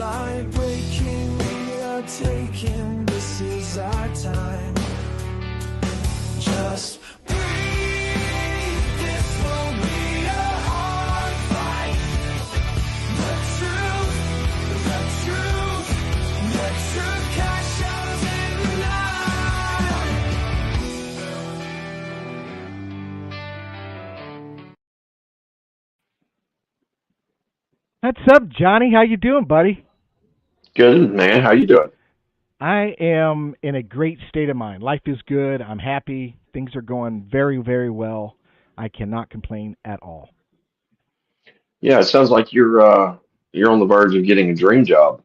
light waking, we are taking, this is our time. Just breathe, this will be a hard fight. The truth cash out in the night. What's up, Johnny? How you doing, buddy? Good, man. How you doing? I am in a great state of mind. Life is good. I'm happy. Things are going very, very well. I cannot complain at all. Yeah, it sounds like you're on the verge of getting a dream job.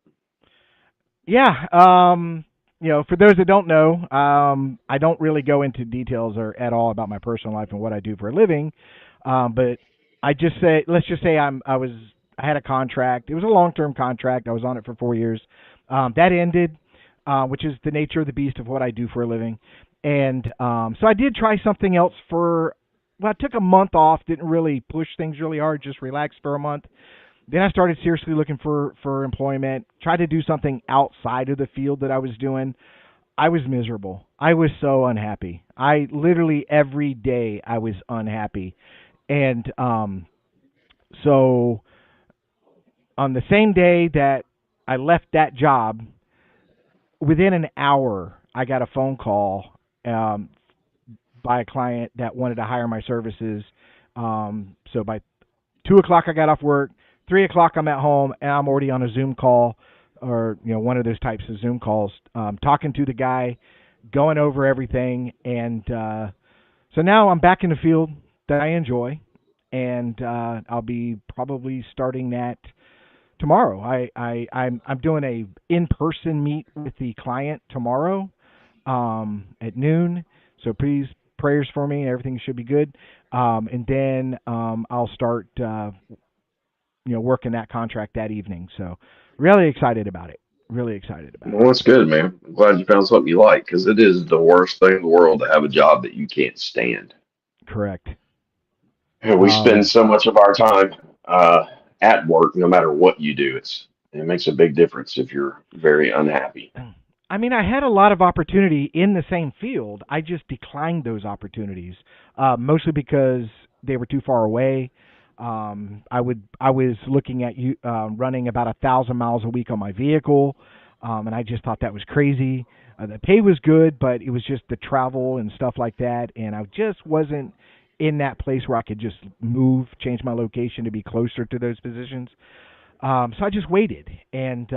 Yeah, for those that don't know, I don't really go into details or at all about my personal life and what I do for a living. But let's just say I had a contract. It was a long-term contract. I was on it for 4 years. That ended, which is the nature of the beast of what I do for a living. And so I did try something else well, I took a month off, didn't really push things really hard, just relaxed for a month. Then I started seriously looking for employment, tried to do something outside of the field that I was doing. I was miserable. I was so unhappy. I literally every day I was unhappy. And so on the same day that I left that job, within an hour, I got a phone call um, by a client that wanted to hire my services. So by 2 o'clock, I got off work. 3 o'clock, I'm at home, and I'm already on a Zoom call, or one of those types of Zoom calls, talking to the guy, going over everything, and so now I'm back in the field that I enjoy, and I'll be probably starting that tomorrow. I'm doing a in-person meet with the client tomorrow at noon. So please prayers for me. Everything should be good. And then I'll start working that contract that evening. So really excited about it. Really excited about it. Well, that's good, man. I'm glad you found something you like because it is the worst thing in the world to have a job that you can't stand. Correct. Yeah, we spend Um, so much of our time at work, no matter what you do. It makes a big difference if you're very unhappy. I mean, I had a lot of opportunity in the same field. I just declined those opportunities, mostly because they were too far away. I was looking at you running about 1,000 miles a week on my vehicle, and I just thought that was crazy. The pay was good, but it was just the travel and stuff like that, and I just wasn't in that place where I could just move, change my location to be closer to those positions. So I just waited. And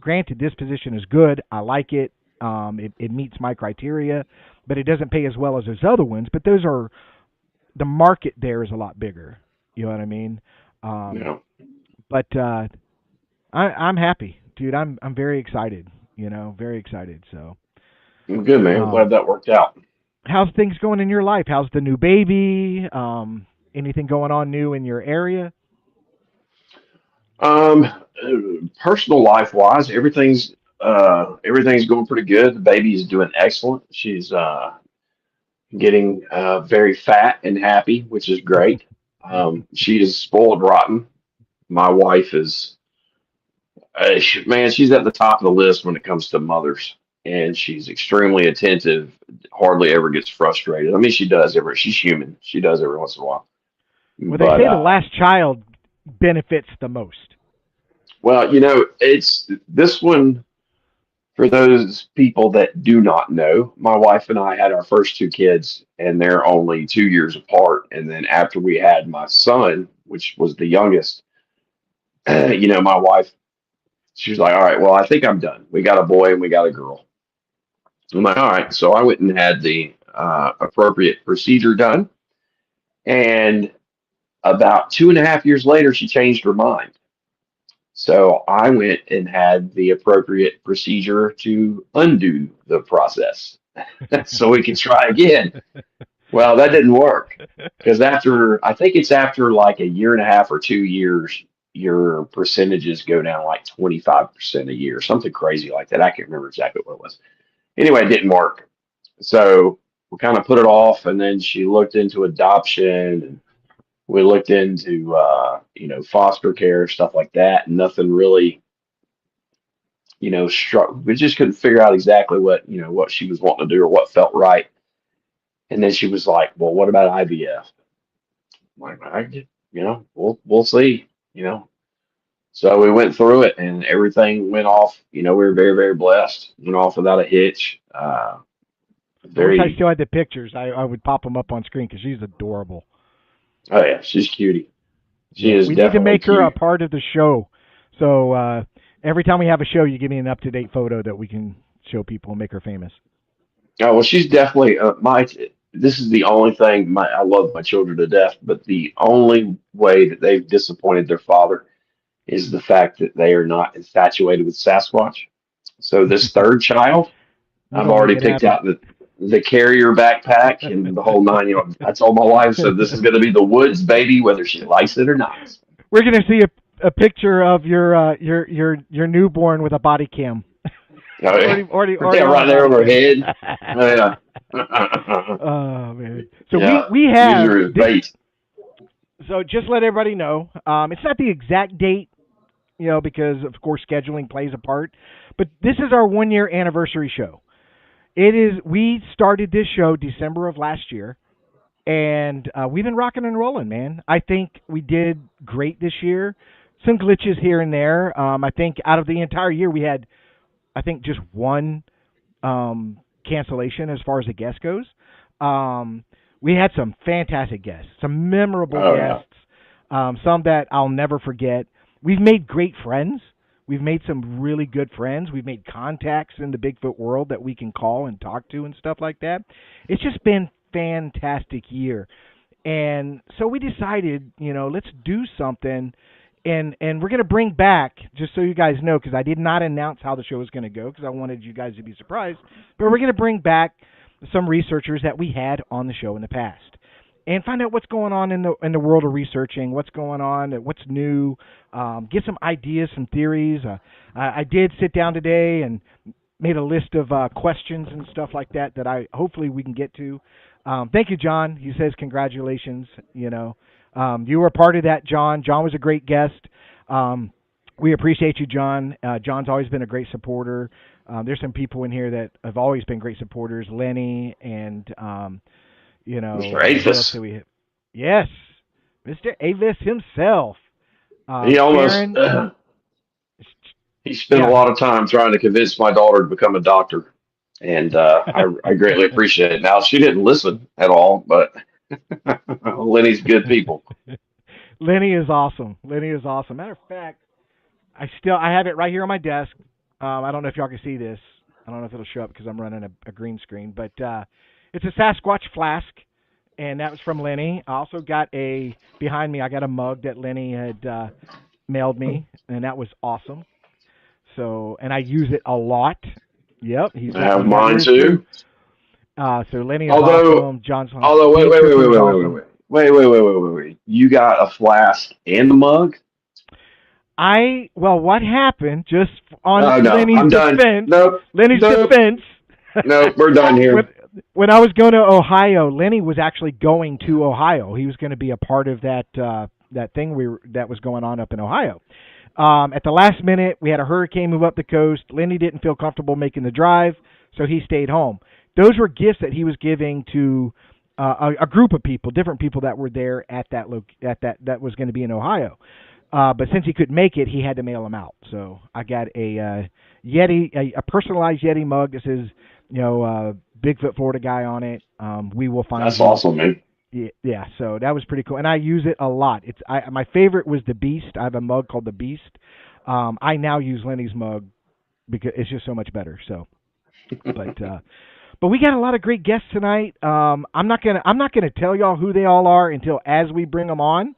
granted, this position is good. I like it. It meets my criteria, but it doesn't pay as well as those other ones. But the market there is a lot bigger. You know what I mean? You Um, know, but I'm happy, dude. I'm very excited. Very excited. So, well, good, man. I'm um, glad that worked out. how's things going in your life? How's the new baby? Anything going on new in your area? Personal life wise, everything's going pretty good. The baby's doing excellent. She's getting very fat and happy, which is great. She is spoiled rotten. My wife is, man, she's at the top of the list when it comes to mothers, and she's extremely attentive. Hardly ever gets frustrated. I mean, she's human. She does every once in a while. Well, they But say the last child benefits the most. well, it's this one. For those people that do not know, my wife and I had our first two kids, and they're only 2 years apart. And then after we had my son, which was the youngest, my wife, she was like, "All right, well, I think I'm done. We got a boy and we got a girl." I'm like, "All right." So I went and had the appropriate procedure done. And about 2.5 years later, she changed her mind. So I went and had the appropriate procedure to undo the process so we could try again. Well, that didn't work because I think it's after like a year and a half or 2 years, your percentages go down like 25% a year, something crazy like that. I can't remember exactly what it was. Anyway, it didn't work. So we kind of put it off, and then she looked into adoption, and we looked into foster care, stuff like that. And nothing really we just couldn't figure out exactly what she was wanting to do or what felt right. And then she was like, "Well, what about IVF?" I'm like, we'll see. You know, so we went through it, and everything went off. We were very, very blessed. Went off without a hitch. I wish I Very, still had the pictures. I would pop them up on screen because she's adorable. oh yeah, she's cutie. She Yeah, is we need to definitely make her a cute. part of the show. So every time we have a show, you give me an up-to-date photo that we can show people and make her famous. Oh well, she's definitely my. This is the only thing. I love my children to death, but the only way that they've disappointed their father is the fact that they are not infatuated with Sasquatch. So this third child, You I've don't make already it picked happen. out the carrier backpack and the whole nine. I told my wife, so this is going to be the Woods baby, whether she likes it or not. We're gonna see a picture of your newborn with a body cam. Oh, yeah, Already yeah, on a right there body on her cam. head. Oh, yeah. Oh man. So we Yeah, we use have her as this. bait. So just let everybody know. It's not the exact date, because of course scheduling plays a part. But this is our 1 year anniversary show. It is. We started this show December of last year, and we've been rocking and rolling, man. I think we did great this year. Some glitches here and there. I think out of the entire year, we had, I think, just one cancellation as far as the guest goes. We had some fantastic guests, some memorable Oh yeah. guests, some that I'll never forget. We've made great friends. We've made some really good friends. We've made contacts in the Bigfoot world that we can call and talk to and stuff like that. It's just been fantastic year. And so we decided, let's do something and we're going to bring back, just so you guys know, because I did not announce how the show was going to go because I wanted you guys to be surprised, but we're going to bring back some researchers that we had on the show in the past and find out what's going on in the world of researching, what's going on, what's new, get some ideas, some theories. I did sit down today and made a list of questions and stuff like that I hopefully we can get to. Thank you, John. He says congratulations. You were a part of that, John. John was a great guest. We appreciate you, John. John's always been a great supporter. There's some people in here that have always been great supporters. Lenny and Mr. who else do Aphis. we have? Yes, Mr. Avis himself. He almost Sharon. he spent a Yeah. lot of time trying to convince my daughter to become a doctor, and I greatly appreciate it. Now she didn't listen at all, but Lenny's good people. Lenny is awesome. Lenny is awesome. Matter of fact, I have it right here on my desk. I don't know if y'all can see this. I don't know if it'll show up because I'm running a green screen, but it's a Sasquatch flask, and that was from Lenny. I also got behind me. I got a mug that Lenny had mailed me, and that was awesome. So, and I use it a lot. Yep, I have he got mine yours too. too. So Lenny is Although, awesome. John's awesome. although, wait, Day wait, wait, Tripper wait, is wait, wait, wait, awesome. wait, wait. You got a flask and a mug? What happened? Just on Oh no, Lenny's I'm done. defense. Nope, Lenny's nope, defense. nope. We're done when here. when I was going to Ohio, Lenny was actually going to Ohio. He was going to be a part of that thing that was going on up in Ohio. At the last minute, we had a hurricane move up the coast. Lenny didn't feel comfortable making the drive, so he stayed home. Those were gifts that he was giving to a group of people, different people that were there at that was going to be in Ohio. But since he couldn't make it, he had to mail them out. So I got a Yeti, a personalized Yeti mug that says, Bigfoot Florida guy on it. We will find That's you. awesome, man. Yeah, so that was pretty cool, and I use it a lot. My favorite was the Beast. I have a mug called the Beast. I now use Lenny's mug because it's just so much better. So, but we got a lot of great guests tonight. I'm not gonna tell y'all who they all are until as we bring them on.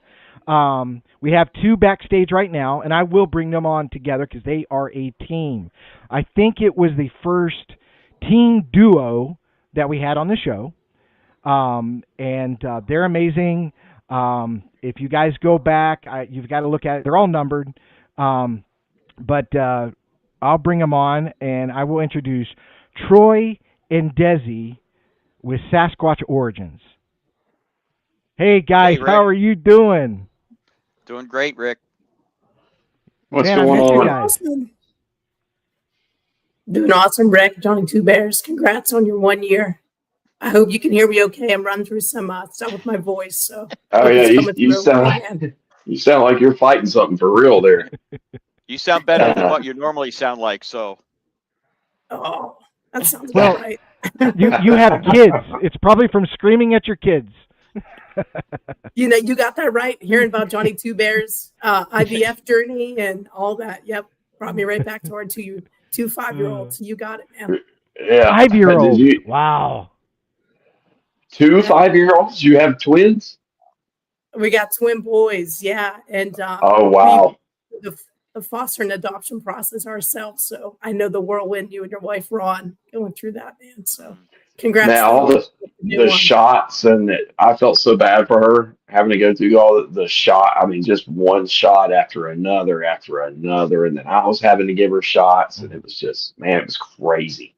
We have two backstage right now, and I will bring them on together because they are a team. I think it was the first team duo that we had on the show. And they're amazing. If you guys go back, you've got to look at it. They're all numbered. But I'll bring them on, and I will introduce Troy and Desi with Sasquatch Origins. Hey, guys, Hey, Rick. how are you doing? Doing great, Rick. What's Man, I going missed you on? guys. Awesome. Doing awesome, Rick. Johnny Two Bears. Congrats on your 1 year. I hope you can hear me okay. I'm running through some stuff with my voice, so Oh hope yeah, it's coming you through okay, sound man. you sound like you're fighting something for real there. You sound better than what you normally sound like. So Oh, that sounds Well, about right. You have kids. It's probably from screaming at your kids. You know, you got that right. Hearing about Johnny Two Bears, IVF journey, and all that. Yep, brought me right back to our two 5-year-olds. You got it, man. Yeah. Did 5-year-old. you Wow. 2 Yeah. 5-year-olds? You have twins? We got twin boys, yeah, and Oh wow. the foster and adoption process ourselves. So I know the whirlwind you and your wife Ron going through that, man. So congrats Man, to all you. New the one. shots and I felt so bad for her having to go through all the shot. I mean, just one shot after another, and then I was having to give her shots, and it was just, man, it was crazy.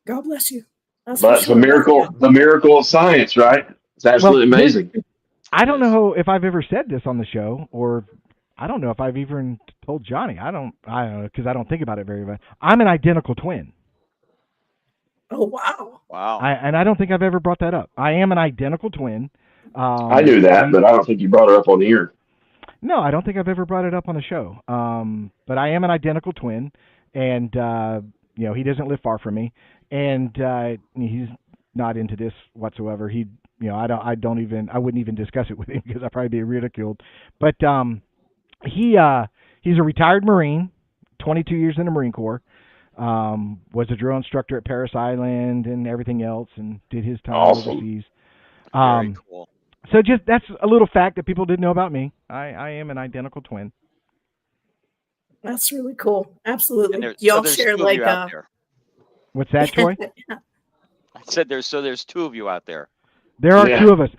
God bless you. That's for But sure. the miracle of science, right? It's absolutely amazing. I don't know if I've ever said this on the show, or I don't know if I've even told Johnny. I don't know because I don't think about it very much. I'm an identical twin. Oh wow. wow. And I don't think I've ever brought that up. I am an identical twin. I knew that, but I don't think you brought it up on the air. No, I don't think I've ever brought it up on the show. But I am an identical twin, and he doesn't live far from me, and he's not into this whatsoever. He, I wouldn't even discuss it with him because I'd probably be ridiculed. But he's a retired Marine, 22 years in the Marine Corps. Was a drill instructor at Paris Island and everything else, and did his time Awesome. overseas. Very cool. So just that's a little fact that people didn't know about me. I am an identical twin. That's really cool. Absolutely. And Y'all there's share two of like you out there. What's that, Troy? I said there's two of you out there. There are Yeah. two of us,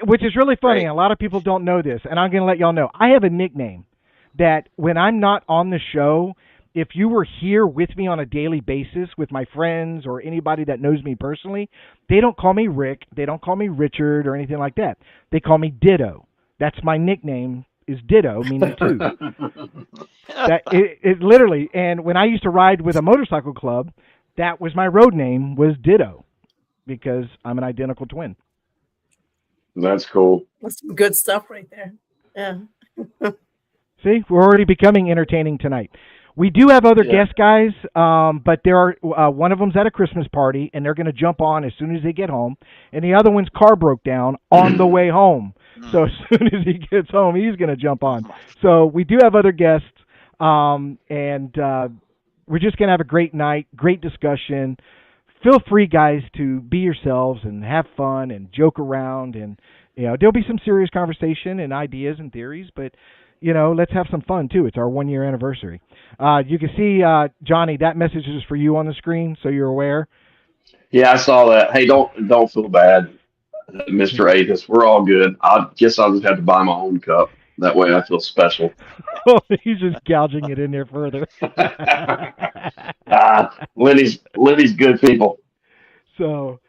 which is really funny. Right. A lot of people don't know this, and I'm going to let y'all know. I have a nickname that when I'm not on the show, if you were here with me on a daily basis with my friends or anybody that knows me personally, they don't call me Rick, they don't call me Richard or anything like that. They call me Ditto. That's my nickname, is Ditto, meaning two. It literally, and when I used to ride with a motorcycle club, that was my road name, was Ditto, because I'm an identical twin. That's cool. That's some good stuff right there. Yeah. See, we're already becoming entertaining tonight. We do have other Yeah. guest guys, but there are one of them's at a Christmas party, and they're going to jump on as soon as they get home. And the other one's car broke down on the way home. So as soon as he gets home, he's going to jump on. So we do have other guests, and we're just going to have a great night, great discussion. Feel free, guys, to be yourselves and have fun and joke around. And, there'll be some serious conversation and ideas and theories, but let's have some fun, too. It's our 1-year anniversary. You can see, Johnny, that message is for you on the screen, so you're aware. Yeah, I saw that. Hey, don't feel bad, Mr. Athos. We're all good. I guess I'll just have to buy my own cup. That way I feel special. Oh, he's just gouging it in there further. Lenny's good people. So,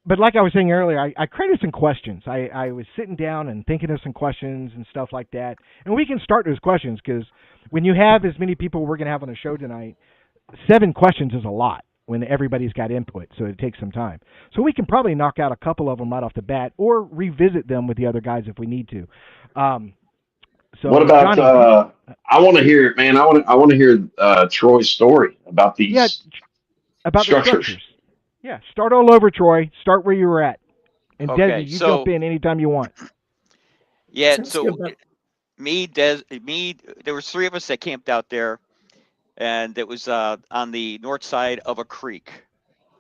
but like I was saying earlier, I created some questions. I was sitting down and thinking of some questions and stuff like that. And we can start those questions because when you have as many people we're going to have on the show tonight, 7 questions is a lot when everybody's got input, so it takes some time. So we can probably knock out a couple of them right off the bat or revisit them with the other guys if we need to. So What about Johnny, I want to hear it, man. I want to hear Troy's story about these about structures. the structures. Yeah, start all over, Troy. Start where you were at. And Okay, Desi, you so- jump in anytime you want. Yeah, Sounds so good, bud. there was 3 of us that camped out there, and it was on the north side of a creek.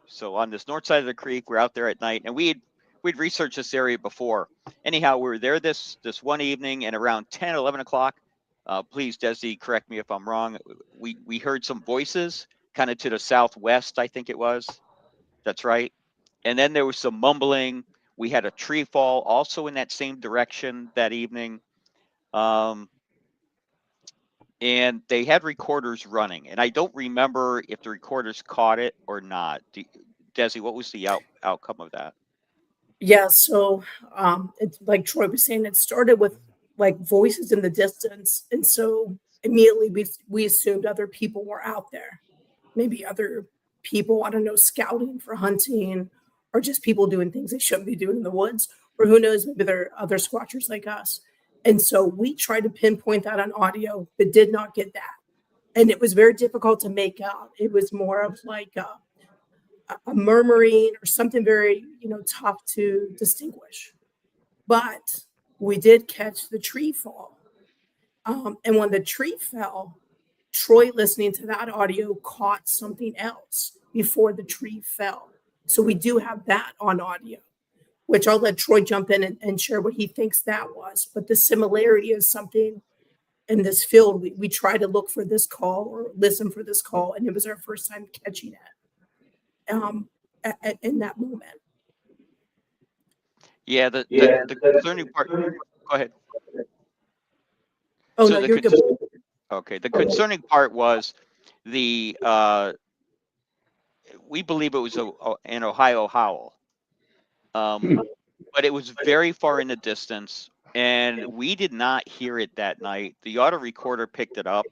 So on this north side of the creek, we're out there at night, and we'd researched this area before. Anyhow, we were there this one evening, and around 10, 11 o'clock, please, Desi, correct me if I'm wrong, we heard some voices kind of to the southwest, I think it was. That's right. And then there was some mumbling. We had a tree fall also in that same direction that evening. And they had recorders running. And I don't remember if the recorders caught it or not. Desi, what was the outcome of that? Yeah, so it's like Troy was saying, it started with like voices in the distance, and so immediately we assumed other people were out there. Maybe other people, I don't know, scouting for hunting, or just people doing things they shouldn't be doing in the woods, or who knows, maybe there are other squatchers like us. And so we tried to pinpoint that on audio, but did not get that. And it was very difficult to make out. It was more of like a murmuring or something very, tough to distinguish. But we did catch the tree fall. And when the tree fell, Troy, listening to that audio, caught something else before the tree fell. So we do have that on audio, which I'll let Troy jump in and share what he thinks that was. But the similarity is something in this field. We try to look for this call or listen for this call, and it was our first time catching it in that moment. Yeah, the concerning part. Go ahead. Oh, So no, the you're good. Okay, the concerning part was the we believe it was an Ohio howl, but it was very far in the distance, and we did not hear it that night. The auto recorder picked it up,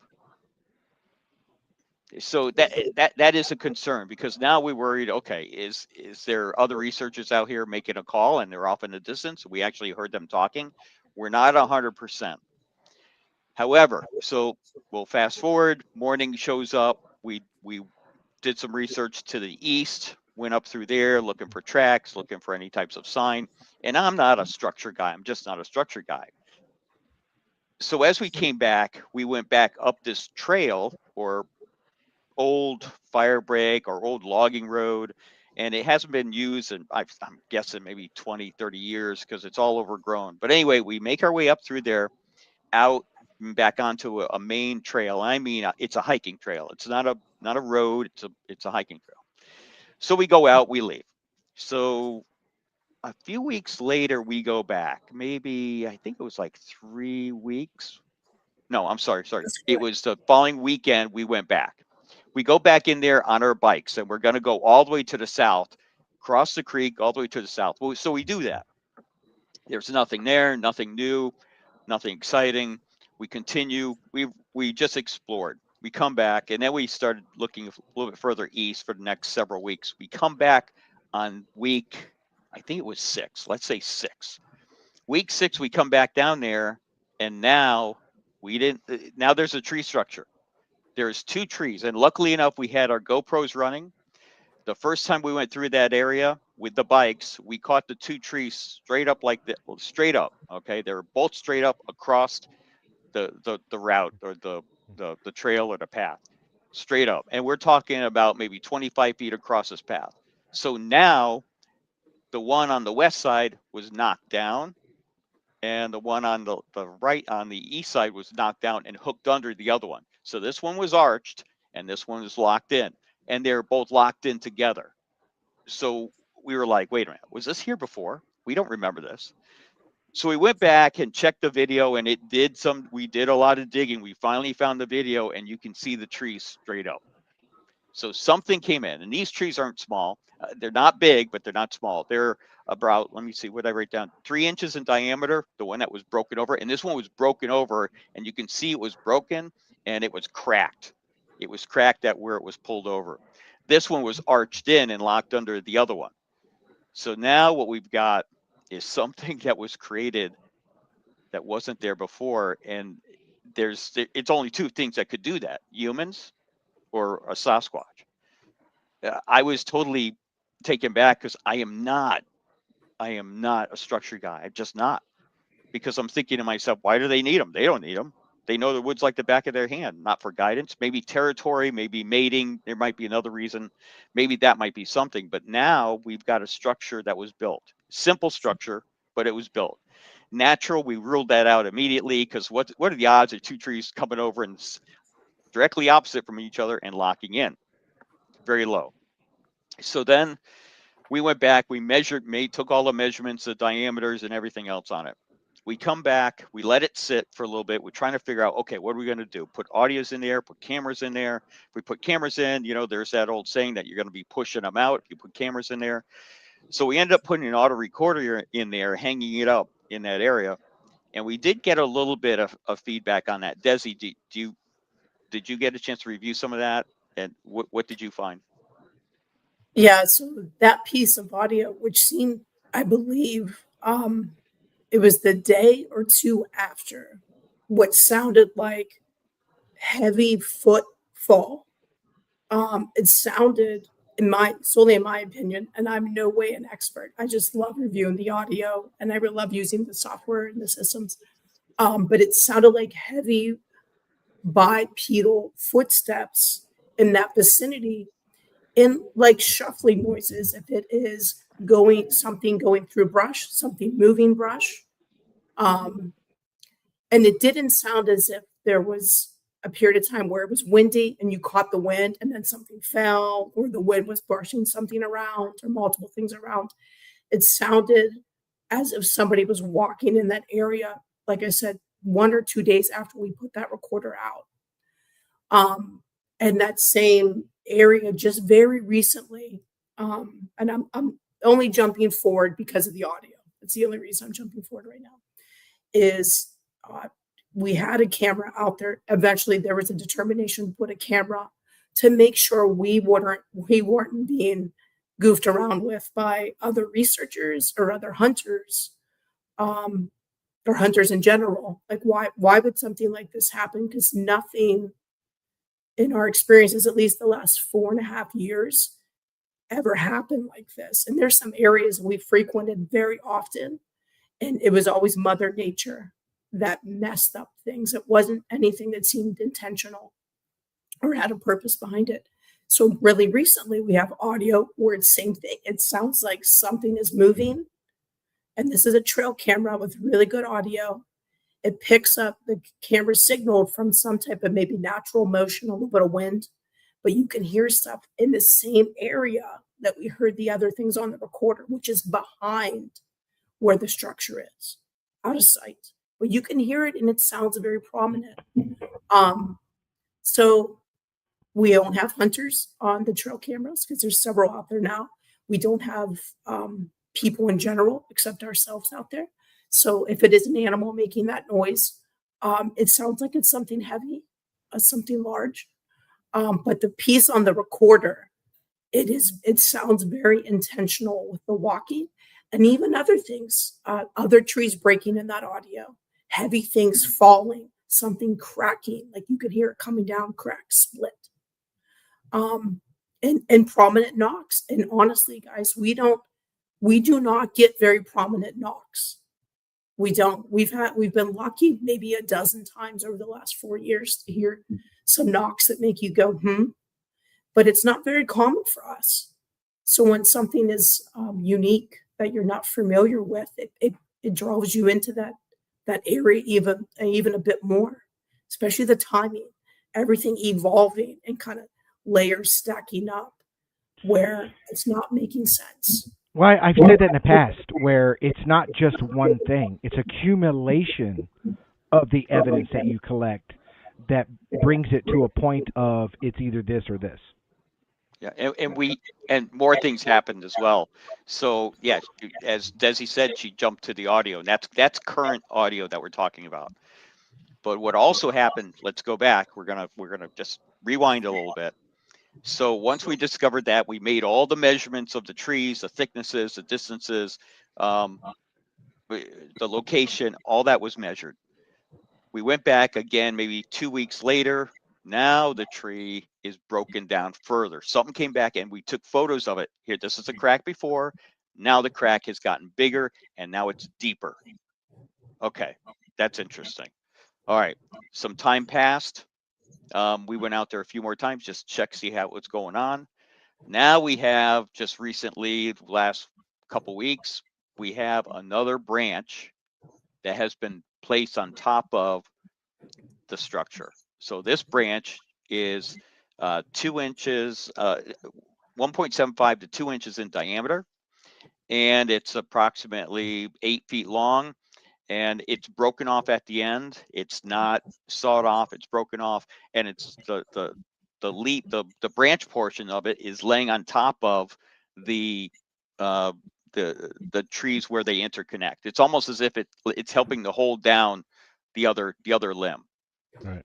so that is a concern, because now we're worried. Okay, is there other researchers out here making a call and they're off in the distance? We actually heard them talking. We're not 100%. However, so we'll fast forward. Morning shows up. We did some research to the east, went up through there looking for tracks, looking for any types of sign. And I'm not a structure guy. I'm just not a structure guy. So as we came back, we went back up this trail or old fire break or old logging road. And it hasn't been used in, I'm guessing, maybe 20, 30 years, because it's all overgrown. But anyway, we make our way up through there, out back onto a main trail. I mean, it's a hiking trail. It's not a road. It's a hiking trail. So we go out, we leave. So a few weeks later, we go back. Maybe, I think it was like 3 weeks. No, I'm sorry. It was the following weekend we went back. We go back in there on our bikes, and we're going to go all the way to the south, cross the creek all the way to the south. So we do that. There's nothing there, nothing new, nothing exciting. We continue. We just explored. We come back, and then we started looking a little bit further east for the next several weeks. We come back on week, I think it was 6. Let's say 6. Week 6, we come back down there, and now now there's a tree structure. There's 2 trees, and luckily enough, we had our GoPros running. The first time we went through that area with the bikes, we caught the 2 trees straight up like that, straight up. Okay, they were both straight up across the route or the trail or the path, straight up. And we're talking about maybe 25 feet across this path. So now the one on the west side was knocked down, and the one on the right, on the east side, was knocked down and hooked under the other one. So this one was arched and this one was locked in, and they're both locked in together. So we were like, wait a minute, was this here before? We don't remember this. So we went back and checked the video, and we did a lot of digging. We finally found the video, and you can see the trees straight up. So something came in, and these trees aren't small. They're not big, but they're not small. They're about, let me see, what did I write down? 3 inches in diameter, the one that was broken over. And this one was broken over, and you can see it was broken, and it was cracked. It was cracked at where it was pulled over. This one was arched in and locked under the other one. So now what we've got is something that was created that wasn't there before. And it's only 2 things that could do that: humans or a Sasquatch. I was totally taken back, because I am not a structure guy. I'm just not, because I'm thinking to myself, why do they need them? They don't need them. They know the woods like the back of their hand. Not for guidance, maybe territory, maybe mating. There might be another reason. Maybe that might be something. But now we've got a structure that was built. Simple structure, but it was built. Natural, we ruled that out immediately, because what are the odds of 2 trees coming over and directly opposite from each other and locking in? Very low. So then we went back, we took all the measurements, the diameters and everything else on it. We come back, we let it sit for a little bit. We're trying to figure out, okay, what are we going to do? Put audios in there, put cameras in there. If we put cameras in, there's that old saying that you're going to be pushing them out if you put cameras in there. So we ended up putting an auto recorder in there, hanging it up in that area. And we did get a little bit of feedback on that. Desi, do did you get a chance to review some of that? And what did you find? Yeah, so that piece of audio, which seemed, I believe, it was the day or two after what sounded like heavy footfall. It sounded, solely in my opinion, and I'm no way an expert. I just love reviewing the audio, and I really love using the software and the systems. But it sounded like heavy bipedal footsteps in that vicinity, in like shuffling noises. If it is something going through brush, something moving brush, um, and it didn't sound as if there was a period of time where it was windy and you caught the wind and then something fell, or the wind was brushing something around, or multiple things around. It sounded as if somebody was walking in that area, like I said, 1 or 2 days after we put that recorder out. And that same area just very recently, and I'm only jumping forward because of the audio. That's the only reason I'm jumping forward right now. Is we had a camera out there. Eventually, there was a determination to put a camera to make sure we weren't being goofed around with by other researchers or other hunters, or hunters in general. Like, why would something like this happen? Because nothing in our experiences, at least the last 4.5 years, ever happened like this. And there's some areas we frequented very often, and it was always Mother Nature that messed up things. It wasn't anything that seemed intentional or had a purpose behind it. So really recently we have audio where it's the same thing. It sounds like something is moving. And this is a trail camera with really good audio. It picks up the camera signal from some type of maybe natural motion, a little bit of wind, but you can hear stuff in the same area that we heard the other things on the recorder, which is behind where the structure is, out of sight. But you can hear it and it sounds very prominent. So we don't have hunters on the trail cameras because there's several out there now. We don't have people in general except ourselves out there. So if it is an animal making that noise, it sounds like it's something heavy, something large. But the piece on the recorder, it sounds very intentional with the walking, and even other things, other trees breaking in that audio, heavy things falling, something cracking, like you could hear it coming down, crack, split. And prominent knocks. And honestly, guys, we do not get very prominent knocks. We don't. We've been lucky maybe a dozen times over the last 4 years to hear some knocks that make you go, but it's not very common for us. So when something is unique that you're not familiar with, it draws you into that area even a bit more, especially the timing, everything evolving and kind of layers stacking up where it's not making sense. Well, I've said that in the past, where it's not just one thing; it's accumulation of the evidence that you collect that brings it to a point of it's either this or this. Yeah, and more things happened as well. So yeah, as Desi said, she jumped to the audio, and that's current audio that we're talking about. But what also happened? Let's go back. We're gonna just rewind a little bit. So once we discovered that, we made all the measurements of the trees, the thicknesses, the distances, the location, all that was measured. We went back again, maybe 2 weeks later. Now the tree is broken down further. Something came back and we took photos of it. Here, this is a crack before. Now the crack has gotten bigger and now it's deeper. Okay, that's interesting. All right, some time passed. We went out there a few more times, just check, see what's going on. Now we have just recently, last couple weeks, we have another branch that has been placed on top of the structure. So this branch is 2 inches, 1.75 to 2 inches in diameter, and it's approximately 8 feet long. And it's broken off at the end. It's not sawed off. It's broken off, and it's the branch portion of it is laying on top of the trees where they interconnect. It's almost as if it's helping to hold down the other limb. Right.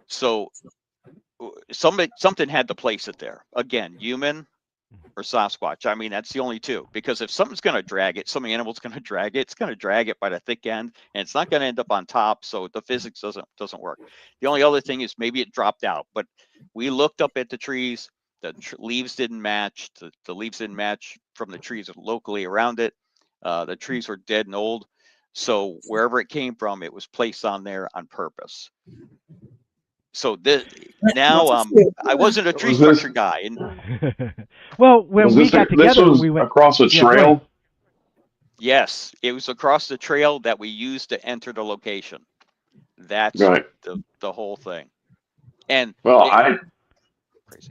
So something had to place it there. Again, human or Sasquatch. I mean, that's the only two. Because if something's going to drag it, some animal's going to drag it. It's going to drag it by the thick end, and it's not going to end up on top. So the physics doesn't work. The only other thing is maybe it dropped out. But we looked up at the trees. The leaves didn't match. The leaves didn't match from the trees locally around it. The trees were dead and old. So wherever it came from, it was placed on there on purpose. So now I wasn't a tree Was this- structure guy, and Well, when Was we this, got this together, was we went. across a Yeah, go trail. ahead. yes, it was across the trail that we used to enter the location. That's Right. the whole thing. And Well, crazy.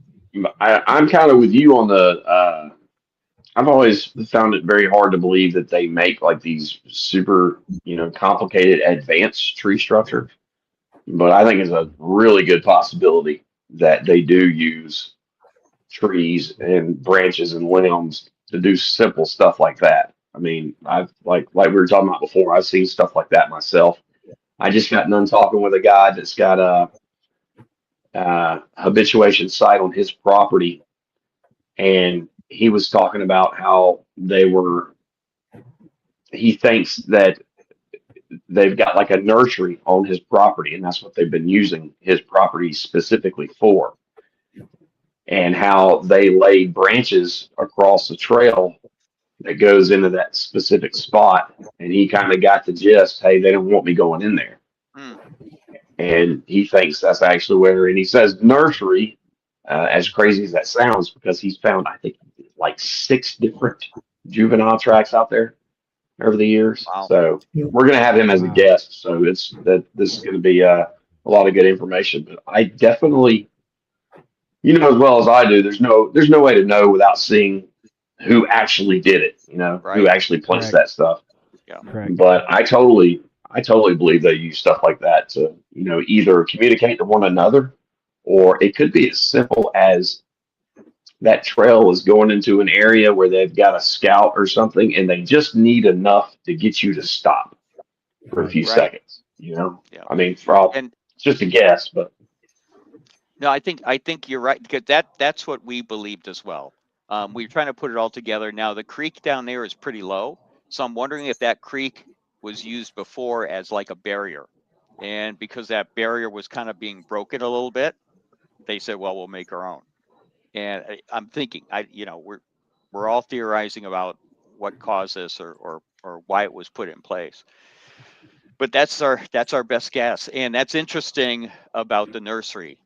I'm kind of with you on the. I've always found it very hard to believe that they make like these super, complicated advanced tree structures. But I think it's a really good possibility that they do use trees and branches and limbs to do simple stuff like that. I mean, I've like we were talking about before, I've seen stuff like that myself. I just got done talking with a guy that's got a habituation site on his property, and he was talking about how he thinks that they've got like a nursery on his property, and that's what they've been using his property specifically for. And how they lay branches across the trail that goes into that specific spot. And he kind of got the gist, hey, they don't want me going in there. Hmm. And he thinks that's actually where, and he says nursery, as crazy as that sounds, because he's found, I think, like 6 different juvenile tracks out there over the years. Wow. So we're going to have him as a Wow. guest. So this is going to be a lot of good information. But I definitely, as well as I do, there's no way to know without seeing who actually did it. Who Right. actually placed Correct. that stuff. Correct. But I totally believe they use stuff like that to, either communicate to one another, or it could be as simple as that trail is going into an area where they've got a scout or something, and they just need enough to get you to stop for a few Right. seconds. Yeah. I mean, it's just a guess, but No, I think you're right, because that's what we believed as well. We were trying to put it all together. Now the creek down there is pretty low, so I'm wondering if that creek was used before as like a barrier, and because that barrier was kind of being broken a little bit, they said, well, we'll make our own. And I'm thinking, we're all theorizing about what caused this or why it was put in place. But that's our best guess, and that's interesting about the nursery.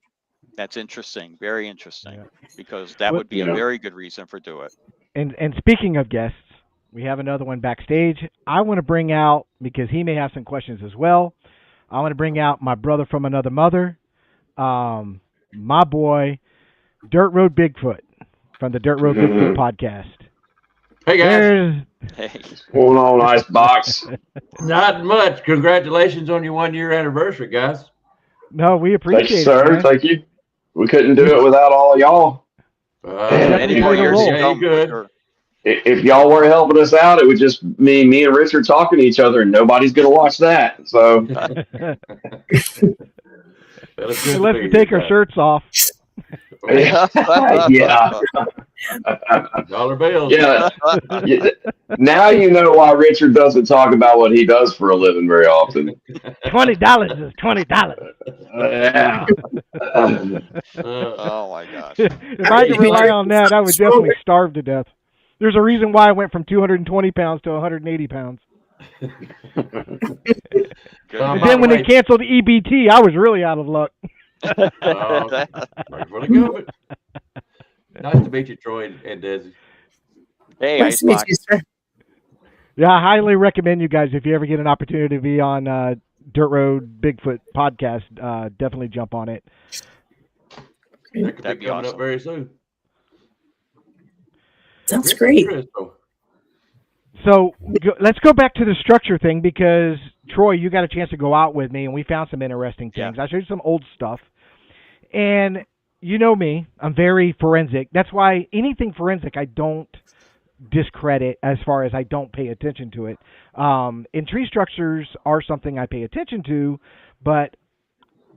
That's interesting, very interesting, Yeah. because that Well- would be a Yeah. very good reason for do it. And speaking of guests, we have another one backstage. I want to bring out, because he may have some questions as well. I want to bring out my brother from another mother, my boy, Dirt Road Bigfoot from the Dirt Road Bigfoot podcast. Hey guys, There's Hey, what's going on, Icebox? not much. Congratulations on your 1-year anniversary, guys. no, we Thank appreciate you, it, sir. man. Thank you. We couldn't do it without all of y'all. many more Definitely years roll. to Yeah, come. you for good. sure. If y'all weren't helping us out, it would just me and Richard talking to each other, and nobody's gonna watch that. So Well, it's good to Unless be we take here, our shirts off. yeah, Dollar bills. yeah. Now you know why Richard doesn't talk about what he does for a living very often. $20 is $20. Yeah. Oh my gosh. If I could rely on that, I would definitely starve to death. There's a reason why I went from 220 pounds to 180 pounds. Good And by then the when way- they canceled EBT, I was really out of luck. Thanks for the comment. Nice to meet you, Troy and Desi. Hey, Nice to meet Icebox. you, sir. Yeah, I highly recommend you guys, if you ever get an opportunity to be on Dirt Road Bigfoot podcast, definitely jump on it. That could That'd be be coming awesome. up very soon. Sounds great. So let's go back to the structure thing, because Troy, you got a chance to go out with me, and we found some interesting things. I showed you some old stuff, and you know me, I'm very forensic. That's why anything forensic I don't discredit, as far as I don't pay attention to it. And tree structures are something I pay attention to, but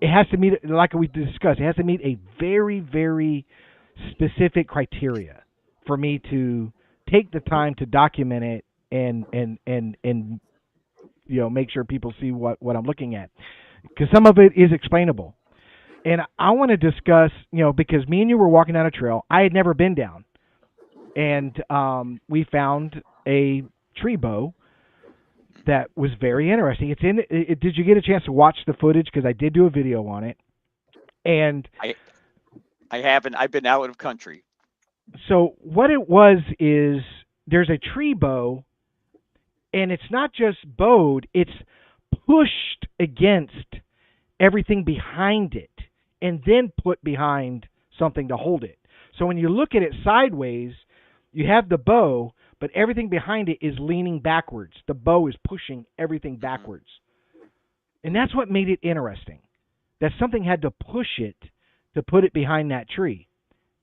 it has to meet, like we discussed, it has to meet a very, very specific criteria for me to take the time to document it and make sure people see what I'm looking at, because some of it is explainable. And I want to discuss, because me and you were walking down a trail I had never been down, and we found a tree bow that was very interesting. Did you get a chance to watch the footage? Because I did do a video on it. And I haven't. I've been out of country. so what it was is there's a tree bow, and it's not just bowed, it's pushed against everything behind it and then put behind something to hold it. So when you look at it sideways, you have the bow, but everything behind it is leaning backwards. The bow is pushing everything backwards. And that's what made it interesting. That something had to push it to put it behind that tree.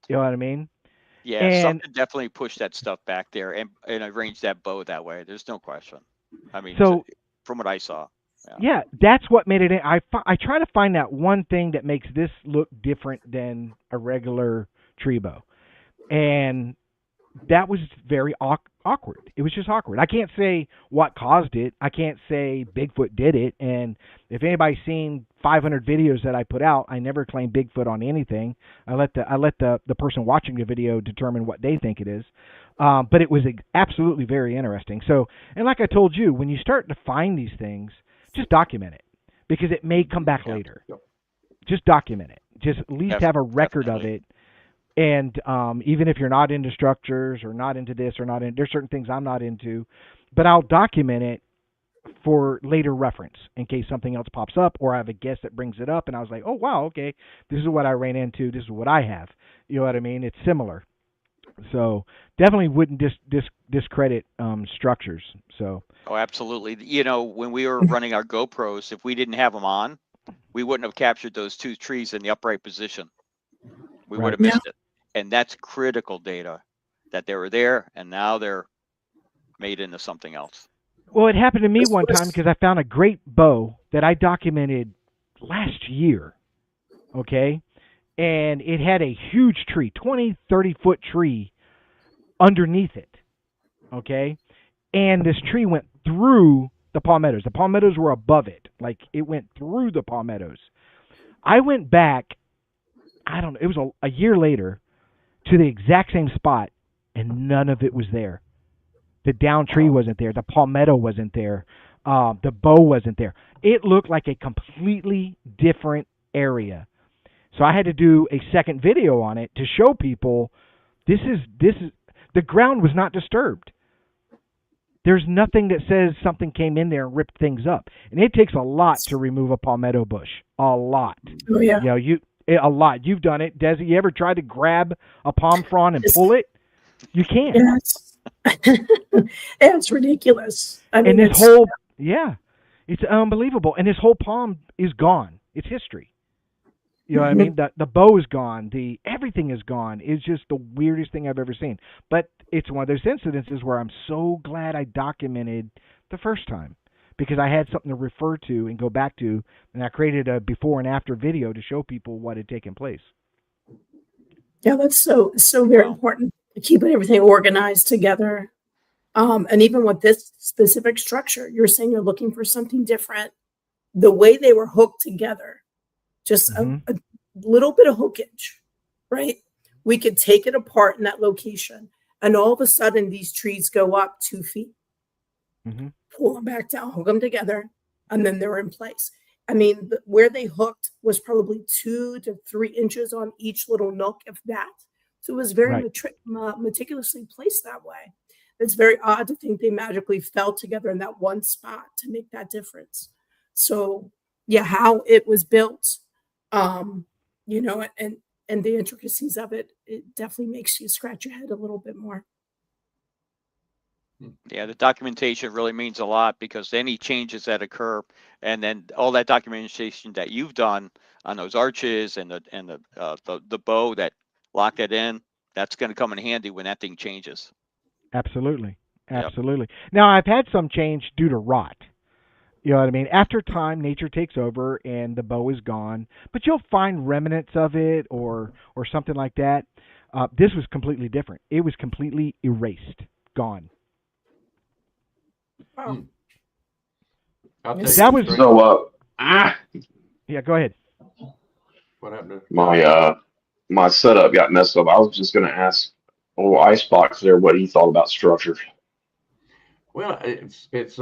You know what I mean? Yeah, And something definitely pushed that stuff back there and arranged that bow that way. There's no question. I mean, so from what I saw. yeah, that's what made it. I try to find that one thing that makes this look different than a regular tree bow, and that was very awkward. It was just awkward. I can't say what caused it. I can't say Bigfoot did it. And if anybody's seen 500 videos that I put out, I never claim Bigfoot on anything. I let the person watching the video determine what they think it is. But it was absolutely very interesting. So, and like I told you, when you start to find these things, just document it, because it may come back later. Yep. Just document it. Just at least have a record Definitely. of it. And even if you're not into structures or not into this or not in, there's certain things I'm not into, but I'll document it for later reference in case something else pops up, or I have a guest that brings it up and I was like, oh wow, okay, this is what I ran into, this is what I have. You know what I mean? It's similar. So definitely wouldn't discredit structures. So Oh, absolutely. When we were running our GoPros, if we didn't have them on, we wouldn't have captured those two trees in the upright position. We would have Right. missed it. And that's critical data, that they were there and now they're made into something else. well, it happened to me one time because I found a great bow that I documented last year. Okay. And it had a huge tree, 20, 30-foot tree underneath it. Okay. And this tree went through the palmettos. The palmettos were above it. Like, it went through the palmettos. I went back, I don't know, it was a year later, to the exact same spot, and none of it was there. The down tree wasn't there. The palmetto wasn't there. The bow wasn't there. It looked like a completely different area. So I had to do a second video on it to show people this is the ground was not disturbed. There's nothing that says something came in there and ripped things up. And it takes a lot to remove a palmetto bush. A lot. Oh yeah. A lot. You've done it. Desi, you ever tried to grab a palm frond and pull it? You can't. It's ridiculous. I mean, And it's unbelievable. And this whole palm is gone. It's history. You know what I mean? The bow is gone. Everything is gone. It's just the weirdest thing I've ever seen. But it's one of those incidences where I'm so glad I documented the first time, because I had something to refer to and go back to, and I created a before and after video to show people what had taken place. Yeah, that's so very important. Keeping everything organized together. And even with this specific structure, you're saying you're looking for something different. The way they were hooked together, just a little bit of hookage, right? We could take it apart in that location, and all of a sudden these trees go up 2 feet. Pull them back down, hook them together, and then they're in place. I mean, where they hooked was probably 2 to 3 inches on each little nook, if that. So it was very meticulously placed that way. It's very odd to think they magically fell together in that one spot to make that difference. So yeah, how it was built, and the intricacies of it, it definitely makes you scratch your head a little bit more. Yeah, the documentation really means a lot, because any changes that occur, and then all that documentation that you've done on those arches and the bow that locked it in, that's going to come in handy when that thing changes. Absolutely. Yep. Absolutely. Now, I've had some change due to rot. You know what I mean? After time, nature takes over and the bow is gone, but you'll find remnants of it or something like that. This was completely different. It was completely erased, gone. Wow. Hmm. I'll tell Yes. you That the was- strange- So, Yeah, go ahead. what happened to my setup got messed up. I was just gonna ask old Icebox there what he thought about structure. Well, it's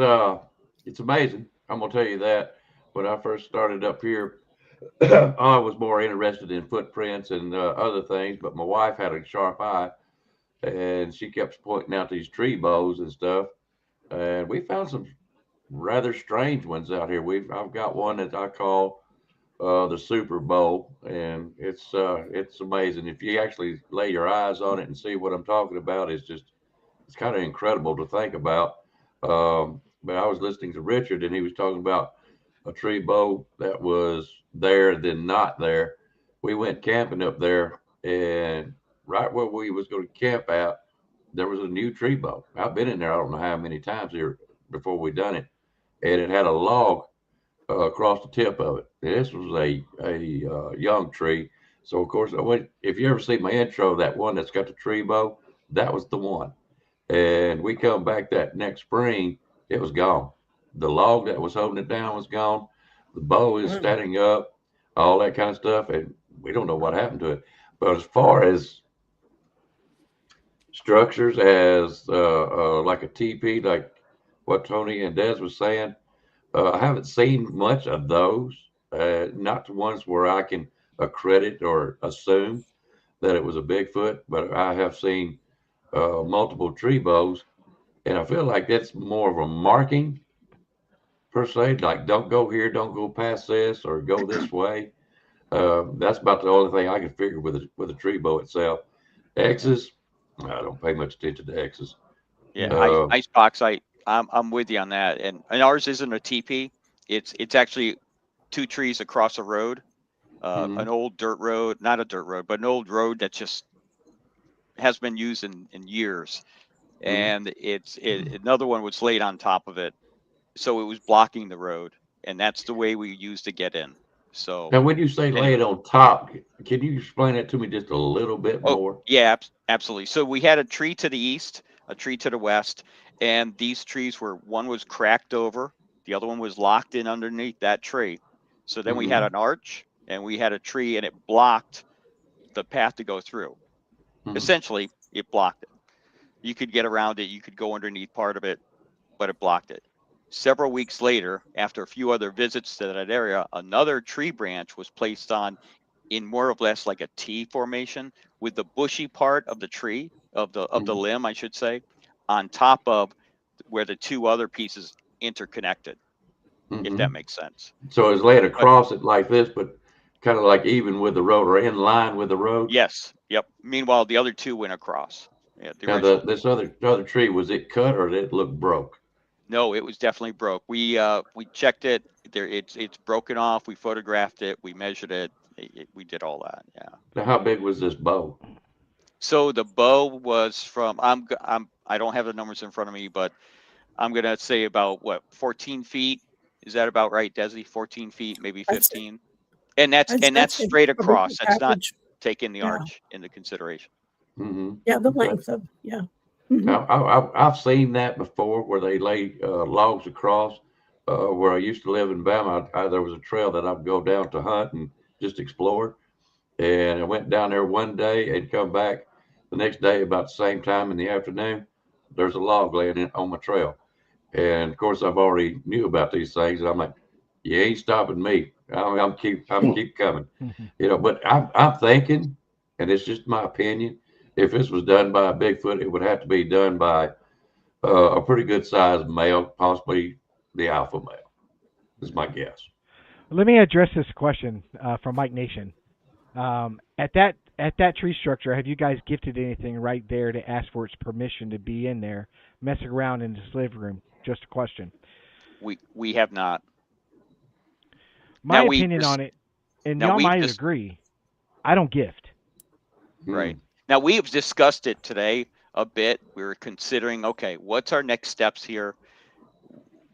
amazing. I'm gonna tell you that. When I first started up here, I was more interested in footprints and other things, but my wife had a sharp eye, and she kept pointing out these tree bows and stuff. And we found some rather strange ones out here. I've got one that I call the Super Bowl, and it's amazing if you actually lay your eyes on it and see what I'm talking about. It's kind of incredible to think about. But I was listening to Richard, and he was talking about a tree bow that was there, then not there. We went camping up there, and right where we was going to camp at, there was a new tree bow. I've been in there, I don't know how many times here before we done it, and it had a log across the tip of it. And this was a young tree. So of course, if you ever see my intro, that one that's got the tree bow, that was the one. And we come back that next spring, it was gone. The log that was holding it down was gone. The bow is standing up, all that kind of stuff, and we don't know what happened to it. But as far as structures, as like a teepee, like what Tony and Des was saying, I haven't seen much of those. Not the ones where I can accredit or assume that it was a Bigfoot, but I have seen multiple tree bows, and I feel like that's more of a marking per se, like don't go here, don't go past this, or go this way. That's about the only thing I can figure with a tree bow itself. X's, I don't pay much attention to X's. Yeah, Uh, Icebox. I'm with you on that. And ours isn't a teepee. It's actually two trees across a road, Mhm. an old dirt road, not a dirt road, but an old road that just has been used in years. And another one was laid on top of it, so it was blocking the road, and that's the way we used to get in. So Now, when you say lay it anyway. on top, can you explain that to me just a little bit more? Yeah, absolutely. So we had a tree to the east, a tree to the west, and these trees one was cracked over, the other one was locked in underneath that tree. So then we had an arch and we had a tree, and it blocked the path to go through. Mhm. Essentially, it blocked it. You could get around it, you could go underneath part of it, but it blocked it. Several weeks later, after a few other visits to that area, another tree branch was placed on in more or less like a T formation, with the bushy part of the tree, of the limb, I should say, on top of where the two other pieces interconnected, if that Mhm. makes sense. So it's laid But across it like this, but kind of like even with the road or in line with the road. yes, yep. Meanwhile, the other two went across. Yeah, the Now, original. this other tree, was it cut or did it look broke? No, it was definitely broke. We checked it. There, it's broken off. We photographed it. We measured it. We did all that. Yeah. Now, how big was this bow? So the bow was from I don't have the numbers in front of me, but I'm gonna say about what 14 feet. Is that about right, Desi? 14 feet, maybe I'd say- 15. And that's I'd say straight probably across. That's not average. taking the Yeah. arch into consideration. Mm-hmm. Yeah, the Okay. length of, yeah. Mhm. Now, I've seen that before where they lay logs across. Where I used to live in Bama, there was a trail that I'd go down to hunt and just explore. And I went down there one day and come back the next day about the same time in the afternoon. There's a log laying on my trail. And of course, I've already knew about these things. And I'm like, you ain't stopping me. I'm keep coming, But I'm thinking, and it's just my opinion. If this was done by a Bigfoot, it would have to be done by a pretty good sized male, possibly the alpha male. Is my guess. Let me address this question from Mike Nation. At that tree structure, have you guys gifted anything right there to ask for its permission to be in there, messing around in this living room? Just a question. We have not. My Now we opinion just- on it, and now y'all we've might just- agree. I don't gift. Right. Now we've discussed it today a bit. We were considering, okay, what's our next steps here?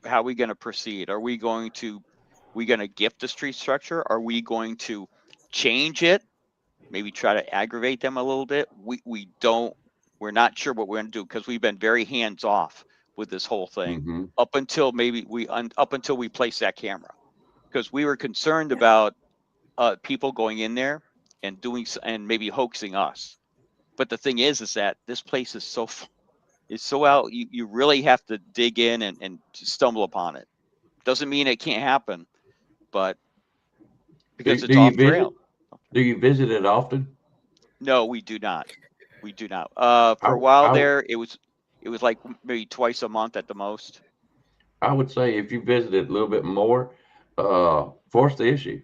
how are we going to proceed? Are we going to gift the street structure? Are we going to change it? Maybe try to aggravate them a little bit. We're not sure what we're going to do because we've been very hands off with this whole thing Mm-hmm. up until we place that camera, because we were concerned about people going in there and and maybe hoaxing us. But the thing is that this place is so out. You really have to dig in and stumble upon it. Doesn't mean it can't happen, but because it's Do you off visit? trail. Do you visit it often? No, we do not. We do not. For I, a while I, there, it was like maybe twice a month at the most. I would say if you visit it a little bit more, force the issue.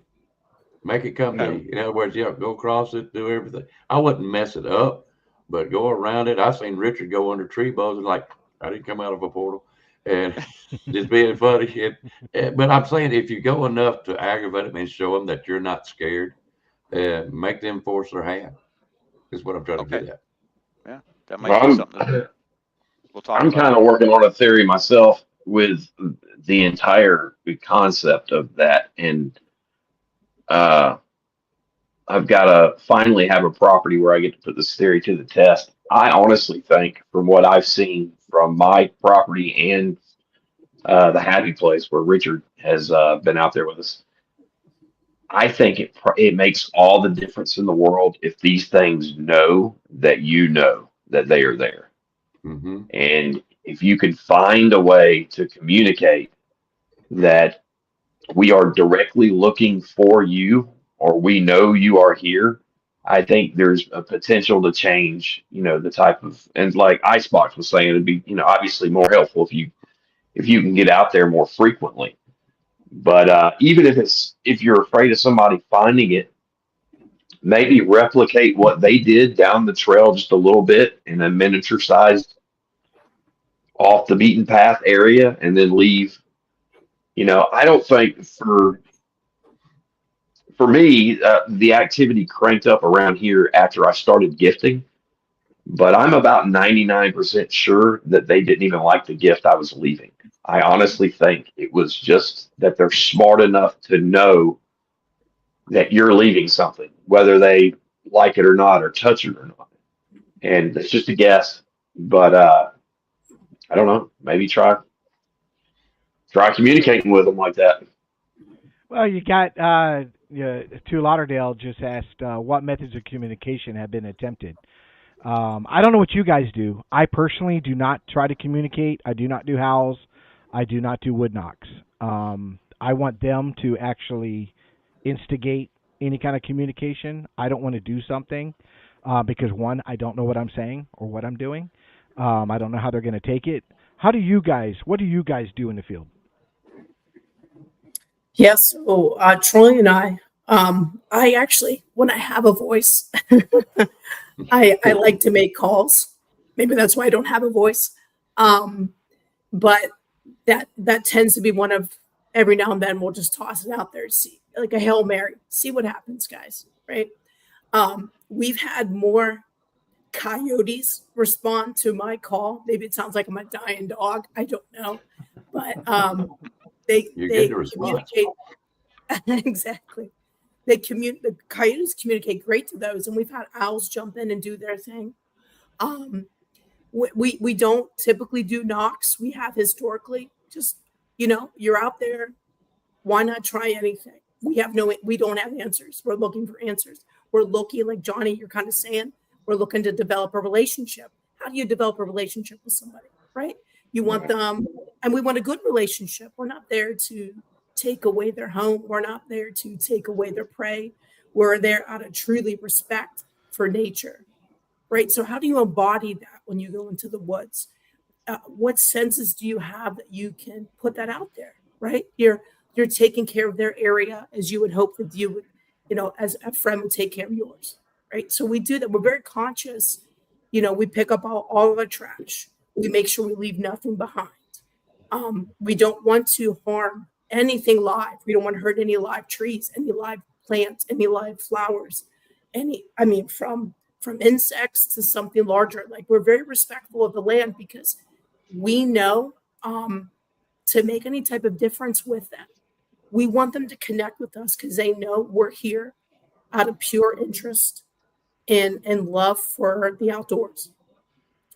Make it come to Okay. you. In other words, yeah, go across it, do everything. I wouldn't mess it up, but go around it. I've seen Richard go under tree bows and like, I didn't come out of a portal, and just being funny. But I'm saying if you go enough to aggravate them and show them that you're not scared, make them force their hand. Is what I'm trying to Okay. get at. Yeah, that might be something we'll talk I'm about. kind of working on a theory myself with the entire concept of that, and I've got to finally have a property where I get to put this theory to the test. I honestly think, from what I've seen from my property and the Happy Place where Richard has been out there with us, I think it makes all the difference in the world if these things know that they are there. Mm-hmm. And if you can find a way to communicate that we are directly looking for you or we know you are here, I think there's a potential to change, the type of, and like Icebox was saying, it'd be, obviously more helpful if you can get out there more frequently. But even if you're afraid of somebody finding it, maybe replicate what they did down the trail just a little bit in a miniature sized off the beaten path area and then leave. I don't think for me, the activity cranked up around here after I started gifting, but I'm about 99% sure that they didn't even like the gift I was leaving. I honestly think it was just that they're smart enough to know that you're leaving something, whether they like it or not, or touch it or not. And it's just a guess, but I don't know. Maybe try communicating with them like that. Well, you got to Lauderdale just asked what methods of communication have been attempted. I don't know what you guys do. I personally do not try to communicate. I do not do howls. I do not do wood knocks. I want them to actually instigate any kind of communication. I don't want to do something because, one, I don't know what I'm saying or what I'm doing. I don't know how they're going to take it. What do you guys do in the field? Yes. So Troy and I actually, when I have a voice, I like to make calls. Maybe that's why I don't have a voice. But that tends to be one of, every now and then we'll just toss it out there to see, like a Hail Mary, see what happens, guys. Right. We've had more coyotes respond to my call. Maybe it sounds like I'm a dying dog. I don't know. But they get the response. communicate. Exactly. The coyotes communicate great to those, and we've had owls jump in and do their thing. We don't typically do knocks. We have historically just, you're out there. Why not try anything? We don't have answers. We're looking for answers. We're looking, like Johnny, you're kind of saying, we're looking to develop a relationship. How do you develop a relationship with somebody, right? You want them, and we want a good relationship. We're not there to take away their home. We're not there to take away their prey. We're there out of truly respect for nature, right? So how do you embody that when you go into the woods? What senses do you have that you can put that out there, right? You're taking care of their area as you would hope that you would, as a friend would take care of yours, right? So we do that. We're very conscious. We pick up all of our trash. We make sure we leave nothing behind. We don't want to harm anything live. We don't want to hurt any live trees, any live plants, any live flowers, from insects to something larger. Like, we're very respectful of the land because we know to to make any type of difference with them. We want them to connect with us because they know we're here out of pure interest and love for the outdoors.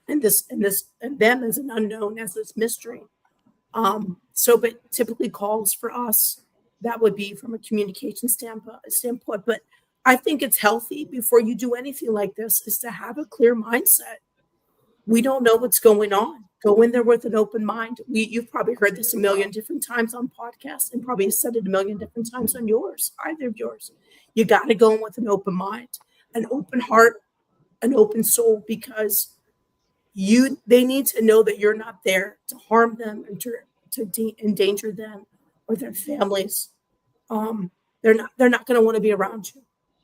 And them as an unknown, as this mystery. But typically calls for us, that would be from a communication standpoint. But I think it's healthy before you do anything like this is to have a clear mindset. We don't know what's going on. Go in there with an open mind. You've probably heard this a million different times on podcasts and probably said it a million different times on either of yours. You got to go in with an open mind, an open heart, an open soul, because they need to know that you're not there to harm them and to endanger them or their families. They're not going to want to be around you,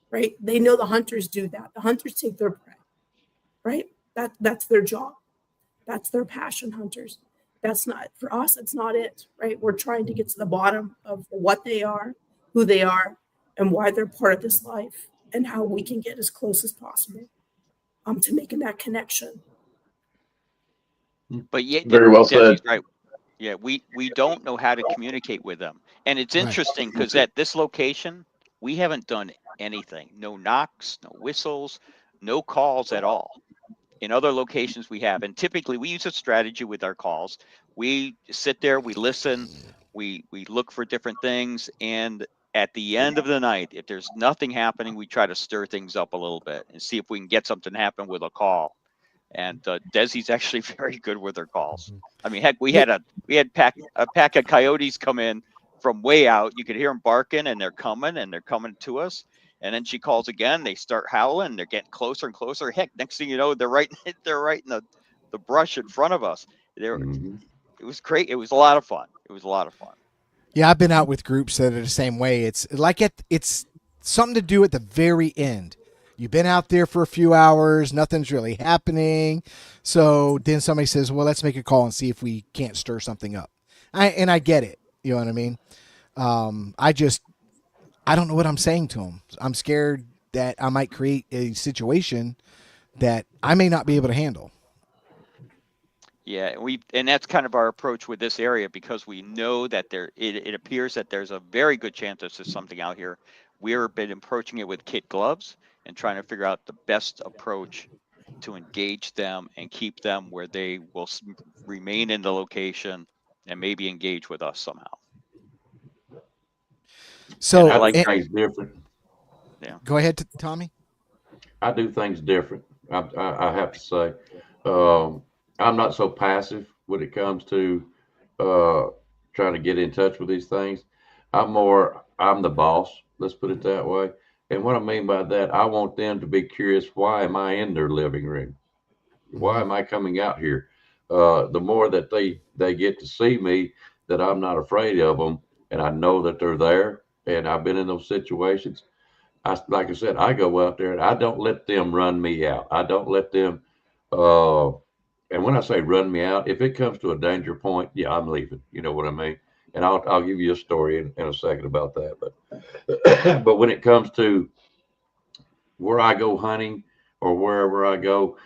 right? They know the hunters do that. The hunters take their prey, right? That's their job. That's their passion, hunters. That's not for us. That's not it, right? We're trying to get to the bottom of what they are, who they are, and why they're part of this life, and how we can get as close as possible to making that connection. But yet, Very well Desi's said. right. Yeah, we don't know how to communicate with them, and it's Right. interesting because at this location we haven't done anything. No knocks, no whistles, no calls at all. In other locations we have, and typically we use a strategy with our calls. We sit there, we listen, we look for different things, and at the end of the night, if there's nothing happening, we try to stir things up a little bit and see if we can get something to happen with a call. And Desi's actually very good with her calls. I mean, heck, we had a pack of coyotes come in from way out. You could hear them barking, and they're coming to us. And then she calls again. They start howling. They're getting closer and closer. Heck, next thing you know, they're right in the brush in front of us. Mhm. It was great. It was a lot of fun. Yeah, I've been out with groups that are the same way. It's like it's something to do at the very end. You've been out there for a few hours, nothing's really happening. So then somebody says, well, let's make a call and see if we can't stir something up. I get it. You know what I mean? I don't know what I'm saying to them. I'm scared that I might create a situation that I may not be able to handle. Yeah, and that's kind of our approach with this area, because we know that it appears that there's a very good chance there's something out here. We've been approaching it with kid gloves and trying to figure out the best approach to engage them and keep them where they will remain in the location and maybe engage with us somehow. So I like and- things different. go ahead, Tommy. I do things different. I have to say, I'm not so passive when it comes to trying to get in touch with these things. I'm the boss. Let's put it that way. And what I mean by that, I want them to be curious. Why am I in their living room? Why am I coming out here? The more that they get to see me, that I'm not afraid of them, and I know that they're there. And I've been in those situations. Like I said, I go out there and I don't let them run me out. I don't let them. And when I say run me out, if it comes to a danger point, yeah, I'm leaving. You know what I mean? And I'll give you a story in a second about that. But when it comes to where I go hunting or wherever I go,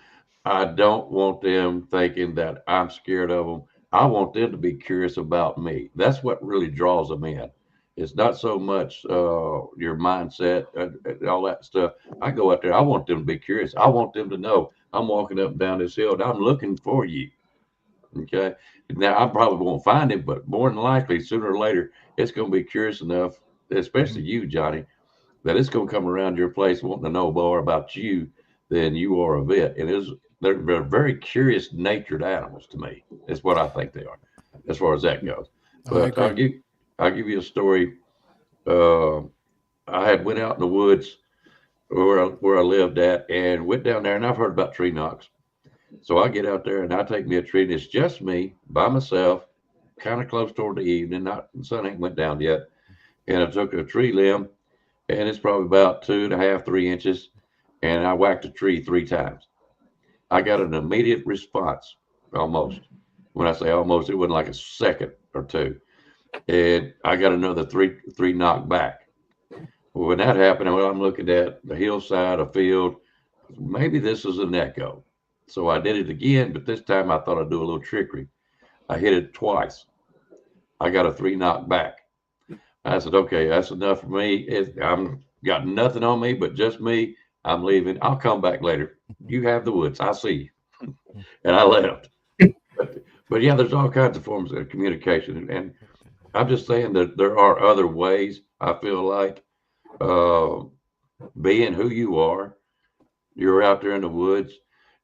I don't want them thinking that I'm scared of them. I want them to be curious about me. That's what really draws them in. It's not so much your mindset and all that stuff. I go out there. I want them to be curious. I want them to know I'm walking up and down this hill and I'm looking for you. Okay. Now I probably won't find him, but more than likely, sooner or later, it's going to be curious enough, especially you, Johnny, that it's going to come around your place wanting to know more about you than you are of it. They're very curious natured animals to me. Is what I think they are, as far as that goes. But I'll give you a story. I had went out in the woods where I lived at and went down there, and I've heard about tree knocks. So I get out there and I take me a tree, and it's just me by myself, kind of close toward the evening. The sun ain't went down yet. And I took a tree limb, and it's probably about 2.5, 3 inches. And I whacked a tree 3 times. I got an immediate response, almost. When I say almost, it wasn't like a second or two. And I got another three knock back. Well, when that happened, I'm looking at the hillside, a field. Maybe this is an echo. So I did it again, but this time I thought I'd do a little trickery. I hit it twice. I got a 3 knock back. I said, okay, that's enough for me. I'm got nothing on me but just me. I'm leaving. I'll come back later. You have the woods. I'll see you. And I left. But yeah, there's all kinds of forms of communication. And I'm just saying that there are other ways, I feel like, being who you are. You're out there in the woods,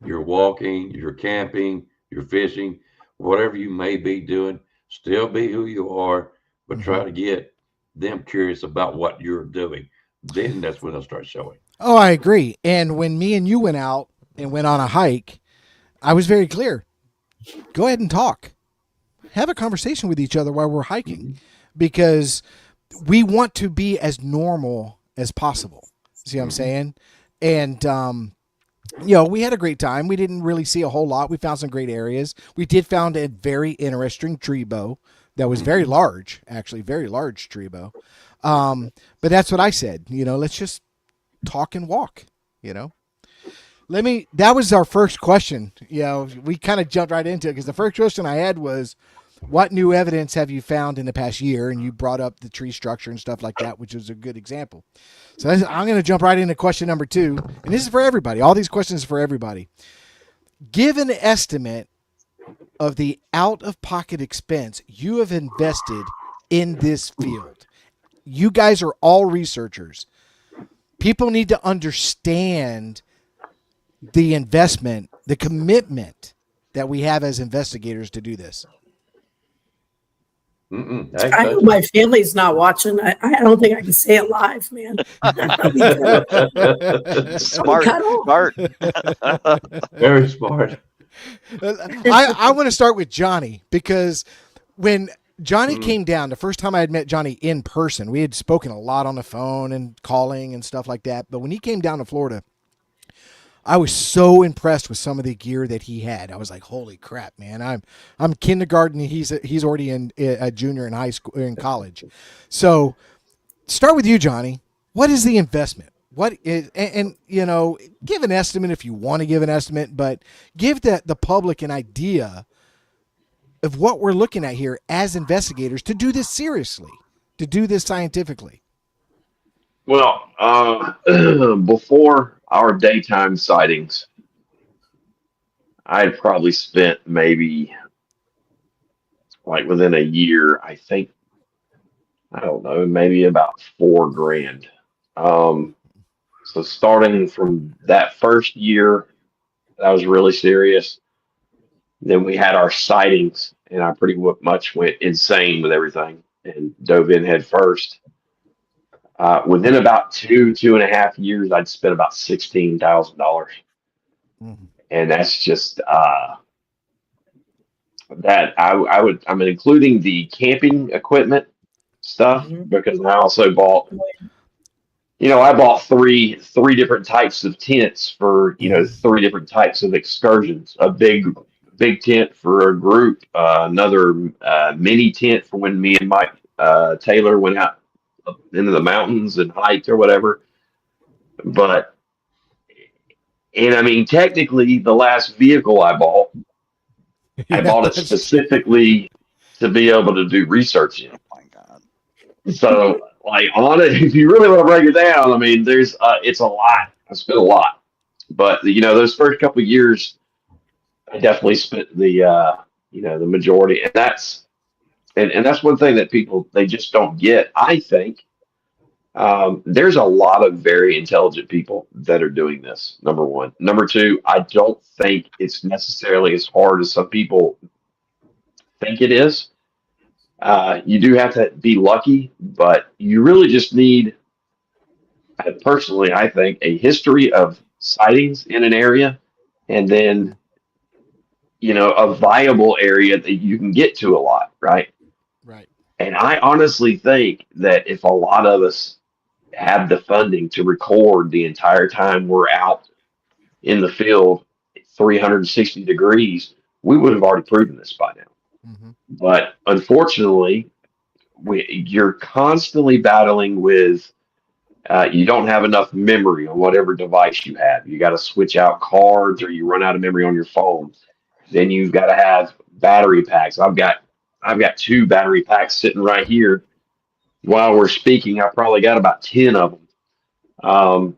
you're walking, you're camping, you're fishing, whatever you may be doing, still be who you are, but try to get them curious about what you're doing. Then that's when they'll start showing. Oh, I agree. And when me and you went out and went on a hike, I was very clear. Go ahead and talk. Have a conversation with each other while we're hiking, because we want to be as normal as possible. See what I'm saying? And, we had a great time. We didn't really see a whole lot. We found some great areas. We did found a very interesting tree bow that was very large, actually, very large tree bow. But that's what I said, let's just talk and walk, that was our first question. We kind of jumped right into it because the first question I had was, what new evidence have you found in the past year? And you brought up the tree structure and stuff like that, which was a good example. So I'm going to jump right into question number 2. And this is for everybody. All these questions are for everybody. Give an estimate of the out-of-pocket expense you have invested in this field. You guys are all researchers. People need to understand the investment, the commitment that we have as investigators to do this. I hope my family's not watching. I don't think I can say it live, man. Smart. Very smart. I want to start with Johnny, because when Johnny came down, the first time I had met Johnny in person, we had spoken a lot on the phone and calling and stuff like that. But when he came down to Florida, I was so impressed with some of the gear that he had. I was like, "Holy crap, man! I'm kindergarten. He's already a junior in high school, in college." So, start with you, Johnny. What is the investment? What is, and give an estimate if you want to give an estimate, but give the public an idea of what we're looking at here as investigators to do this seriously, to do this scientifically. Well, before our daytime sightings, I had probably spent maybe like within a year, I think, I don't know, maybe about $4,000. So starting from that first year, that was really serious. Then we had our sightings, and I pretty much went insane with everything and dove in head first. Within about 2.5 years, I'd spent about $16,000, and that's just that I'm including the camping equipment stuff, because I also bought, I bought three different types of tents for 3 different types of excursions. A big tent for a group, another mini tent for when me and Mike Taylor went out into the mountains and hiked or whatever. And I mean, technically, the last vehicle I bought it specifically to be able to do research in. Oh my God. So, like, on it, if you really want to break it down, I mean, it's a lot. I spent a lot, but those first couple of years, I definitely spent the majority, and that's one thing that people, they just don't get. I think there's a lot of very intelligent people that are doing this. Number one. Number two, I don't think it's necessarily as hard as some people think it is. You do have to be lucky, but you really just need, personally, I think, a history of sightings in an area, and then a viable area that you can get to a lot, right? Right. And I honestly think that if a lot of us have the funding to record the entire time we're out in the field, 360 degrees, we would have already proven this by now. But unfortunately, you're constantly battling with, you don't have enough memory on whatever device you have. You got to switch out cards, or you run out of memory on your phone. Then you've got to have battery packs. I've got I've got 2 battery packs sitting right here. While we're speaking, I probably got about 10 of them.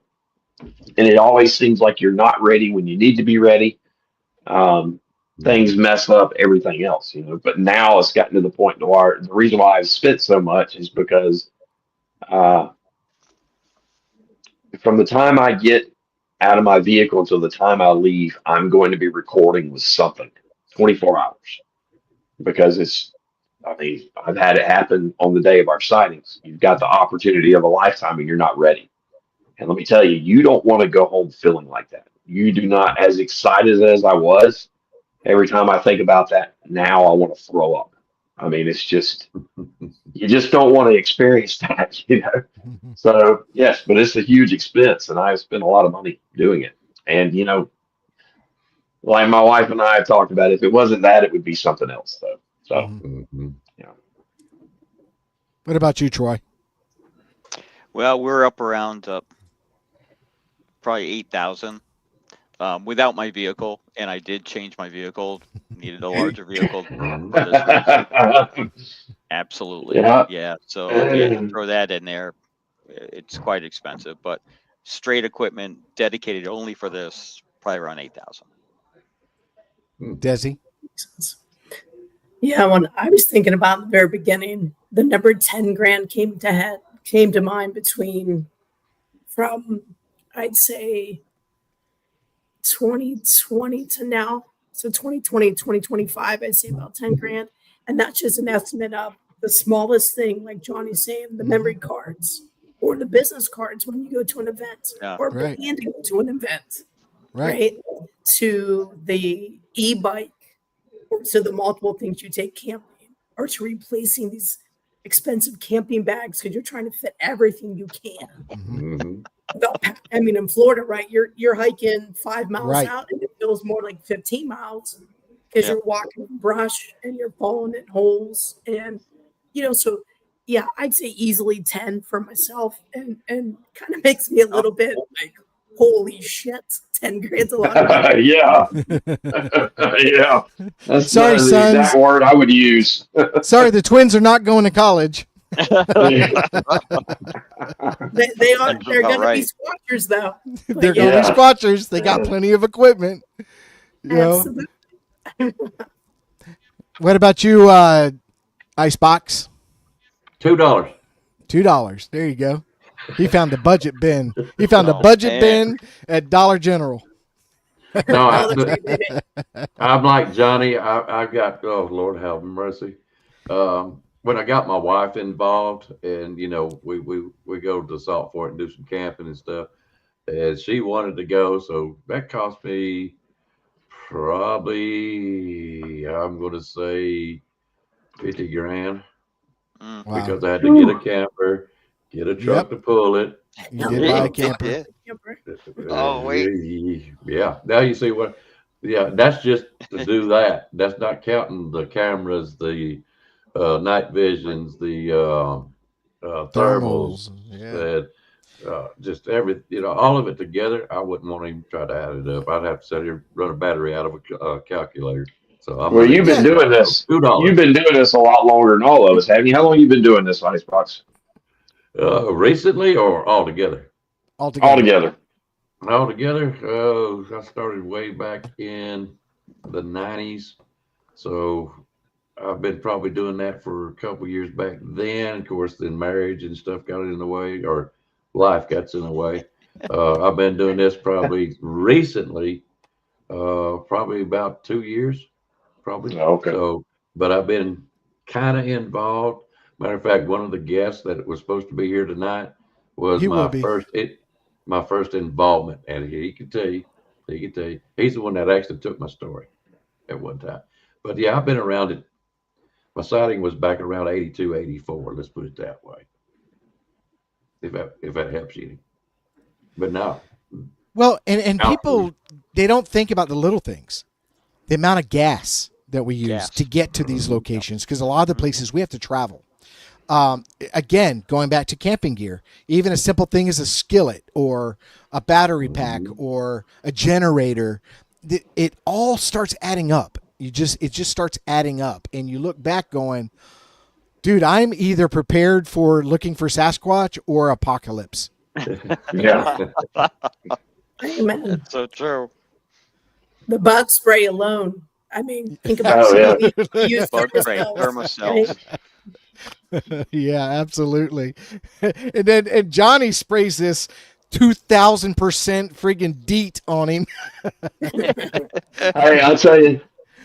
And it always seems like you're not ready when you need to be ready. Things mess up everything else, But now it's gotten to the point where the reason why I've spent so much is because from the time I get out of my vehicle until the time I leave, I'm going to be recording with something 24 hours because I've had it happen on the day of our sightings. You've got the opportunity of a lifetime and you're not ready. And let me tell you, you don't want to go home feeling like that. You do not, as excited as I was, every time I think about that now, I want to throw up. I mean, it's just, you just don't want to experience that, So, yes, but it's a huge expense, and I've spent a lot of money doing it. And, like my wife and I have talked about, if it wasn't that, it would be something else, though. So, Mhm. What about you, Troy? Well, we're up around probably 8,000 without my vehicle, and I did change my vehicle. Needed a larger vehicle for this reason. Absolutely, Yeah. So you throw that in there, it's quite expensive. But straight equipment dedicated only for this, probably around 8,000. Desi? Yeah, when I was thinking about the very beginning, the number 10 grand came to mind from I'd say 2020 to now. So 2020, 2025, I'd say about 10 grand. And that's just an estimate of the smallest thing, like Johnny's saying, the memory cards or the business cards when you go to an event or Right. plan to go to an event, Right. right? To the e-bike or to the multiple things you take camping or to replacing these expensive camping bags because you're trying to fit everything you can. Mhm. I mean, in Florida, right? You're hiking 5 miles Right. out, and it feels more like 15 miles because Yeah. you're walking brush and you're falling in holes, and So yeah, I'd say easily 10 for myself, and kind of makes me a little bit like, holy shit, 10 grand's a lot of money. Yeah. Yeah. That's Sorry, the sons. exact word I would use. Sorry, the twins are not going to college. They are. That's They're about going to be right. squatchers though. But They're going to yeah. be squatchers. They got plenty of equipment. Absolutely. What about you, Icebox? $2. $2. There you go. He found the budget bin. He found a Oh, budget man. bin at Dollar General. No, Dollar Tree, baby. I'm like Johnny. I've got, oh, Lord have mercy. When I got my wife involved, and we go to Salt Fork and do some camping and stuff, and she wanted to go, so that cost me probably, I'm going to say 50 grand Mm. Wow. because I had to get a camper, get a truck to pull it. You did buy a Yeah. camper. Oh, wait. Yeah. Now you see what? Yeah, that's just to do that. That's not counting the cameras, the night visions, the thermals, Yeah. just all of it together. I wouldn't want to even try to add it up. I'd have to sit here run a battery out of a calculator. So I'm Well, you've been doing this. $2. You've been doing this a lot longer than all of us, haven't you? How long have you been doing this, Icebox? Recently or altogether? Altogether. Altogether, I started way back in the 90s. So I've been probably doing that for a couple of years back then. Of course, then marriage and stuff got in the way, or life got in the way. I've been doing this probably recently, probably about 2 years, probably. Okay. So, but I've been kind of involved. Matter of fact, one of the guests that was supposed to be here tonight was He will my be. my first involvement, and he can tell you, he's the one that actually took my story at one time. But yeah, I've been around it. My sighting was back around 82, 84. Let's put it that way. If that helps you. But no. Well, and people, they don't think about the little things. The amount of gas that we use Gas. to get to these locations, because a lot of the places we have to travel. Again, going back to camping gear, even a simple thing as a skillet or a battery pack or a generator, it all starts adding up. it just starts adding up, and you look back going, dude, I'm either prepared for looking for Sasquatch or apocalypse. Yeah. Amen. That's so true. The bug spray alone. I mean, think about Oh, yeah. somebody who used Bug spray, thermocells, thermocells. Yeah, absolutely. And Johnny sprays this 2,000% friggin' DEET on him. Hey, I'll tell you,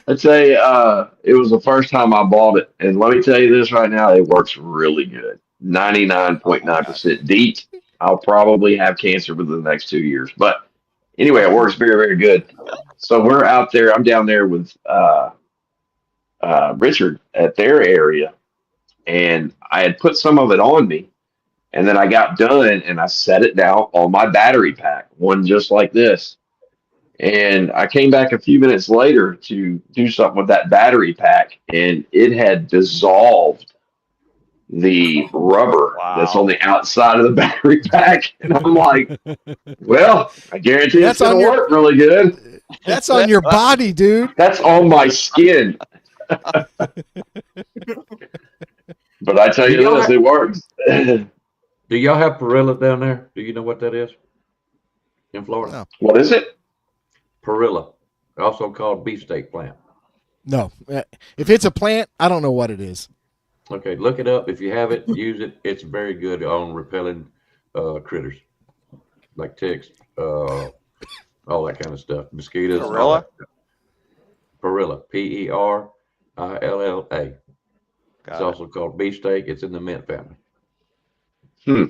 it was the first time I bought it, and let me tell you this right now, it works really good. Oh my God. 99.9% DEET. I'll probably have cancer within the next 2 years, but anyway, it works very, very good. So we're out there. I'm down there with Richard at their area, and I had put some of it on me, and then I got done and I set it down on my battery pack, one just like this. And I came back a few minutes later to do something with that battery pack, and it had dissolved the rubber that's on Wow. the outside of the battery pack. And I'm like, well, I guarantee That's it's going on to your work really good. that's on your body, dude. That's on my skin. But I tell Do you y'all this, have, it works. do y'all have Perilla down there? Do you know what that is in Florida? No. What is it? Perilla, also called beefsteak plant. No. If it's a plant, I don't know what it is. Okay, look it up. If you have it, use it. It's very good on repelling critters like ticks, all that kind of stuff, mosquitoes, all Perilla? that stuff. Perilla, Perilla. It's Got it. also called beefsteak. It's in the mint family. Hmm.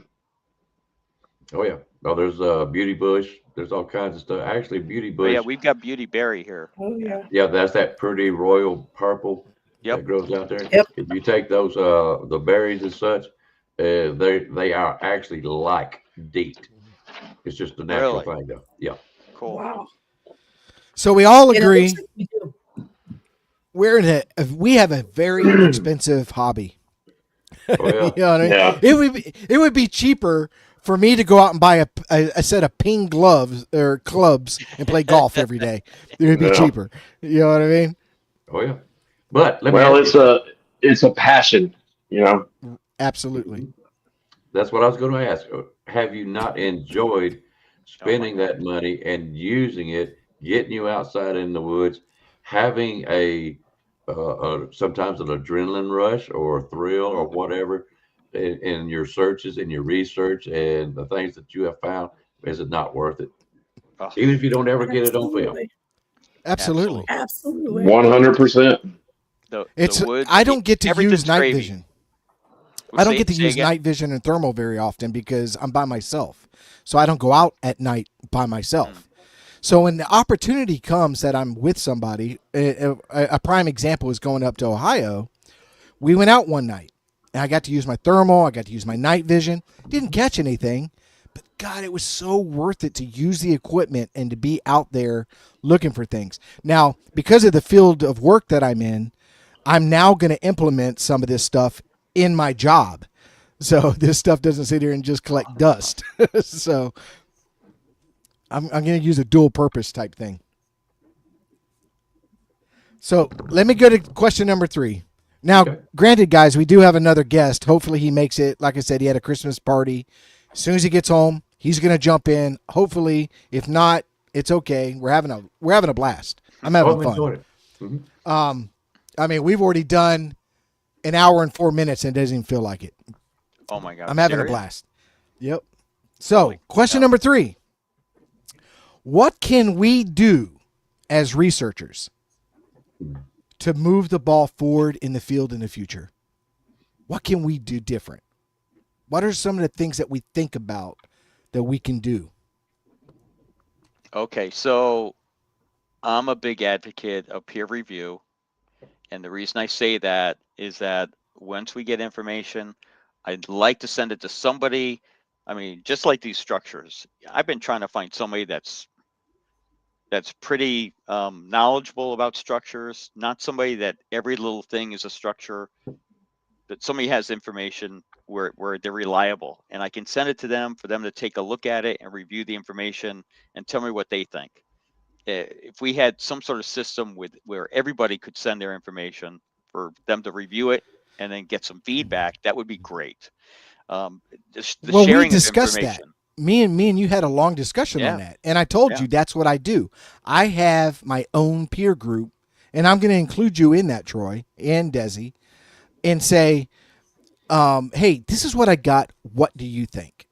Oh yeah. Oh, there's beauty bush. There's all kinds of stuff. Actually, beauty Oh bush. yeah, we've got beauty berry here. Oh yeah. Yeah, that's that pretty royal purple Yep. that grows out there. Yep. If you take those the berries and such, they are actually like DEET. It's just a natural Really? thing though. Yeah. Cool. Wow. So we all And it agree looks like we do. we have a very inexpensive hobby. Oh yeah. You know what I mean? Yeah. It would be cheaper for me to go out and buy a set of ping gloves or clubs and play golf every day. It would be Yeah. cheaper. You know what I mean? Oh yeah. But let me Well, ask you, it's a passion, you know. Absolutely. that's what I was going to ask. Have you not enjoyed Oh my spending that money and using it, getting you outside in the woods, having sometimes an adrenaline rush or a thrill or whatever in your searches and your research and the things that you have found? Is it not worth it? Oh, Even if you don't ever get it on film. Absolutely. Absolutely. 100%. It's the woods. I don't get to use everything's night gravy. vision. I don't Say- get to say use again? night vision and thermal very often because I'm by myself. So I don't go out at night by myself. So when the opportunity comes that I'm with somebody, a prime example is going up to Ohio. We went out one night and I got to use my thermal. I got to use my night vision. Didn't catch anything, but God, it was so worth it to use the equipment and to be out there looking for things. Now, because of the field of work that I'm in, I'm now going to implement some of this stuff in my job. So this stuff doesn't sit here and just collect dust. So I'm going to use a dual purpose type thing. So let me go to question number 3. Now, Okay. granted, guys, we do have another guest. Hopefully he makes it. Like I said, he had a Christmas party. As soon as he gets home, he's going to jump in. Hopefully, if not, it's okay. We're having a blast. I'm having I'm fun. enjoying it. Mhm. I mean, we've already done an hour and 4 minutes and it doesn't even feel like it. Oh my God. I'm having serious? a blast. Yep. So, Holy question cow. number 3. What can we do as researchers to move the ball forward in the field in the future? What can we do different? What are some of the things that we think about that we can do? Okay, so I'm a big advocate of peer review. And the reason I say that is that once we get information, I'd like to send it to somebody. I mean, just like these structures, I've been trying to find somebody that's pretty knowledgeable about structures, not somebody that every little thing is a structure, that somebody has information where they're reliable. And I can send it to them for them to take a look at it and review the information and tell me what they think. if we had some sort of system with where everybody could send their information for them to review it and then get some feedback, that would be great. The Well, we sharing of discussed that. information. Me and you had a long discussion Yeah. on that. And I told Yeah. you that's what I do. I have my own peer group, and I'm going to include you in that, Troy and Desi, and say, hey, this is what I got. What do you think?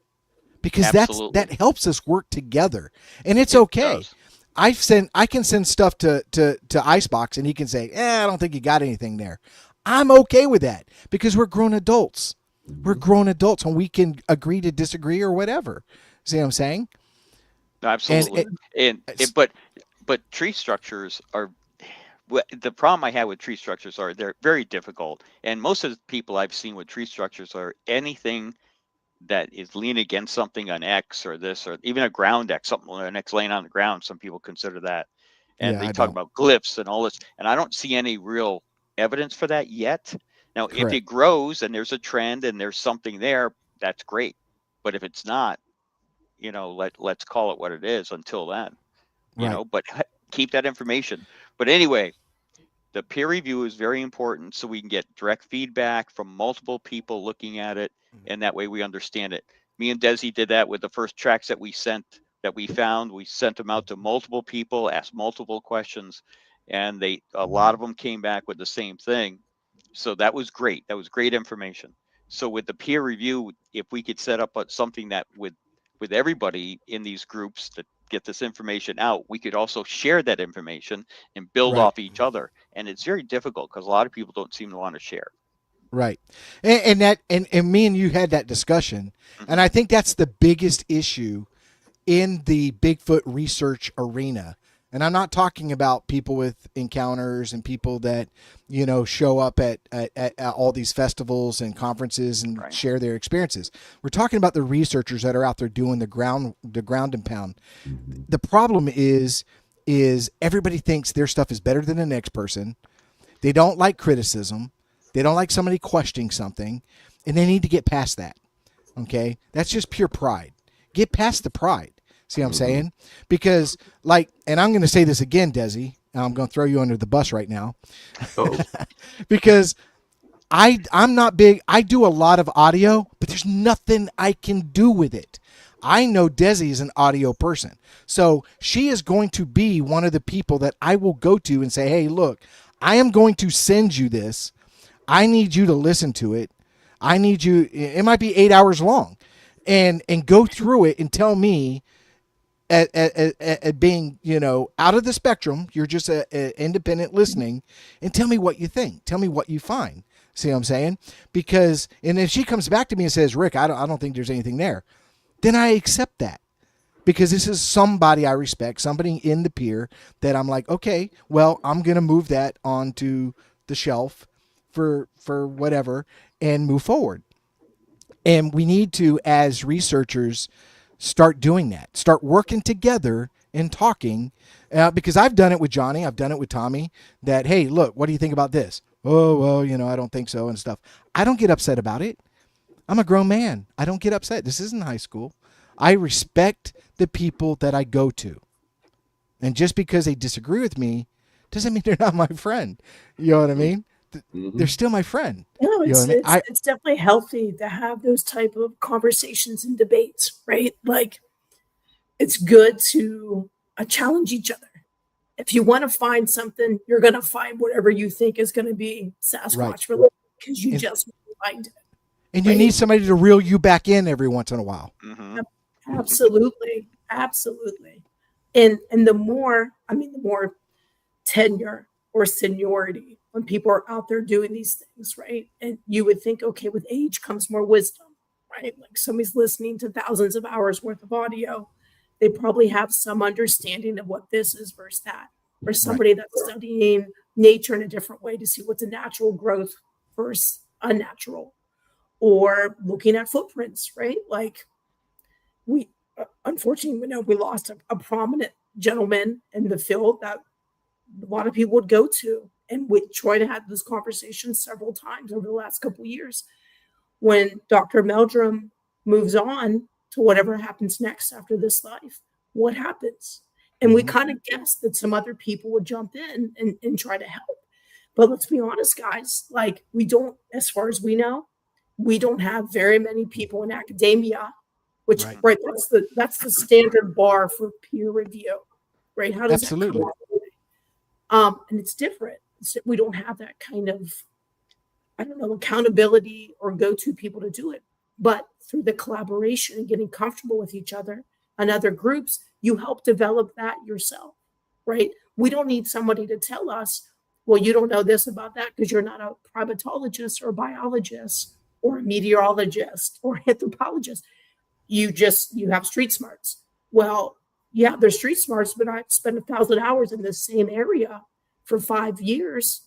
Because Absolutely. that helps us work together. And it's It okay. does. I can send stuff to Icebox, and he can say, I don't think you got anything there. I'm okay with that because we're grown adults. We're grown adults, and we can agree to disagree or whatever. See what I'm saying? Absolutely. But tree structures are the problem I have with tree structures are they're very difficult. And most of the people I've seen with tree structures are anything that is leaning against something on X or this, or even a ground X, something on an X laying on the ground. Some people consider that. And Yeah, they I talk don't. about glyphs and all this. And I don't see any real evidence for that yet. Now, if Correct. it grows and there's a trend and there's something there, that's great. But if it's not, let's call it what it is until then, Right. but keep that information. But anyway, the peer review is very important so we can get direct feedback from multiple people looking at it, and that way we understand it. Me and Desi did that with the first tracks that we found. We sent them out to multiple people, asked multiple questions, and a lot of them came back with the same thing. So that was great. That was great information. So with the peer review, if we could set up something that with everybody in these groups that get this information out, we could also share that information and build Right. off each other. And it's very difficult because a lot of people don't seem to want to share. Right. And me and you had that discussion. Mm-hmm. And I think that's the biggest issue in the Bigfoot research arena. And I'm not talking about people with encounters and people that, show up at all these festivals and conferences and Right. share their experiences. We're talking about the researchers that are out there doing the ground and pound. The problem is everybody thinks their stuff is better than the next person. They don't like criticism. They don't like somebody questioning something, and they need to get past that. Okay? That's just pure pride. Get past the pride. See what I'm saying? Because, and I'm going to say this again, Desi, and I'm going to throw you under the bus right now. Oh, Because I'm not big. I do a lot of audio, but there's nothing I can do with it. I know Desi is an audio person. So she is going to be one of the people that I will go to and say, hey, look, I am going to send you this. I need you to listen to it. I need you. It might be 8 hours long, and go through it and tell me at being, out of the spectrum, you're just a independent listening, and tell me what you think. Tell me what you find. See what I'm saying? Because, and if she comes back to me and says, Rick, I don't think there's anything there, then I accept that. Because this is somebody I respect, somebody in the peer that I'm like, okay, well, I'm going to move that onto the shelf for whatever and move forward. And we need to, as researchers, start doing that. Start working together and talking. Because I've done it with Johnny. I've done it with Tommy. That, hey, look, what do you think about this? Oh, well, I don't think so and stuff. I don't get upset about it. I'm a grown man. I don't get upset. This isn't high school. I respect the people that I go to. And just because they disagree with me doesn't mean they're not my friend. You know what I mean? They're still my friend. No, You know it's what I mean? it's definitely healthy to have those type of conversations and debates, right? Like it's good to challenge each other. If you want to find something, you're going to find whatever you think is going to be Sasquatch Right. related because you And- just find it. And you Right. need somebody to reel you back in every once in a while. Mm-hmm. Absolutely. Absolutely. And the more tenure or seniority when people are out there doing these things, right? And you would think, okay, with age comes more wisdom, right? Like somebody's listening to thousands of hours worth of audio. They probably have some understanding of what this is versus that. Or somebody that's studying nature in a different way to see what's a natural growth versus unnatural. Or looking at footprints, right? Like we unfortunately we lost a prominent gentleman in the field that a lot of people would go to, and we try to have this conversation several times over the last couple of years. When Dr. Meldrum moves on to whatever happens next after this life, what happens? And we Mhm. kind of guessed that some other people would jump in and try to help. But let's be honest, guys, like we don't, as far as we know, we don't have very many people in academia, which Right. right, that's the standard bar for peer review, right? How does that come Absolutely. and it's different. We don't have that kind of, I don't know, accountability or go-to people to do it. But through the collaboration and getting comfortable with each other and other groups, you help develop that yourself, right? We don't need somebody to tell us, well, you don't know this about that because you're not a primatologist or a biologist or a meteorologist or anthropologist. You have street smarts. Well, yeah, they're street smarts, but I spent 1,000 hours in the same area for 5 years,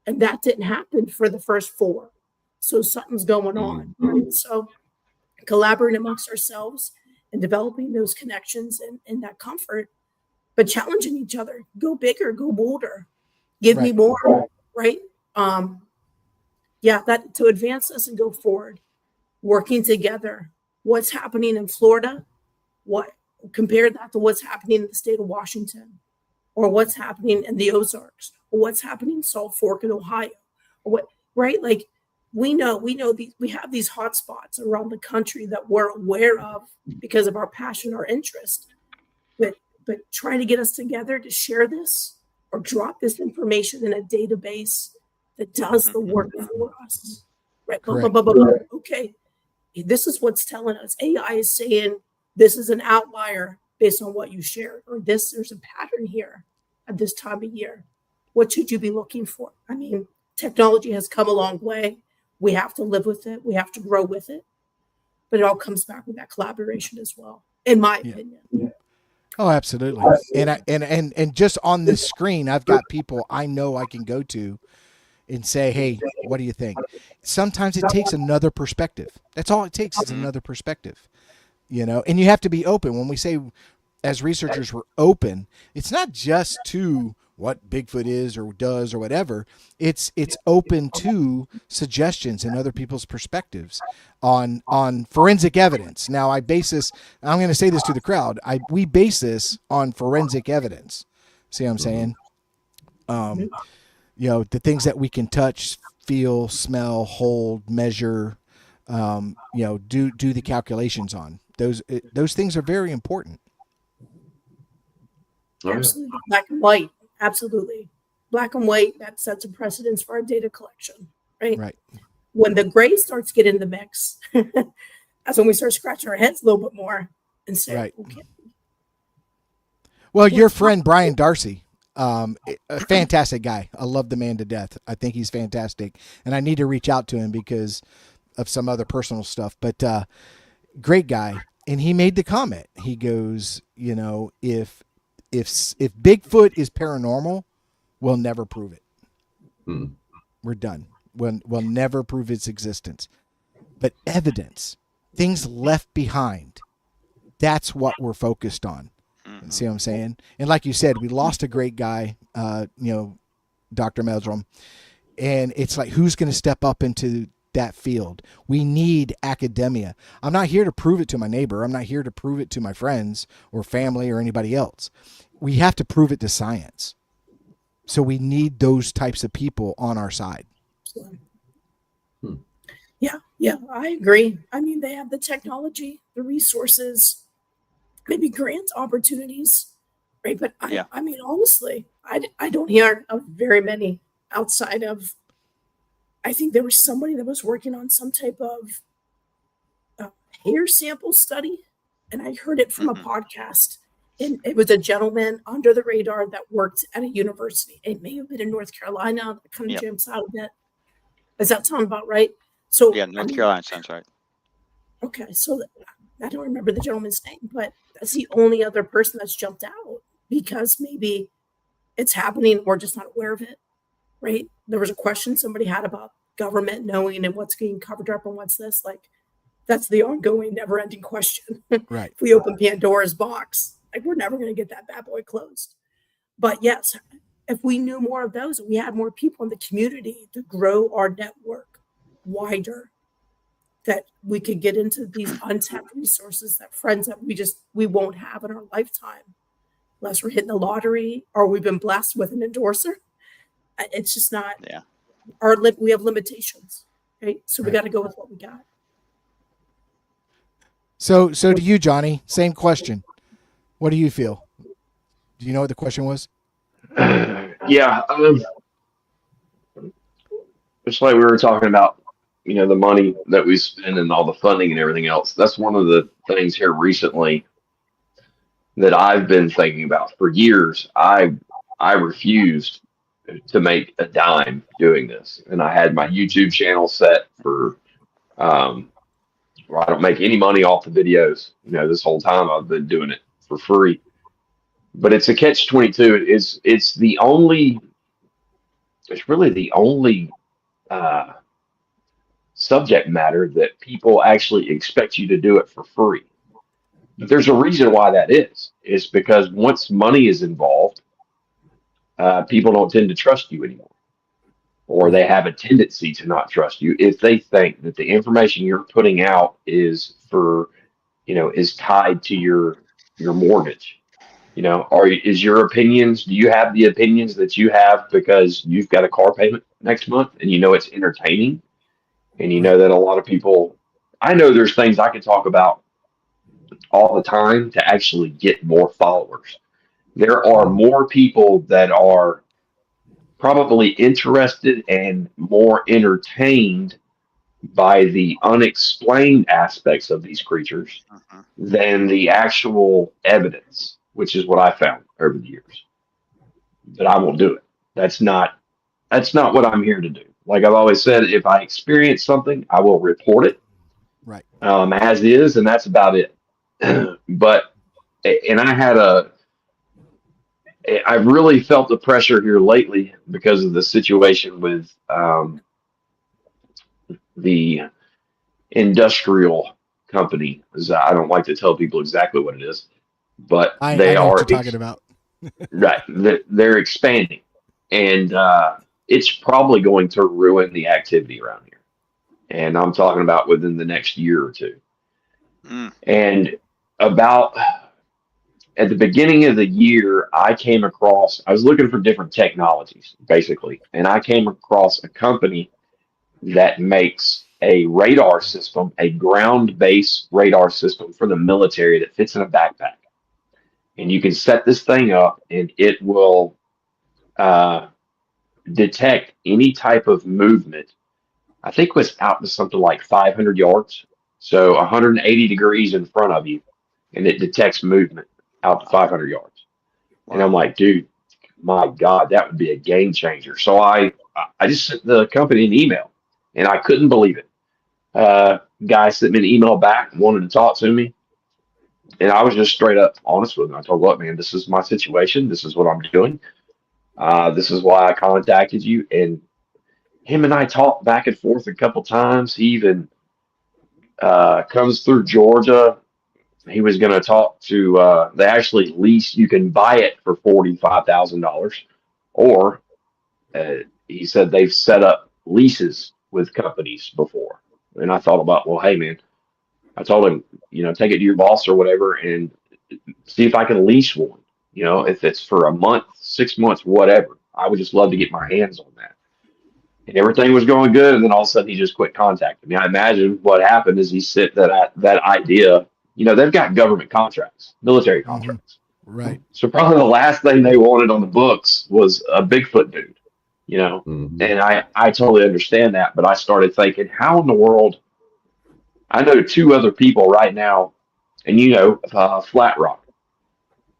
and that didn't happen for the first 4. So something's going on. Right? So collaborating amongst ourselves and developing those connections and that comfort, but challenging each other. Go bigger, go bolder, give me Right. more, right? Yeah, that to advance us and go forward, working together. What's happening in Florida? What compare that to what's happening in the state of Washington, or what's happening in the Ozarks, or what's happening in Salt Fork in Ohio, or what, right? Like we know we have these hot spots around the country that we're aware of because of our passion, our interest. But trying to get us together to share this or drop this information in a database that does the work for us. Right. Correct. Okay. This is what's telling us. AI is saying this is an outlier based on what you shared, or there's a pattern here at this time of year. What should you be looking for? I mean, technology has come a long way. We have to live with it. We have to grow with it. But it all comes back with that collaboration as well, in my Yeah. opinion. Oh, absolutely. And just on this screen, I've got people I know I can go to and say, "Hey, what do you think?" Sometimes it takes another perspective. That's all it takes is another perspective. And you have to be open. When we say as researchers we're open, it's not just to what Bigfoot is or does or whatever. It's open to suggestions and other people's perspectives on forensic evidence. Now I'm going to say this to the crowd. We base this on forensic evidence. See what I'm saying? The things that we can touch, feel, smell, hold, measure, do the calculations on. Those things are very important. Oh, yeah. Absolutely. Black and white. Absolutely. Black and white, that sets a precedence for our data collection, right? Right. When the gray starts getting in the mix, that's when we start scratching our heads a little bit more and say, Right. okay. Well, your friend Brian Darcy, a fantastic guy. I love the man to death. I think he's fantastic, and I need to reach out to him because of some other personal stuff. But great guy, and he made the comment. He goes, if Bigfoot is paranormal, we'll never prove it. We're done. We'll never prove its existence. But evidence, things left behind, that's what we're focused on. See what I'm saying? And like you said, we lost a great guy, Dr. Meldrum. And it's like, who's going to step up into that field? We need academia. I'm not here to prove it to my neighbor. I'm not here to prove it to my friends or family or anybody else. We have to prove it to science. So we need those types of people on our side. Yeah, I agree. I mean, they have the technology, the resources, maybe grant opportunities, right? But I mean, honestly, I don't hear of very many outside of, I think there was somebody that was working on some type of hair sample study, and I heard it from a podcast. And it was a gentleman under the radar that worked at a university. It may have been in North Carolina. That kind of jumps out a bit. Does that sound about right? So Yeah, North Carolina sounds right. Okay, so I don't remember the gentleman's name, but that's the only other person that's jumped out because maybe it's happening, we're just not aware of it, right? There was a question somebody had about government knowing and what's getting covered up and what's this. Like, that's the ongoing, never-ending question. Right. If we open Pandora's box, like we're never going to get that bad boy closed. But yes, if we knew more of those and we had more people in the community to grow our network wider, that we could get into these untapped resources, that friends that we won't have in our lifetime, unless we're hitting the lottery or we've been blessed with an endorser. It's just not. Yeah. We have limitations, right? So we Right. got to go with what we got. So to you, Johnny, same question. What do you feel? Do you know what the question was? Yeah, just like we were talking about, the money that we spend and all the funding and everything else. That's one of the things here recently that I've been thinking about for years. I refused to make a dime doing this, and I had my YouTube channel set for where I don't make any money off the videos. This whole time I've been doing it for free. But it's a catch-22. It's really the only subject matter that people actually expect you to do it for free. But there's a reason why that is. It's because once money is involved, people don't tend to trust you anymore, or they have a tendency to not trust you if they think that the information you're putting out is tied to your mortgage. Is your opinions, do you have the opinions that you have because you've got a car payment next month and it's entertaining? And that a lot of people, I know there's things I could talk about all the time to actually get more followers. There are more people that are probably interested and more entertained by the unexplained aspects of these creatures than the actual evidence, which is what I found over the years. But I won't do it. That's not what I'm here to do. Like I've always said, if I experience something, I will report it, Right. As is, and that's about it. But I've really felt the pressure here lately because of the situation with the industrial company. I don't like to tell people exactly what it is, but I they know are what you're talking about. right. They're expanding, and it's probably going to ruin the activity around here. And I'm talking about within the next year or two. Mm. And about at the beginning of the year, I was looking for different technologies, basically, and I came across a company that makes a radar system, a ground-based radar system for the military that fits in a backpack. And you can set this thing up, and it will detect any type of movement. I think it was out to something like 500 yards, so 180 degrees in front of you, and it detects movement out to 500 yards. And I'm like, dude, my God, that would be a game changer. So I just sent the company an email, and I couldn't believe it. Guy sent me an email back, wanted to talk to me, and I was just straight up honest with him. I told him, look, man, this is my situation. This is what I'm doing. This is why I contacted you. And him and I talked back and forth a couple times. He even comes through Georgia. He was going to talk to, they actually lease, you can buy it for $45,000, or he said they've set up leases with companies before. And I thought about, well, hey, man, I told him, take it to your boss or whatever and see if I can lease one, if it's for a month, 6 months, whatever. I would just love to get my hands on that. And everything was going good. And then all of a sudden he just quit contacting me. I imagine what happened is he sent that idea. They've got government contracts, military contracts. Right. So probably the last thing they wanted on the books was a Bigfoot dude, Mhm. and I totally understand that. But I started thinking, how in the world? I know 2 other people right now, and Flat Rock.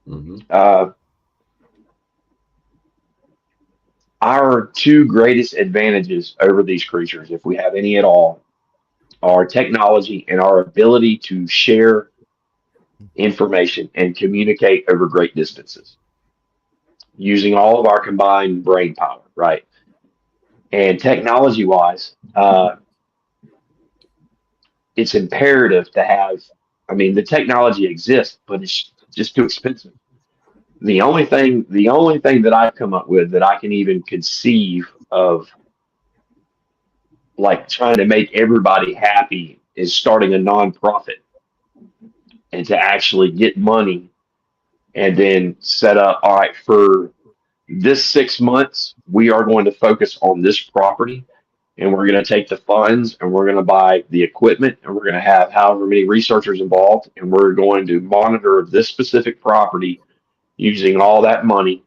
Mhm. Our 2 greatest advantages over these creatures, if we have any at all, are technology and our ability to share information and communicate over great distances using all of our combined brain power, right? And technology wise, it's imperative to have, the technology exists, but it's just too expensive. The only thing that I've come up with that I can even conceive of, like trying to make everybody happy, is starting a nonprofit and to actually get money and then set up, all right, for this 6 months, we are going to focus on this property, and we're going to take the funds and we're going to buy the equipment, and we're going to have however many researchers involved, and we're going to monitor this specific property using all that money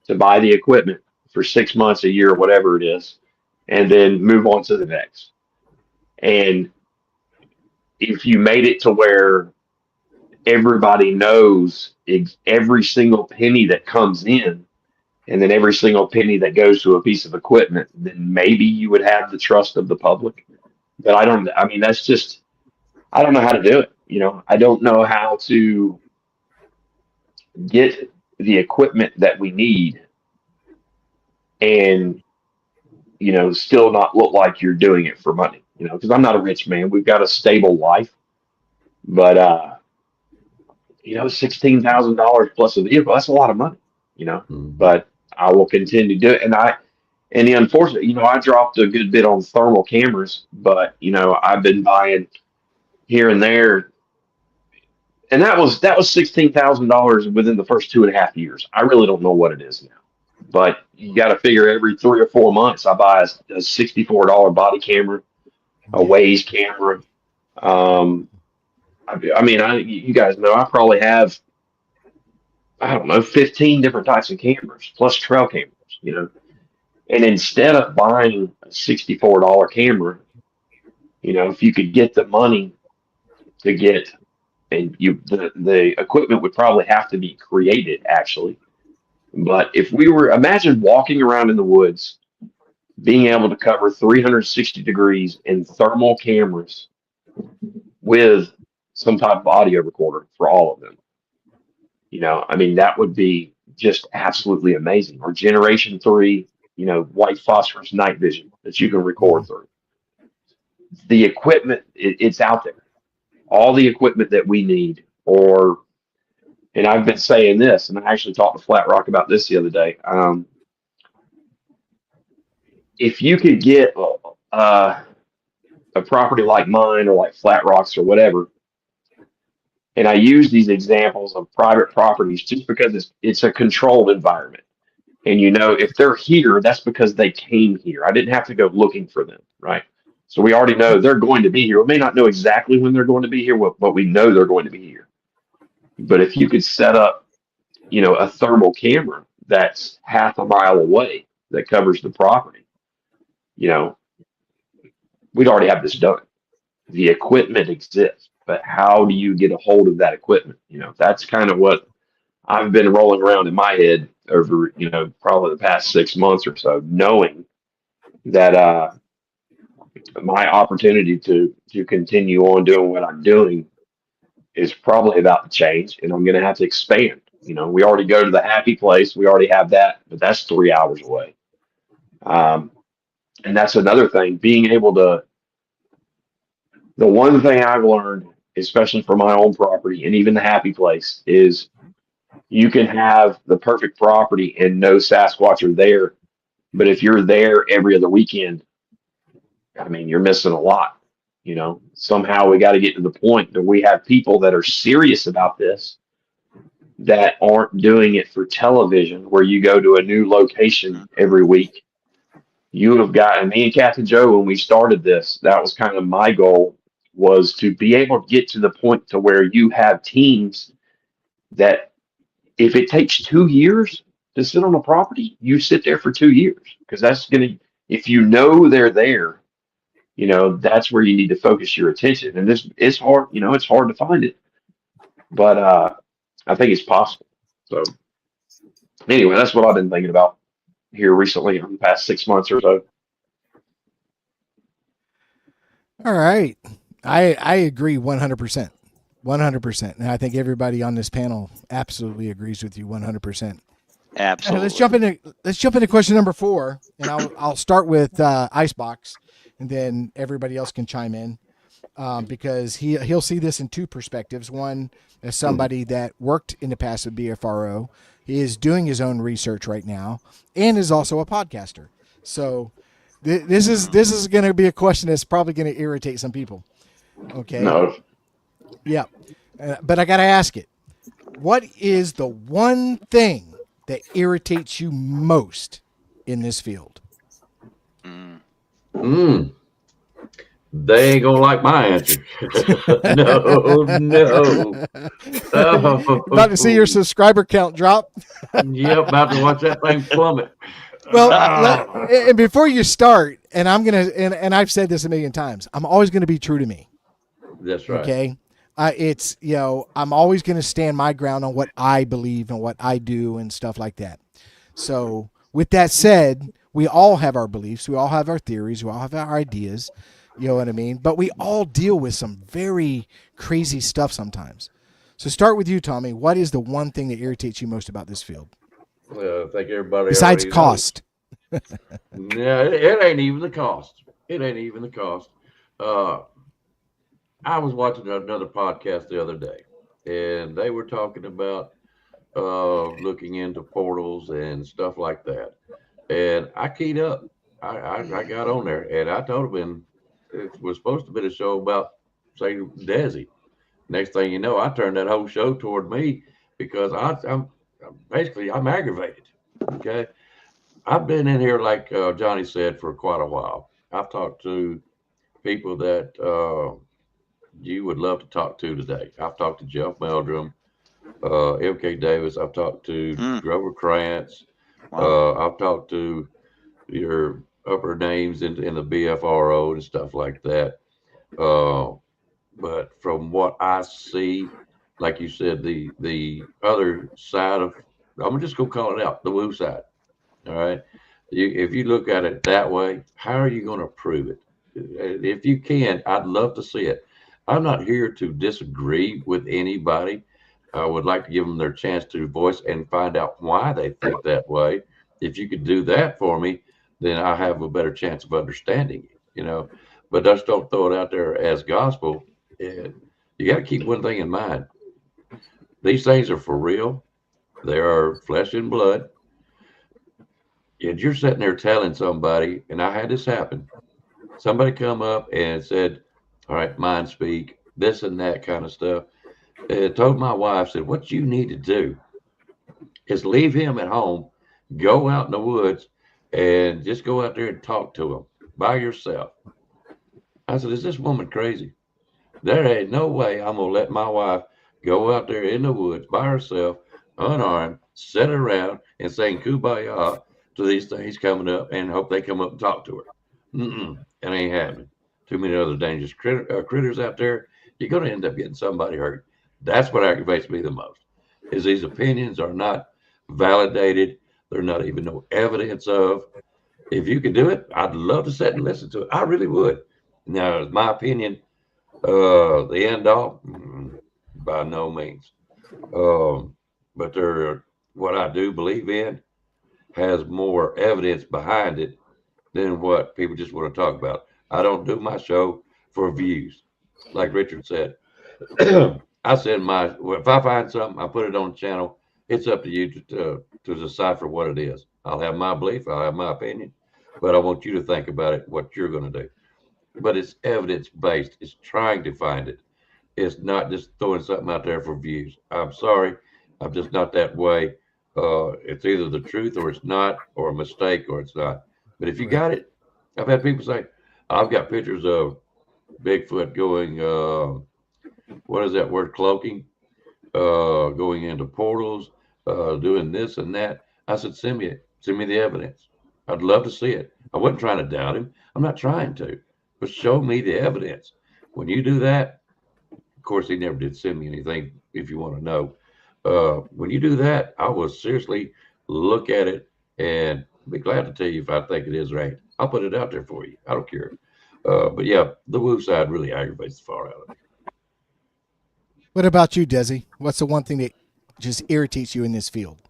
to buy the equipment for 6 months, a year, whatever it is, and then move on to the next. And if you made it to where everybody knows every single penny that comes in, and then every single penny that goes to a piece of equipment, then maybe you would have the trust of the public. But I mean, that's just, I don't know how to do it. I don't know how to get the equipment that we need and, still not look like you're doing it for money, because I'm not a rich man. We've got a stable life, but, $16,000 plus a vehicle, that's a lot of money, but I will continue to do it. And the unfortunate, I dropped a good bit on thermal cameras, but, I've been buying here and there, and that was $16,000 within the first 2.5 years. I really don't know what it is now, but you got to figure every 3 or 4 months I buy a $64 body camera, a Waze camera. You guys know I probably have, I don't know, 15 different types of cameras plus trail cameras, and instead of buying a $64 camera, if you could get the money to get, and the equipment would probably have to be created actually. But if we were, imagine walking around in the woods, being able to cover 360 degrees in thermal cameras with some type of audio recorder for all of them. That would be just absolutely amazing. Or Generation 3, white phosphorus night vision that you can record through. The equipment, it's out there. All the equipment that we need, and I've been saying this, and I actually talked to Flat Rock about this the other day. If you could get a property like mine or like Flat Rock's or whatever, and I use these examples of private properties just because it's a controlled environment. And if they're here, that's because they came here. I didn't have to go looking for them, right? So we already know they're going to be here. We may not know exactly when they're going to be here, but we know they're going to be here. But if you could set up, a thermal camera that's half a mile away that covers the property, we'd already have this done. The equipment exists, but how do you get a hold of that equipment? That's kind of what I've been rolling around in my head over, probably the past 6 months or so, knowing that my opportunity to continue on doing what I'm doing is probably about to change, and I'm going to have to expand. We already go to the happy place. We already have that, but that's 3 hours away. And that's another thing, being able to, the one thing I've learned, especially for my own property and even the happy place, is you can have the perfect property and no Sasquatch are there. But if you're there every other weekend, you're missing a lot. Somehow we got to get to the point that we have people that are serious about this, that aren't doing it for television, where you go to a new location every week. You have got, and me and Captain Joe, when we started this, that was kind of my goal, was to be able to get to the point to where you have teams that, if it takes 2 years to sit on a property, you sit there for 2 years, because that's going to, if they're there, that's where you need to focus your attention. And this is hard, it's hard to find it, but I think it's possible. So anyway, that's what I've been thinking about here recently in the past 6 months or so. All right. I agree 100%. 100%. And I think everybody on this panel absolutely agrees with you 100%. Absolutely. Let's jump into question number 4, and I'll start with Icebox, and then everybody else can chime in, because he'll see this in 2 perspectives. One, as somebody that worked in the past with BFRO, he is doing his own research right now, and is also a podcaster. So this is going to be a question that's probably going to irritate some people. Okay. No. Yeah, but I got to ask it. what is the one thing that irritates you most in this field? They ain't gonna like my answer. No. About to see your subscriber count drop. Yep, about to watch that thing plummet. Well, and before you start, and I'm gonna, and I've said this a million times, I'm always gonna be true to me. That's right. Okay, it's I'm always gonna stand my ground on what I believe and what I do and stuff like that. So, with that said, we all have our beliefs, we all have our theories, we all have our ideas. You know what I mean? But we all deal with some very crazy stuff sometimes. So, start with you, Tommy. What is the one thing that irritates you most about this field? Well, I think everybody Besides already cost. Yeah, it ain't even the cost. It ain't even the cost. I was watching another podcast the other day, and they were talking about looking into portals and stuff like that. And I keyed up. I got on there, and I told them it was supposed to be a show about, say, Desi. Next thing you know, I turned that whole show toward me because I'm aggravated. Okay. I've been in here, like Johnny said, for quite a while. I've talked to people that you would love to talk to today. I've talked to Jeff Meldrum, MK Davis. I've talked to Grover Krantz. I've talked to your upper names in the BFRO and stuff like that. But from what I see, like you said, the other side of, I'm just going to call it out, the woo side. All right. If you look at it that way, how are you going to prove it? If you can, I'd love to see it. I'm not here to disagree with anybody. I would like to give them their chance to voice and find out why they think that way. If you could do that for me, then I have a better chance of understanding it, but just don't throw it out there as gospel. And you got to keep one thing in mind. These things are for real. They are flesh and blood. And you're sitting there telling somebody, and I had this happen. Somebody come up and said, all right, mind speak, this and that kind of stuff. And told my wife, said, what you need to do is leave him at home, go out in the woods, and just go out there and talk to him by yourself. I said, is this woman crazy? There ain't no way I'm going to let my wife go out there in the woods by herself, unarmed, sit around and sing kumbaya to these things coming up and hope they come up and talk to her. It ain't happening. Too many other dangerous critters out there. You're going to end up getting somebody hurt. That's what aggravates me the most, is these opinions are not validated. They're not even no evidence of. If you could do it, I'd love to sit and listen to it. I really would. Now, is my opinion the end all? By no means. But what I do believe in has more evidence behind it than what people just want to talk about. I don't do my show for views. Like Richard said, I send if I find something, I put it on the channel. It's up to you to decipher what it is. I'll have my belief, I'll have my opinion, but I want you to think about it, what you're going to do. But it's evidence based. It's trying to find it. It's not just throwing something out there for views. I'm sorry. I'm just not that way. It's either the truth or it's not, or a mistake or it's not. But if you got it, I've had people say, I've got pictures of Bigfoot going, what is that word, cloaking, going into portals, doing this and that. I said, send me the evidence. I'd love to see it. I wasn't trying to doubt him. I'm not trying to, but show me the evidence. When you do that, of course, he never did send me anything, if you want to know. When you do that, I will seriously look at it and be glad to tell you if I think it is or ain't. I'll put it out there for you. I don't care. But yeah, the woo side really aggravates the far out of it. What about you, Desi? What's the one thing that just irritates you in this field?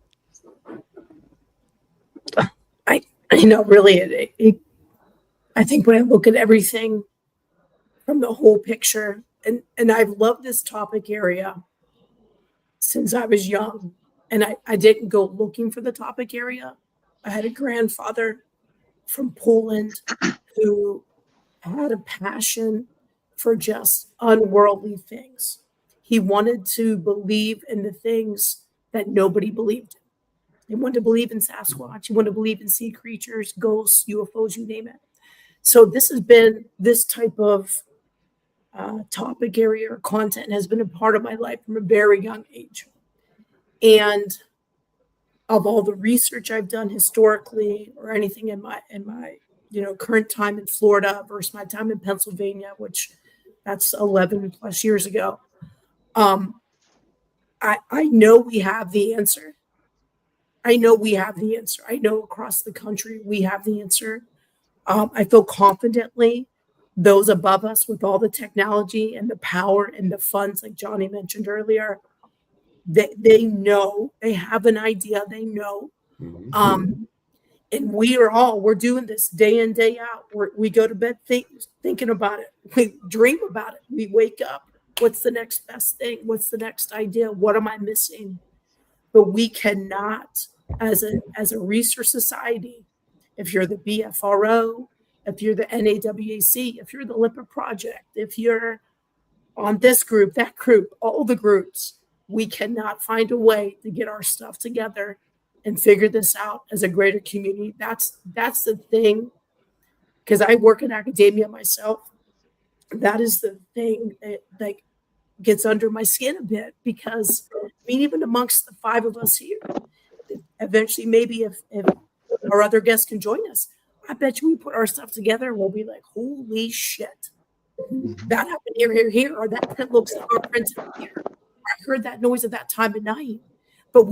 Really, I think when I look at everything from the whole picture, and I've loved this topic area since I was young, and I didn't go looking for the topic area. I had a grandfather from Poland who had a passion for just unworldly things. He wanted to believe in the things that nobody believed in. He wanted to believe in Sasquatch. He wanted to believe in sea creatures, ghosts, UFOs, you name it. So this has been this type of topic area or content has been a part of my life from a very young age. And of all the research I've done historically or anything in my current time in Florida versus my time in Pennsylvania, which that's 11 plus years ago, I know we have the answer. I know we have the answer. I know across the country we have the answer. I feel confidently those above us with all the technology and the power and the funds, like Johnny mentioned earlier, they know, they have an idea, they know. And we're doing this day in, day out. We go to bed thinking about it. We dream about it. We wake up. What's the next best thing? What's the next idea? What am I missing? But we cannot, as a research society, if you're the BFRO, if you're the NAWAC, if you're the Lipper Project, if you're on this group, that group, all the groups, we cannot find a way to get our stuff together and figure this out as a greater community. That's the thing, because I work in academia myself. That is the thing that gets under my skin a bit, because I mean, even amongst the five of us here, eventually, maybe if our other guests can join us, I bet you we put our stuff together and we'll be like, holy shit, that happened here, or that print looks like our print here. I heard that noise at that time of night. But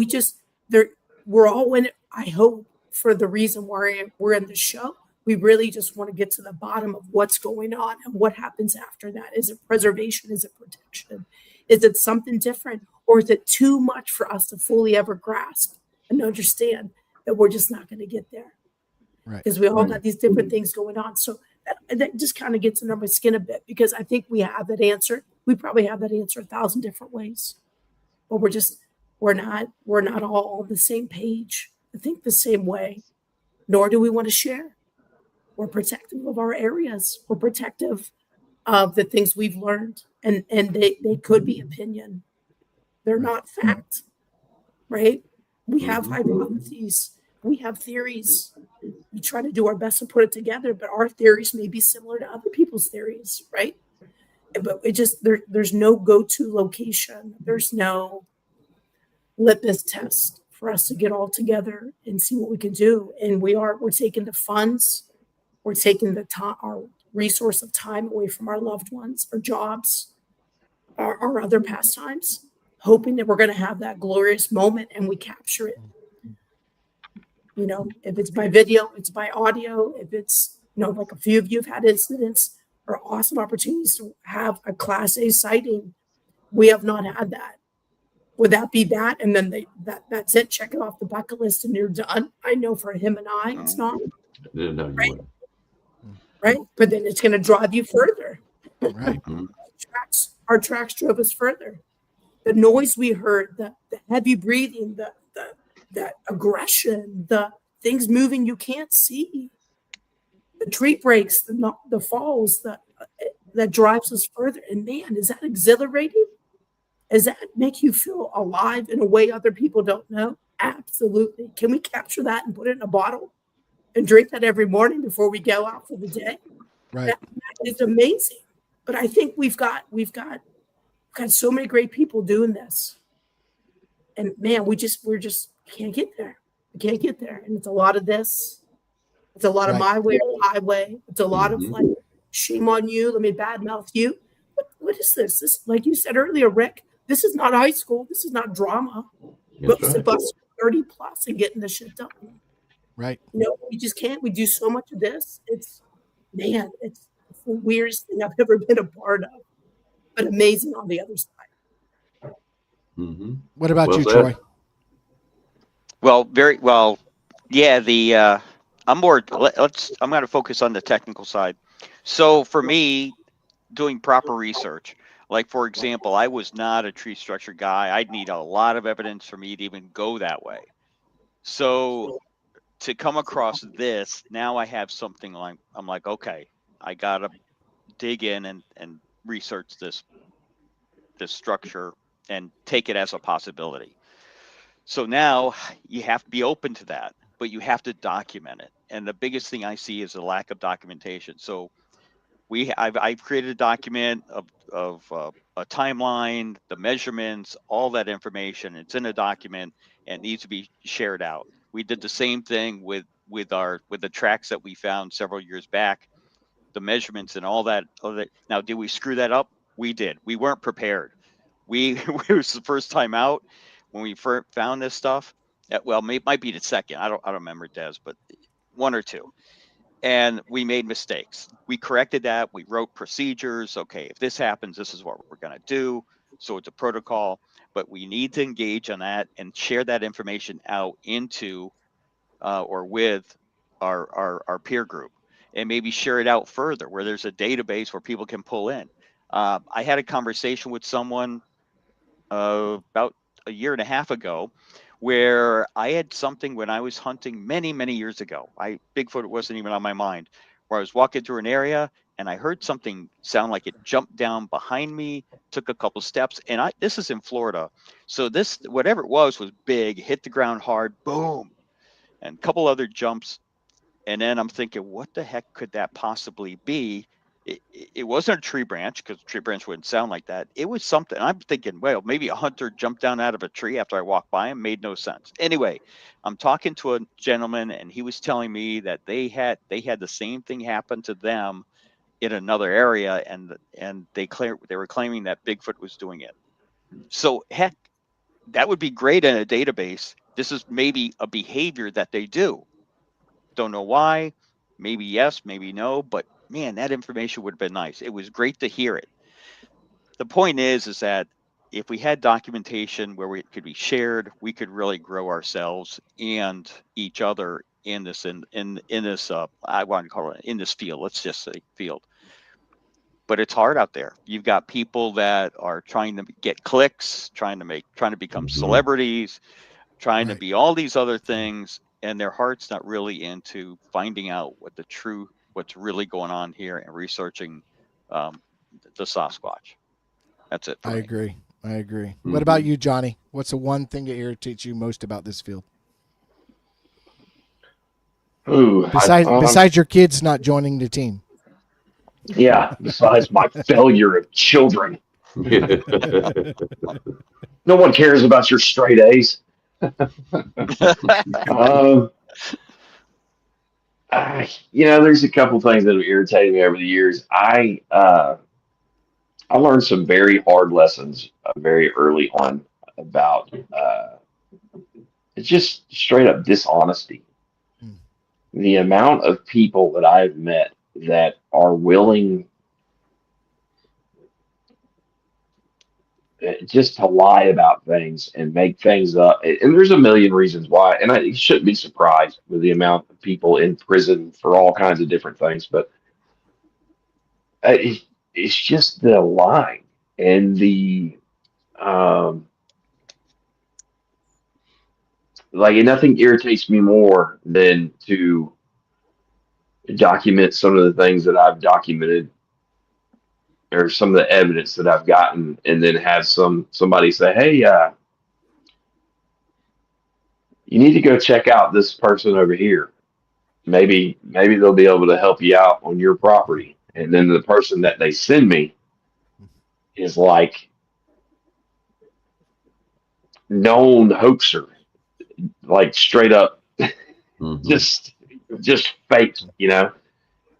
we're all in it, I hope, for the reason why we're in the show. We really just want to get to the bottom of what's going on and what happens after that. Is it preservation? Is it protection? Is it something different? Or is it too much for us to fully ever grasp and understand that we're just not going to get there? Right. Because we all got these different things going on. So that just kind of gets under my skin a bit, because I think we have that answer. We probably have that answer 1,000 different ways. But we're not all on the same page. I think the same way, nor do we want to share. We're protective of our areas. We're protective of the things we've learned. And they could be opinion. They're not fact, right? We have hypotheses. We have theories. We try to do our best to put it together, but our theories may be similar to other people's theories, right? But it just, there's no go-to location. There's no litmus test for us to get all together and see what we can do. And we're taking the funds, we're taking the time, our resource of time away from our loved ones, our jobs, our other pastimes, hoping that we're going to have that glorious moment and we capture it. You know, if it's by video, it's by audio, if it's, like a few of you have had incidents or awesome opportunities to have a Class A sighting. We have not had that. Would that be that? And then that's it. Check it off the bucket list and you're done. I know for him and I, it's not. Right? Right? But then it's going to drive you further. Right. Our tracks drove us further. The noise we heard, the heavy breathing, the aggression, the things moving you can't see, the tree breaks, the falls, that drives us further. And man, is that exhilarating? Does that make you feel alive in a way other people don't know? Absolutely. Can we capture that and put it in a bottle and drink that every morning before we go out for the day? Right. That is amazing. But I think we've got so many great people doing this. And man, we just can't get there. We can't get there. And it's a lot of this. It's a lot of my way or highway. It's a lot of like, shame on you. Let me badmouth you. What is this? This, like you said earlier, Rick, this is not high school. This is not drama. Most of us are 30 plus and getting this shit done. Right. We just can't. We do so much of this. It's the weirdest thing I've ever been a part of, but amazing on the other side. What about Well you, said. Troy? Well, very well. Yeah, I'm going to focus on the technical side. So for me, doing proper research, like for example, I was not a tree structure guy. I'd need a lot of evidence for me to even go that way. So to come across this, now I have something like, I'm like, okay, I got to dig in and research this this structure and take it as a possibility. So now you have to be open to that, but you have to document it. And the biggest thing I see is a lack of documentation. So I've created a document of a timeline, the measurements, all that information. It's in a document and needs to be shared out. We did the same thing with the tracks that we found several years back, the measurements and all that. Now, did we screw that up? We did. We weren't prepared. It was the first time out when we first found this stuff. Well, might be the second. I don't remember, Des, but one or two. And we made mistakes. We corrected that. We wrote procedures. Okay, if this happens, this is what we're going to do. So it's a protocol, but we need to engage on that and share that information out into or with our peer group, and maybe share it out further where there's a database where people can pull in. I had a conversation with someone about a year and a half ago where I had something when I was hunting many, many years ago. Bigfoot wasn't even on my mind, where I was walking through an area and I heard something sound like it jumped down behind me, took a couple steps, and this is in Florida. So this, whatever it was big, hit the ground hard, boom, and a couple other jumps. And then I'm thinking, what the heck could that possibly be? It wasn't a tree branch, because a tree branch wouldn't sound like that. It was something. I'm thinking, well, maybe a hunter jumped down out of a tree after I walked by him. Made no sense. Anyway, I'm talking to a gentleman, and he was telling me that they had the same thing happen to them in another area, and they were claiming that Bigfoot was doing it. So heck, that would be great in a database. This is maybe a behavior that they do. Don't know why. Maybe yes, maybe no, but man, that information would have been nice. It was great to hear it. The point is that if we had documentation where it could be shared, we could really grow ourselves and each other in this I want to call it in this field. Let's just say field. But it's hard out there. You've got people that are trying to get clicks, trying to become celebrities, trying to be all these other things, and their heart's not really into finding out what's really going on here and researching the Sasquatch. That's it. I agree. What about you, Johnny? What's the one thing that irritates you most about this field? Ooh, Besides your kids not joining the team. Yeah, besides my failure of children. No one cares about your straight A's. There's a couple things that have irritated me over the years. I learned some very hard lessons very early on about it's just straight up dishonesty. The amount of people that I've met that are willing just to lie about things and make things up. And there's a million reasons why. And I shouldn't be surprised with the amount of people in prison for all kinds of different things. But it's just the lying and the nothing irritates me more than to document some of the things that I've documented or some of the evidence that I've gotten, and then have somebody say, hey, you need to go check out this person over here. Maybe they'll be able to help you out on your property. And then the person that they send me is like known hoaxer, like straight up just fake, and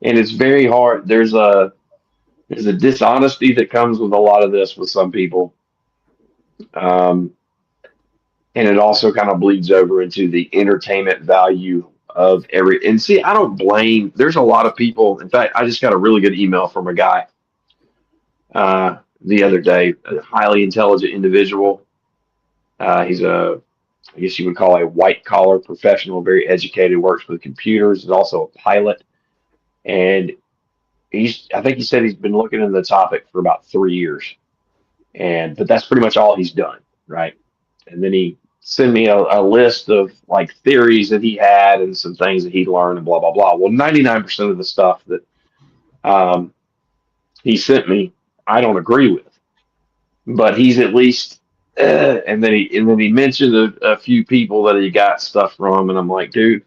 it's very hard. There's a dishonesty that comes with a lot of this with some people. And it also kind of bleeds over into the entertainment value of and see, I don't blame, there's a lot of people. In fact, I just got a really good email from a guy the other day, a highly intelligent individual. He's I guess you would call a white collar professional, very educated, works with computers, is also a pilot. And I think he said he's been looking into the topic for about 3 years. But that's pretty much all he's done. Right. And then he sent me a list of like theories that he had and some things that he'd learned and blah, blah, blah. Well, 99% of the stuff that he sent me, I don't agree with. but he's at least. And then he mentioned a few people that he got stuff from, and I'm like, dude,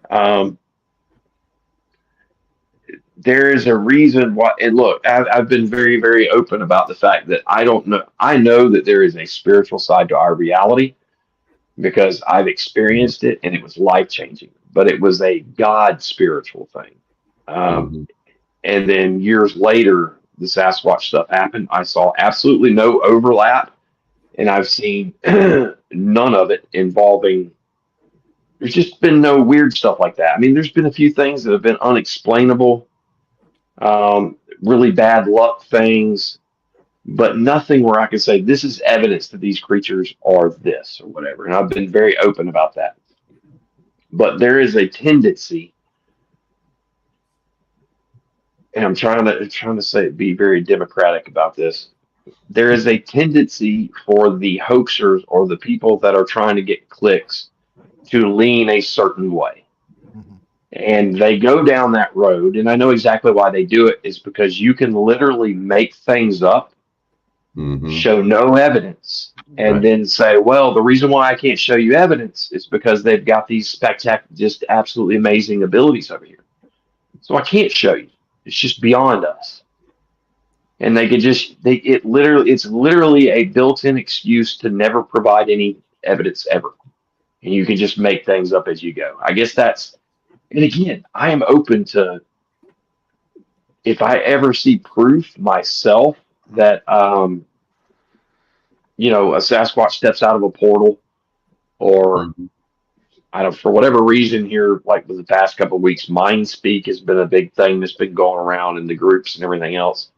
um, there is a reason why. And look, I've been very, very open about the fact that I don't know. I know that there is a spiritual side to our reality because I've experienced it and it was life changing, but it was a God spiritual thing. Um, Mhm. and then years later, the Sasquatch stuff happened. I saw absolutely no overlap, and I've seen none of it involving. There's just been no weird stuff like that. I mean, there's been a few things that have been unexplainable, really bad luck things, but nothing where I can say this is evidence that these creatures are this or whatever. And I've been very open about that. But there is a tendency, and I'm trying to say be very democratic about this. There is a tendency for the hoaxers or the people that are trying to get clicks to lean a certain way. Mhm. And they go down that road, and I know exactly why they do it is because you can literally make things up, Mhm. show no evidence, and Right. then say, well, the reason why I can't show you evidence is because they've got these spectacular, just absolutely amazing abilities over here. So I can't show you. It's just beyond us. And they could just it's literally a built-in excuse to never provide any evidence ever. And you can just make things up as you go. I guess that's, and again, I am open to, if I ever see proof myself that a Sasquatch steps out of a portal, or Mhm. I don't, for whatever reason here, like with the past couple of weeks, mind speak has been a big thing that's been going around in the groups and everything else.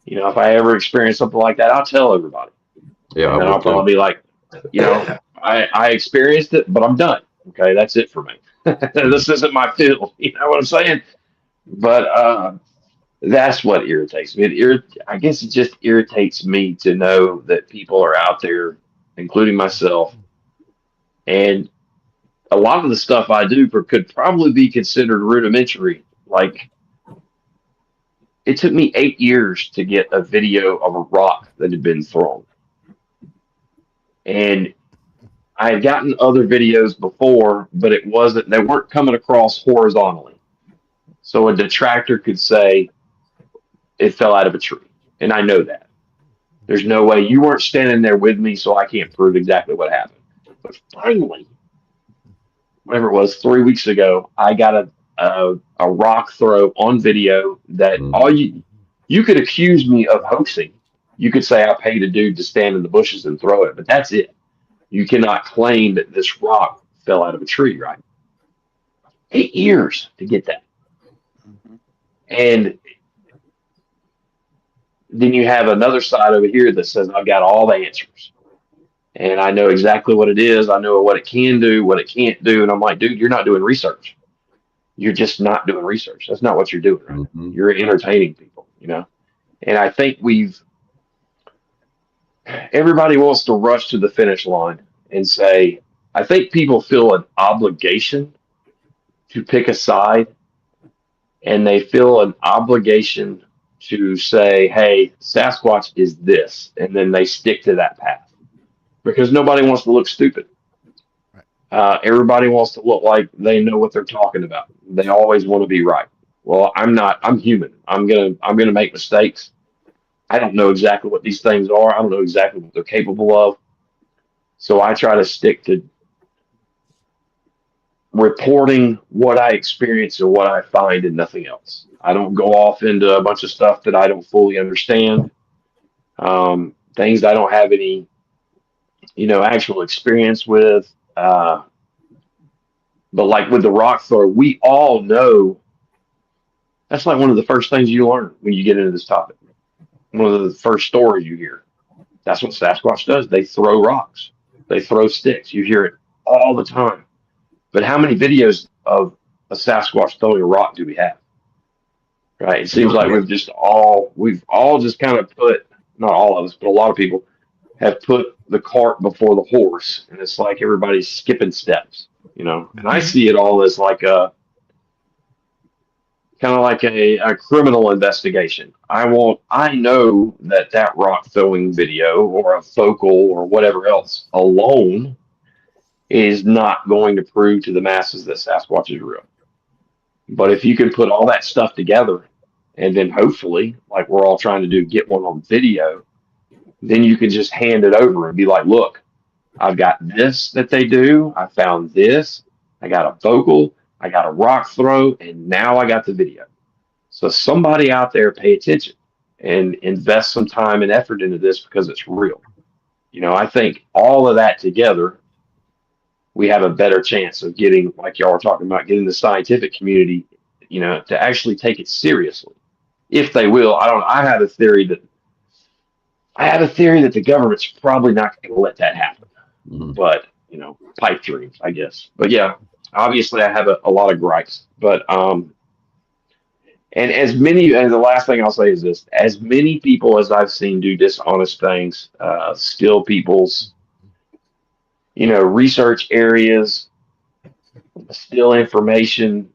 If I ever experience something like that, I'll tell everybody. Yeah, I And then I'll would too. probably be like, I experienced it, but I'm done. Okay, that's it for me. This isn't my field. You know what I'm saying? But that's what irritates me. I guess it just irritates me to know that people are out there, including myself, and a lot of the stuff I do could probably be considered rudimentary. Like, it took me 8 years to get a video of a rock that had been thrown. And I had gotten other videos before, but they weren't coming across horizontally. So a detractor could say it fell out of a tree. And I know that. There's no way you weren't standing there with me, so I can't prove exactly what happened. But finally, whatever it was, 3 weeks ago, I got a rock throw on video that Mhm. all you could accuse me of hoaxing. You could say I paid a dude to stand in the bushes and throw it, but that's it. You cannot claim that this rock fell out of a tree, right? 8 years to get that. Mhm. And then you have another side over here that says, I've got all the answers. And I know exactly what it is. I know what it can do, what it can't do. And I'm like, dude, you're not doing research. You're just not doing research. That's not what you're doing, right? Mhm. You're entertaining people. And I think everybody wants to rush to the finish line and say, I think people feel an obligation to pick a side, and they feel an obligation to say, hey, Sasquatch is this. And then they stick to that path because nobody wants to look stupid. Everybody wants to look like they know what they're talking about. They always want to be right. Well, I'm not. I'm human. I'm gonna make mistakes. I don't know exactly what these things are. I don't know exactly what they're capable of. So I try to stick to reporting what I experience and what I find and nothing else. I don't go off into a bunch of stuff that I don't fully understand. Things I don't have any, actual experience with. But like with the rock throw, we all know that's like one of the first things you learn when you get into this topic. One of the first stories you hear. That's what Sasquatch does. They throw rocks. They throw sticks. You hear it all the time. But how many videos of a Sasquatch throwing a rock do we have? Right? It seems like we've all just kind of put, not all of us, but a lot of people have put the cart before the horse, and it's like everybody's skipping steps. And I see it all as like kind of like a criminal investigation. I know that that rock throwing video or a focal or whatever else alone is not going to prove to the masses that Sasquatch is real. But if you can put all that stuff together and then hopefully, like we're all trying to do, get one on video, then you can just hand it over and be like, look, I've got this that they do. I found this. I got a vocal. I got a rock throw. And now I got the video. So somebody out there pay attention and invest some time and effort into this because it's real. You know, I think all of that together, we have a better chance of getting, like y'all were talking about, getting the scientific community, you know, to actually take it seriously. If they will, I don't know. I have a theory that the government's probably not going to let that happen. Mhm. But, you know, pipe dreams, I guess. But yeah, obviously I have a lot of gripes. But and the last thing I'll say is this: as many people as I've seen do dishonest things, steal people's, you know, research areas, steal information,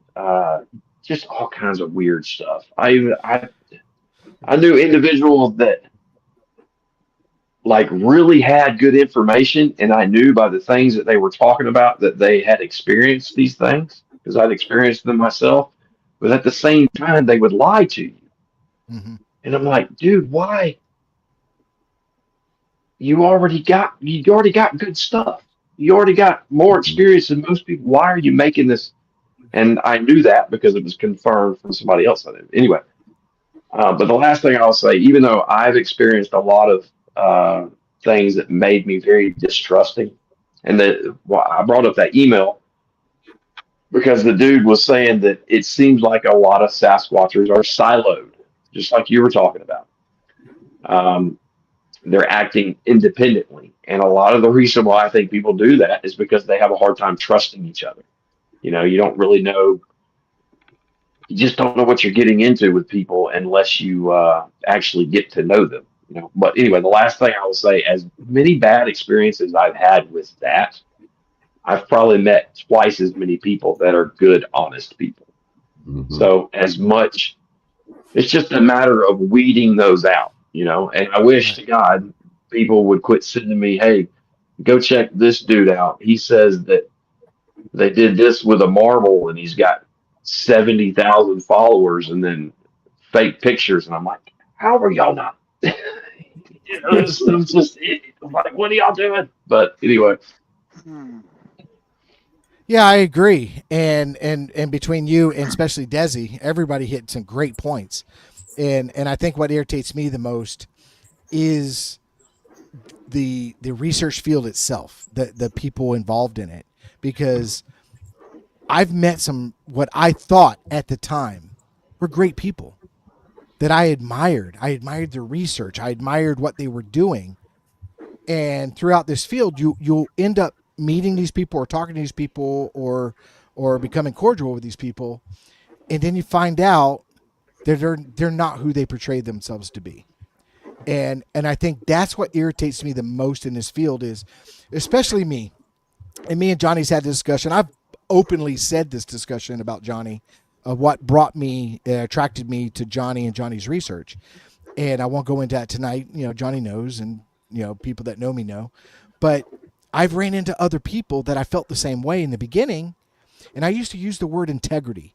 just all kinds of weird stuff. I knew individuals that like really had good information, and I knew by the things that they were talking about that they had experienced these things because I'd experienced them myself. But at the same time, they would lie to you, Mm-hmm. and I'm like, dude, why? You already got good stuff. You already got more experience than most people. Why are you making this? And I knew that because it was confirmed from somebody else I knew. Anyway, but the last thing I'll say, even though I've experienced a lot of things that made me very distrusting, and I brought up that email because the dude was saying that it seems like a lot of Sasquatchers are siloed, just like you were talking about. They're acting independently. And a lot of the reason why I think people do that is because they have a hard time trusting each other. You know, you don't really know, you just don't know what you're getting into with people unless you actually get to know them. You know, but anyway, the last thing I will say, as many bad experiences I've had with that, I've probably met twice as many people that are good, honest people. Mhm. So as much, it's just a matter of weeding those out, you know. And I wish to God people would quit sending me, hey, go check this dude out. He says that they did this with a marble and he's got 70,000 followers and then fake pictures. And I'm like, how are y'all not? You know, it's just, I'm like, what are y'all doing? But anyway, Yeah, I agree. And between you and especially Desi, everybody hit some great points. And I think what irritates me the most is the research field itself, the people involved in it. Because I've met some what I thought at the time were great people that I admired. I admired their research. I admired what they were doing. And throughout this field, you'll end up meeting these people or talking to these people or becoming cordial with these people, and then you find out that they're not who they portrayed themselves to be. And I think that's what irritates me the most in this field is, especially me. And me and Johnny's had this discussion. I've openly said this discussion about Johnny, what brought me, attracted me to Johnny and Johnny's research. And I won't go into that tonight. You know, Johnny knows, and you know, people that know me know. But I've ran into other people that I felt the same way in the beginning, and I used to use the word integrity.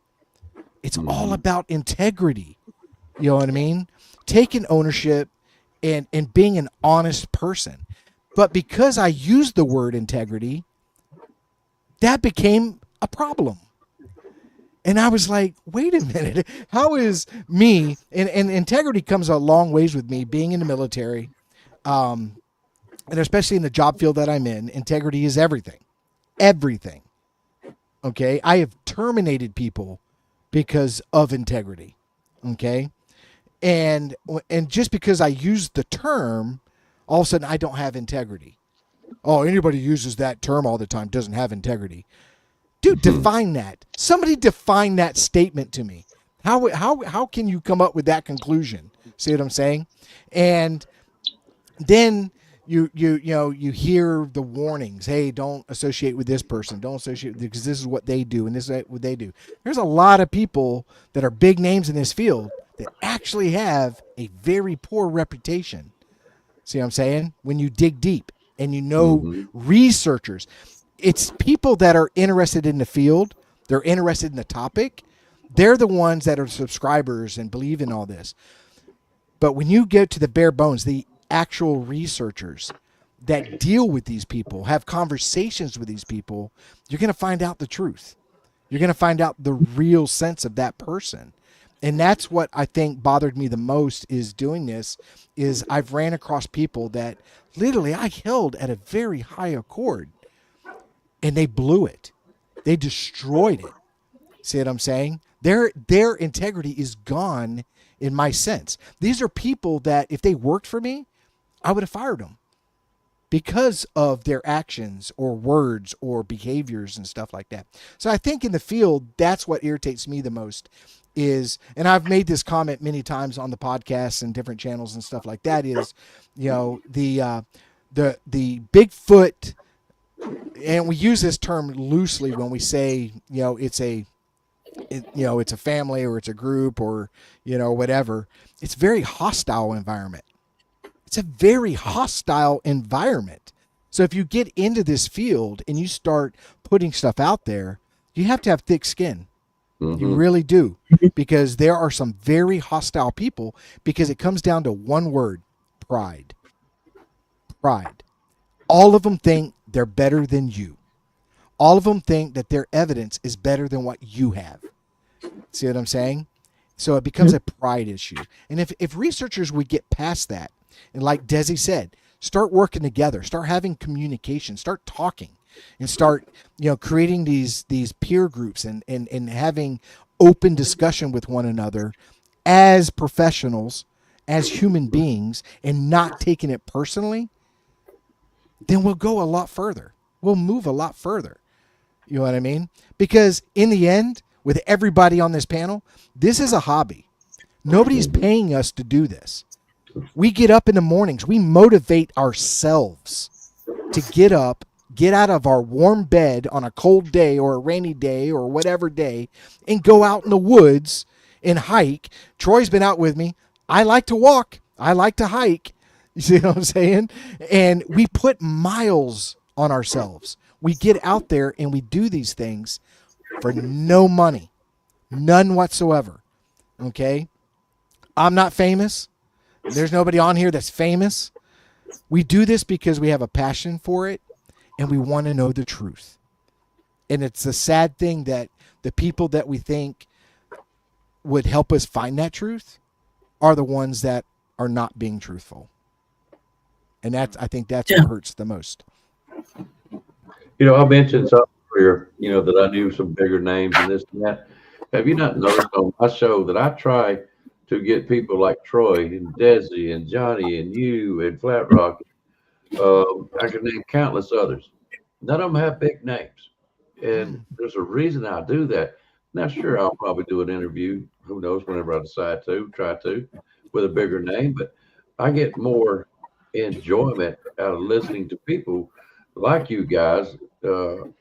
It's all about integrity. You know what I mean? Taking ownership and being an honest person. But because I used the word integrity, that became a problem. And I was like, wait a minute, how is me, and integrity comes a long ways with me being in the military, and especially in the job field that I'm in, integrity is everything. Everything. Okay? I have terminated people because of integrity. Okay? And just because I use the term, all of a sudden I don't have integrity. Oh, anybody who uses that term all the time doesn't have integrity. Dude, define that. Somebody define that statement to me. How can you come up with that conclusion? See what I'm saying? And then, you hear the warnings. Hey, don't associate with this person. Don't associate because this is what they do and this is what they do. There's a lot of people that are big names in this field that actually have a very poor reputation. See what I'm saying? When you dig deep and researchers, it's people that are interested in the field. They're interested in the topic. They're the ones that are subscribers and believe in all this. But when you get to the bare bones, the actual researchers that deal with these people, have conversations with these people, you're going to find out the truth. You're going to find out the real sense of that person. And that's what I think bothered me the most is doing this, is I've ran across people that literally I held at a very high accord and they blew it. They destroyed it. See what I'm saying? Their integrity is gone in my sense. These are people that if they worked for me, I would have fired them because of their actions or words or behaviors and stuff like that. So I think in the field, that's what irritates me the most is, and I've made this comment many times on the podcasts and different channels and stuff like that is, the Bigfoot, and we use this term loosely when we say, it's a family or it's a group or, whatever. It's a very hostile environment. It's a very hostile environment. So if you get into this field and you start putting stuff out there, you have to have thick skin. Mm-hmm. You really do, because there are some very hostile people because it comes down to one word, pride. Pride. All of them think they're better than you. All of them think that their evidence is better than what you have. See what I'm saying? So it becomes a pride issue. And if researchers would get past that, and like Desi said, start working together, start having communication, start talking, and start, creating these peer groups and having open discussion with one another as professionals, as human beings, and not taking it personally, then we'll go a lot further. We'll move a lot further. You know what I mean? Because in the end, with everybody on this panel, this is a hobby. Nobody's paying us to do this. We get up in the mornings. We motivate ourselves to get up, get out of our warm bed on a cold day or a rainy day or whatever day and go out in the woods and hike. Troy's been out with me. I like to walk. I like to hike. You see what I'm saying? And we put miles on ourselves. We get out there and we do these things for no money, none whatsoever. Okay? I'm not famous. There's nobody on here that's famous. We do this because we have a passion for it and we want to know the truth. And it's a sad thing that the people that we think would help us find that truth are the ones that are not being truthful. And I think that's what hurts the most. I mentioned something earlier, that I knew some bigger names and this and that. Have you not noticed on my show that I try to get people like Troy and Desi and Johnny and you and Flat Rock? I can name countless others. None of them have big names. And there's a reason I do that. Now, sure, I'll probably do an interview, who knows, whenever I decide to, try to, with a bigger name. But I get more enjoyment out of listening to people like you guys. It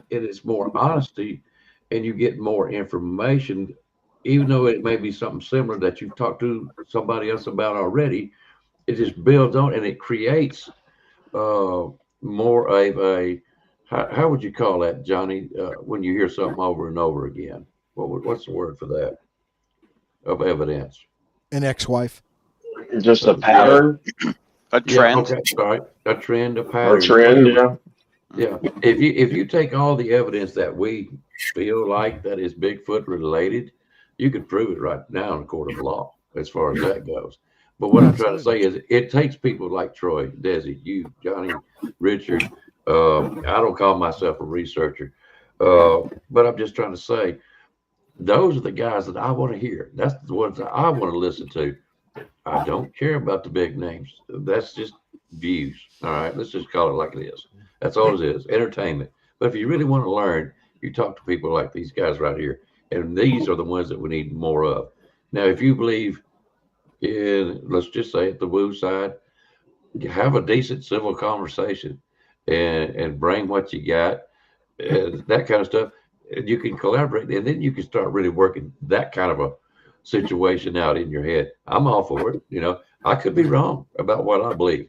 is more honesty, and you get more information, even though it may be something similar that you've talked to somebody else about already. It just builds on and it creates more of a, how would you call that, Johnny, when you hear something over and over again? What's the word for that? Of evidence. An ex-wife. Just a pattern. A trend. Yeah, okay, sorry. A trend, a pattern. A trend, yeah. Yeah. If you take all the evidence that we feel like that is Bigfoot related, you could prove it right now in a court of law as far as that goes. But what I'm trying to say is it takes people like Troy, Desi, you, Johnny, Richard. I don't call myself a researcher, but I'm just trying to say those are the guys that I want to hear. That's the ones that I want to listen to. I don't care about the big names. That's just views. All right, let's just call it like it is. That's all it is, entertainment. But if you really want to learn, you talk to people like these guys right here. And these are the ones that we need more of. Now, if you believe in, let's just say it, the woo side, You have a decent civil conversation and bring what you got, that kind of stuff. And you can collaborate, and then you can start really working that kind of a situation out in your head. I'm all for it. I could be wrong about what I believe,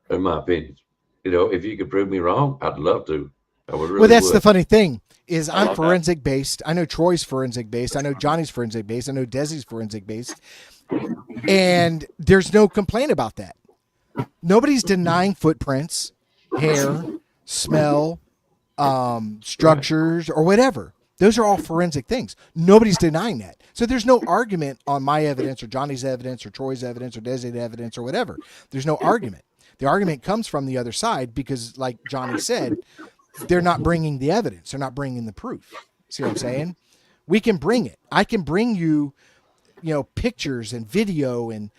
in my opinions. If you could prove me wrong, I'd love to. I would really Well, that's would. the funny thing is I I'm love that. forensic based. I know Troy's forensic based. I know Johnny's forensic based. I know Desi's forensic based. And there's no complaint about that. Nobody's denying footprints, hair, smell, structures, or whatever. Those are all forensic things. Nobody's denying that. So there's no argument on my evidence or Johnny's evidence or Troy's evidence or Desi's evidence or whatever. There's no argument. The argument comes from the other side because, like Johnny said, they're not bringing the evidence. They're not bringing the proof. See what I'm saying? We can bring it. I can bring you, pictures and video and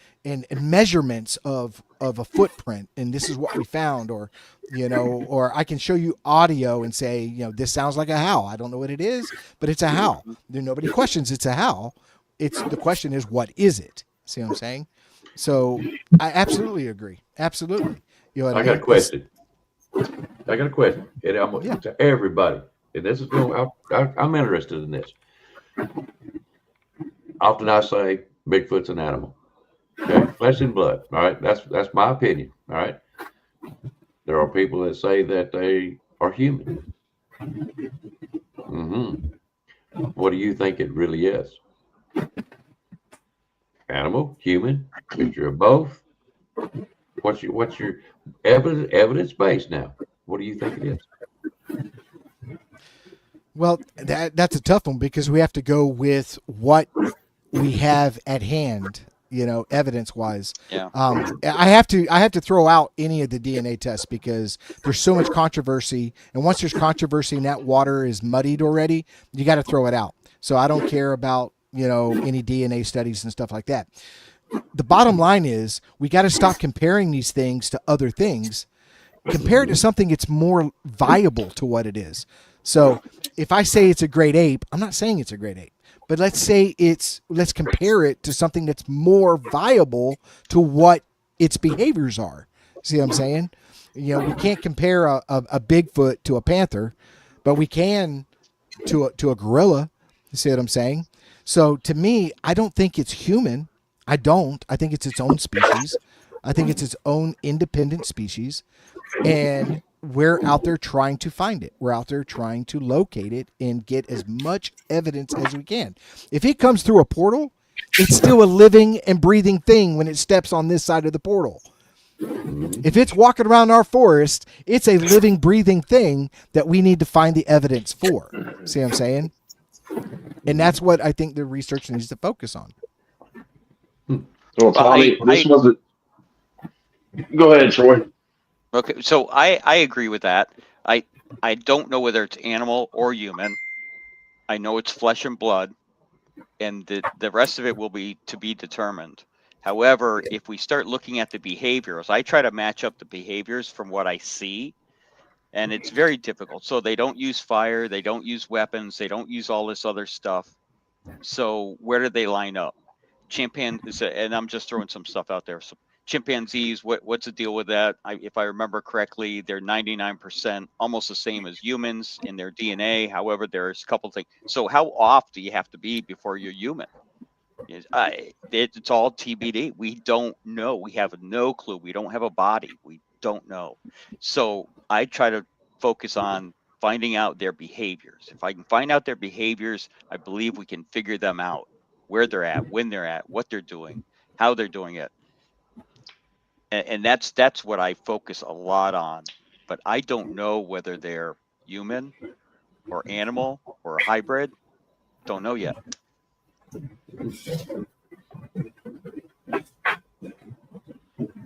measurements of a footprint, and this is what we found, or I can show you audio and say, this sounds like a howl. I don't know what it is, but it's a howl. Nobody questions it's a howl. The question is, what is it? See what I'm saying? So I absolutely agree. Absolutely. I got a question. And I'm to everybody, and this is I'm interested in this. Often I say Bigfoot's an animal. Okay, flesh and blood. All right, that's my opinion. All right. There are people that say that they are human. What do you think it really is? Animal, human, mixture of both. What's your evidence base now? What do you think it is? Well, that's a tough one because we have to go with what we have at hand, evidence wise. Yeah. I have to throw out any of the DNA tests because there's so much controversy. And once there's controversy and that water is muddied already, you got to throw it out. So I don't care about, any DNA studies and stuff like that. The bottom line is we got to stop comparing these things to other things. Compare it to something that's more viable to what it is. So if I say it's a great ape, I'm not saying it's a great ape, but let's compare it to something that's more viable to what its behaviors are. See what I'm saying? We can't compare a Bigfoot to a panther, but we can to a gorilla. You see what I'm saying? So to me, I don't think it's human. I don't. I think it's its own species. I think it's its own independent species. And we're out there trying to find it. We're out there trying to locate it and get as much evidence as we can. If it comes through a portal, it's still a living and breathing thing when it steps on this side of the portal. If it's walking around our forest, it's a living, breathing thing that we need to find the evidence for. See what I'm saying? And that's what I think the research needs to focus on. Well, Tommy, this wasn't. Go ahead, Troy. Okay, so I agree with that. I don't know whether it's animal or human. I know it's flesh and blood, and the rest of it will be to be determined. However, if we start looking at the behaviors, I try to match up the behaviors from what I see, and it's very difficult. So they don't use fire, they don't use weapons, they don't use all this other stuff. So where do they line up? Chimpanzees, and I'm just throwing some stuff out there. So chimpanzees, what's the deal with that? If I remember correctly, they're 99% almost the same as humans in their DNA. However, there's a couple things. So how off do you have to be before you're human? It's all TBD. We don't know. We have no clue. We don't have a body. We don't know. So I try to focus on finding out their behaviors. If I can find out their behaviors, I believe we can figure them out, where they're at, when they're at, what they're doing, how they're doing it. And that's what I focus a lot on. But I don't know whether they're human or animal or hybrid. Don't know yet.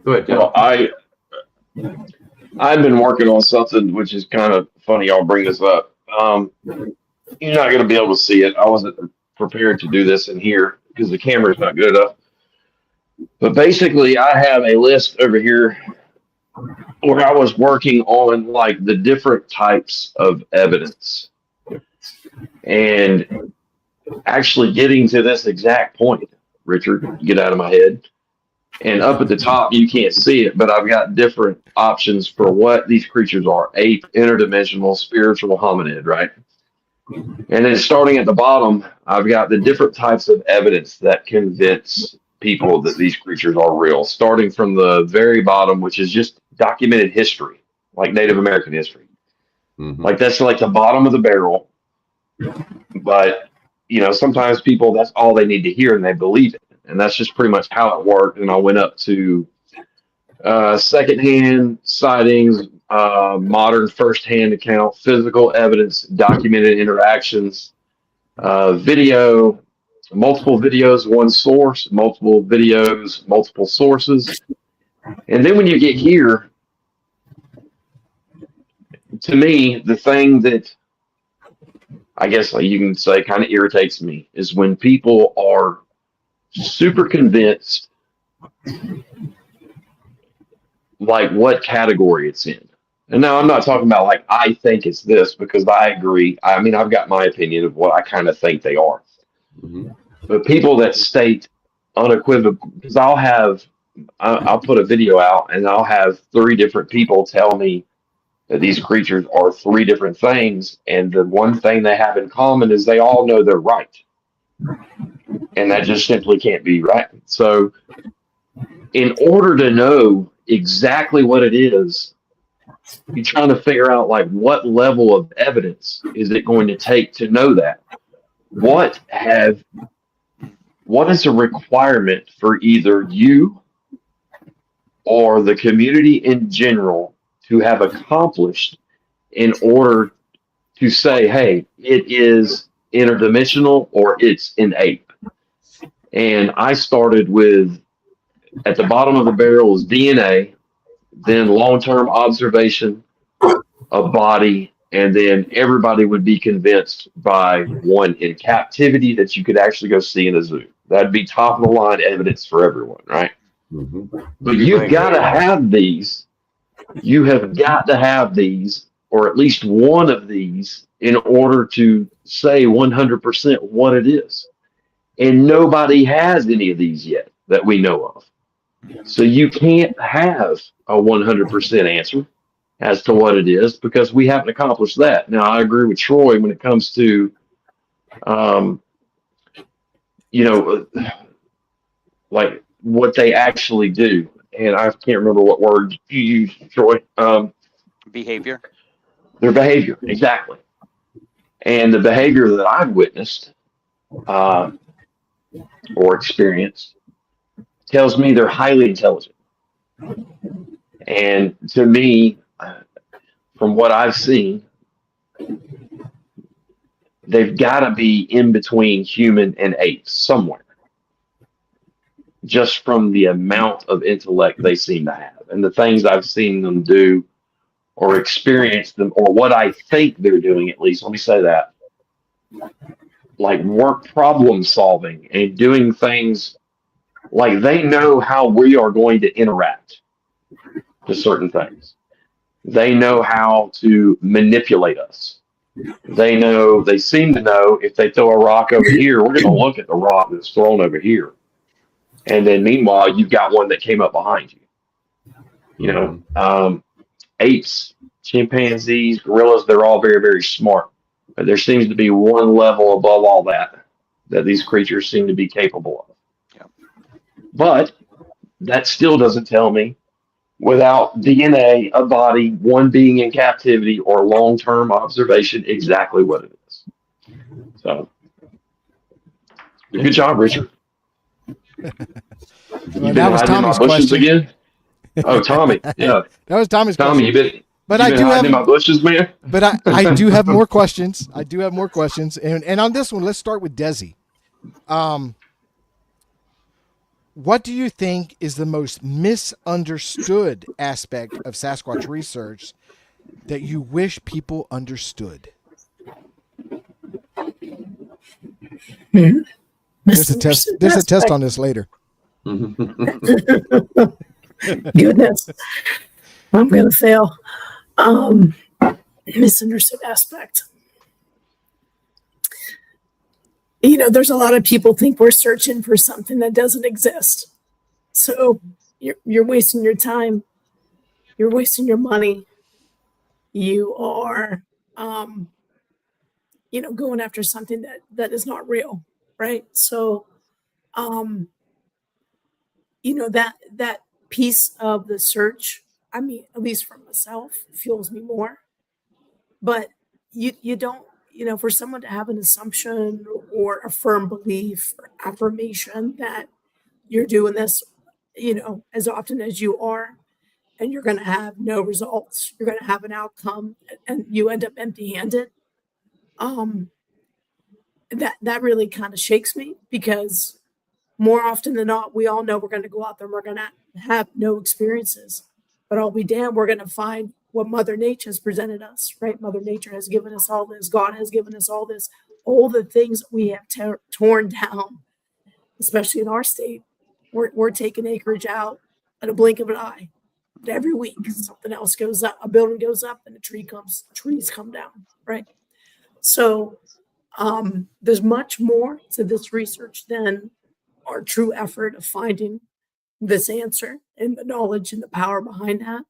Go ahead, Well, I've been working on something which is kind of funny. I'll bring this up. You're not going to be able to see it. I wasn't prepared to do this in here because the camera's not good enough. But basically, I have a list over here where I was working on like the different types of evidence and actually getting to this exact point. Richard, get out of my head. And up at the top, you can't see it, but I've got different options for what these creatures are: ape, interdimensional, spiritual, hominid, right? And then starting at the bottom, I've got the different types of evidence that convince people that these creatures are real, starting from the very bottom, which is just documented history, like Native American history. Mhm. Like that's like the bottom of the barrel. But, sometimes people, that's all they need to hear and they believe it. And that's just pretty much how it worked. And I went up to secondhand sightings, modern firsthand account, physical evidence, documented interactions, video, multiple videos, one source, multiple videos, multiple sources. And then when you get here, to me, the thing that I guess you can say kind of irritates me is when people are super convinced like what category it's in. And now I'm not talking about like I think it's this, because I agree. I mean, I've got my opinion of what I kind of think they are. Mhm. But people that state unequivocal, because I'll put a video out and I'll have 3 different people tell me that these creatures are 3 different things, and the one thing they have in common is they all know they're right, and that just simply can't be right. So in order to know exactly what it is, you're trying to figure out like what level of evidence is it going to take to know that. What is a requirement for either you or the community in general to have accomplished in order to say, hey, it is interdimensional or it's an ape? And I started with, at the bottom of the barrel is DNA, then long-term observation, a body, and then everybody would be convinced by one in captivity that you could actually go see in a zoo. That'd be top of the line evidence for everyone, right? Mhm. But you've got to have these. You have got to have these, or at least one of these, in order to say 100% what it is. And nobody has any of these yet that we know of. So you can't have a 100% answer as to what it is, because we haven't accomplished that. Now, I agree with Troy when it comes to, like what they actually do. And I can't remember what word you used, Troy. Behavior. Their behavior, exactly. And the behavior that I've witnessed or experienced tells me they're highly intelligent. And to me, from what I've seen, they've got to be in between human and ape somewhere, just from the amount of intellect they seem to have and the things I've seen them do or experience them, or what I think they're doing, at least. Let me say that. Like work problem solving and doing things like they know how we are going to interact to certain things. They know how to manipulate us. They seem to know if they throw a rock over here, we're going to look at the rock that's thrown over here. And then meanwhile, you've got one that came up behind you. Apes, chimpanzees, gorillas, they're all very, very smart. But there seems to be one level above all that these creatures seem to be capable of. Yep. But that still doesn't tell me, without DNA, a body, one being in captivity, or long-term observation, exactly what it is. So, good job, Richard. Well, You that been was hiding in my Tommy's bushes question. again? Oh, Tommy, yeah. That was Tommy's Tommy, question. But I you been do hiding in my have, bushes, man? but I do have more questions. I do have more questions, and on this one, let's start with Desi. What do you think is the most misunderstood aspect of Sasquatch research that you wish people understood? There's a test. There's a test on this later. Goodness, I'm gonna fail. Misunderstood aspect. There's a lot of people think we're searching for something that doesn't exist. So you're wasting your time, you're wasting your money, you are um, going after something that is not real, right? So um, that piece of the search, I mean, at least for myself, fuels me more. But you don't, for someone to have an assumption or a firm belief or affirmation that you're doing this, as often as you are, and you're going to have no results, you're going to have an outcome, and you end up empty-handed. Um, that really kind of shakes me, because more often than not, we all know we're going to go out there and we're going to have no experiences. But I'll be damned, we're going to find what Mother Nature has presented us, right? Mother Nature has given us all this. God has given us all this. All the things that we have torn down, especially in our state, we're taking acreage out at a blink of an eye. But every week, something else goes up. A building goes up, and trees come down, right? So there's much more to this research than our true effort of finding this answer and the knowledge and the power behind that.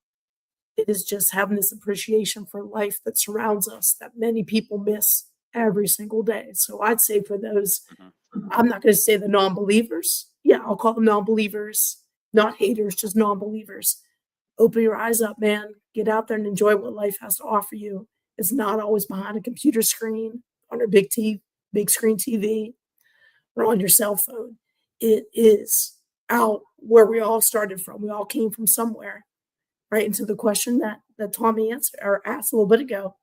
It is just having this appreciation for life that surrounds us that many people miss every single day. So I'd say for those, Mhm. I'm not going to say the non believers. Yeah, I'll call them non believers, not haters, just non believers. Open your eyes up, man. Get out there and enjoy what life has to offer you. It's not always behind a computer screen, on a big screen TV, or on your cell phone. It is out where we all started from. We all came from somewhere, right? And to the question that Tommy answered or asked a little bit ago,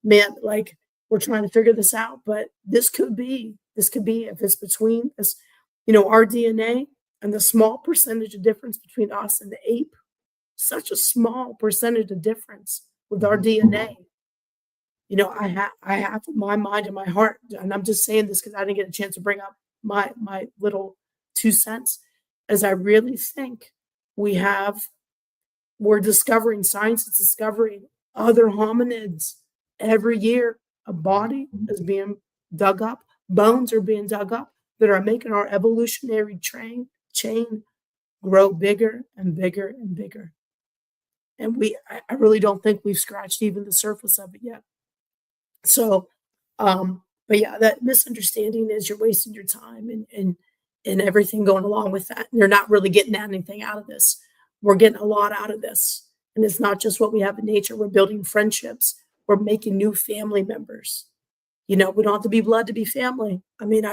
man, like, we're trying to figure this out, but this could be if it's between this, our DNA and the small percentage of difference between us and the ape, such a small percentage of difference with our DNA. I have my mind and my heart, and I'm just saying this because I didn't get a chance to bring up my little 2 cents, as I really think we have we're discovering, science is discovering other hominids every year. A body is being dug up, bones are being dug up that are making our evolutionary chain grow bigger and bigger and bigger. And I really don't think we've scratched even the surface of it yet. So, but yeah, that misunderstanding is you're wasting your time, and everything going along with that. You're not really getting anything out of this. We're getting a lot out of this. And it's not just what we have in nature. We're building friendships. We're making new family members. We don't have to be blood to be family. I mean,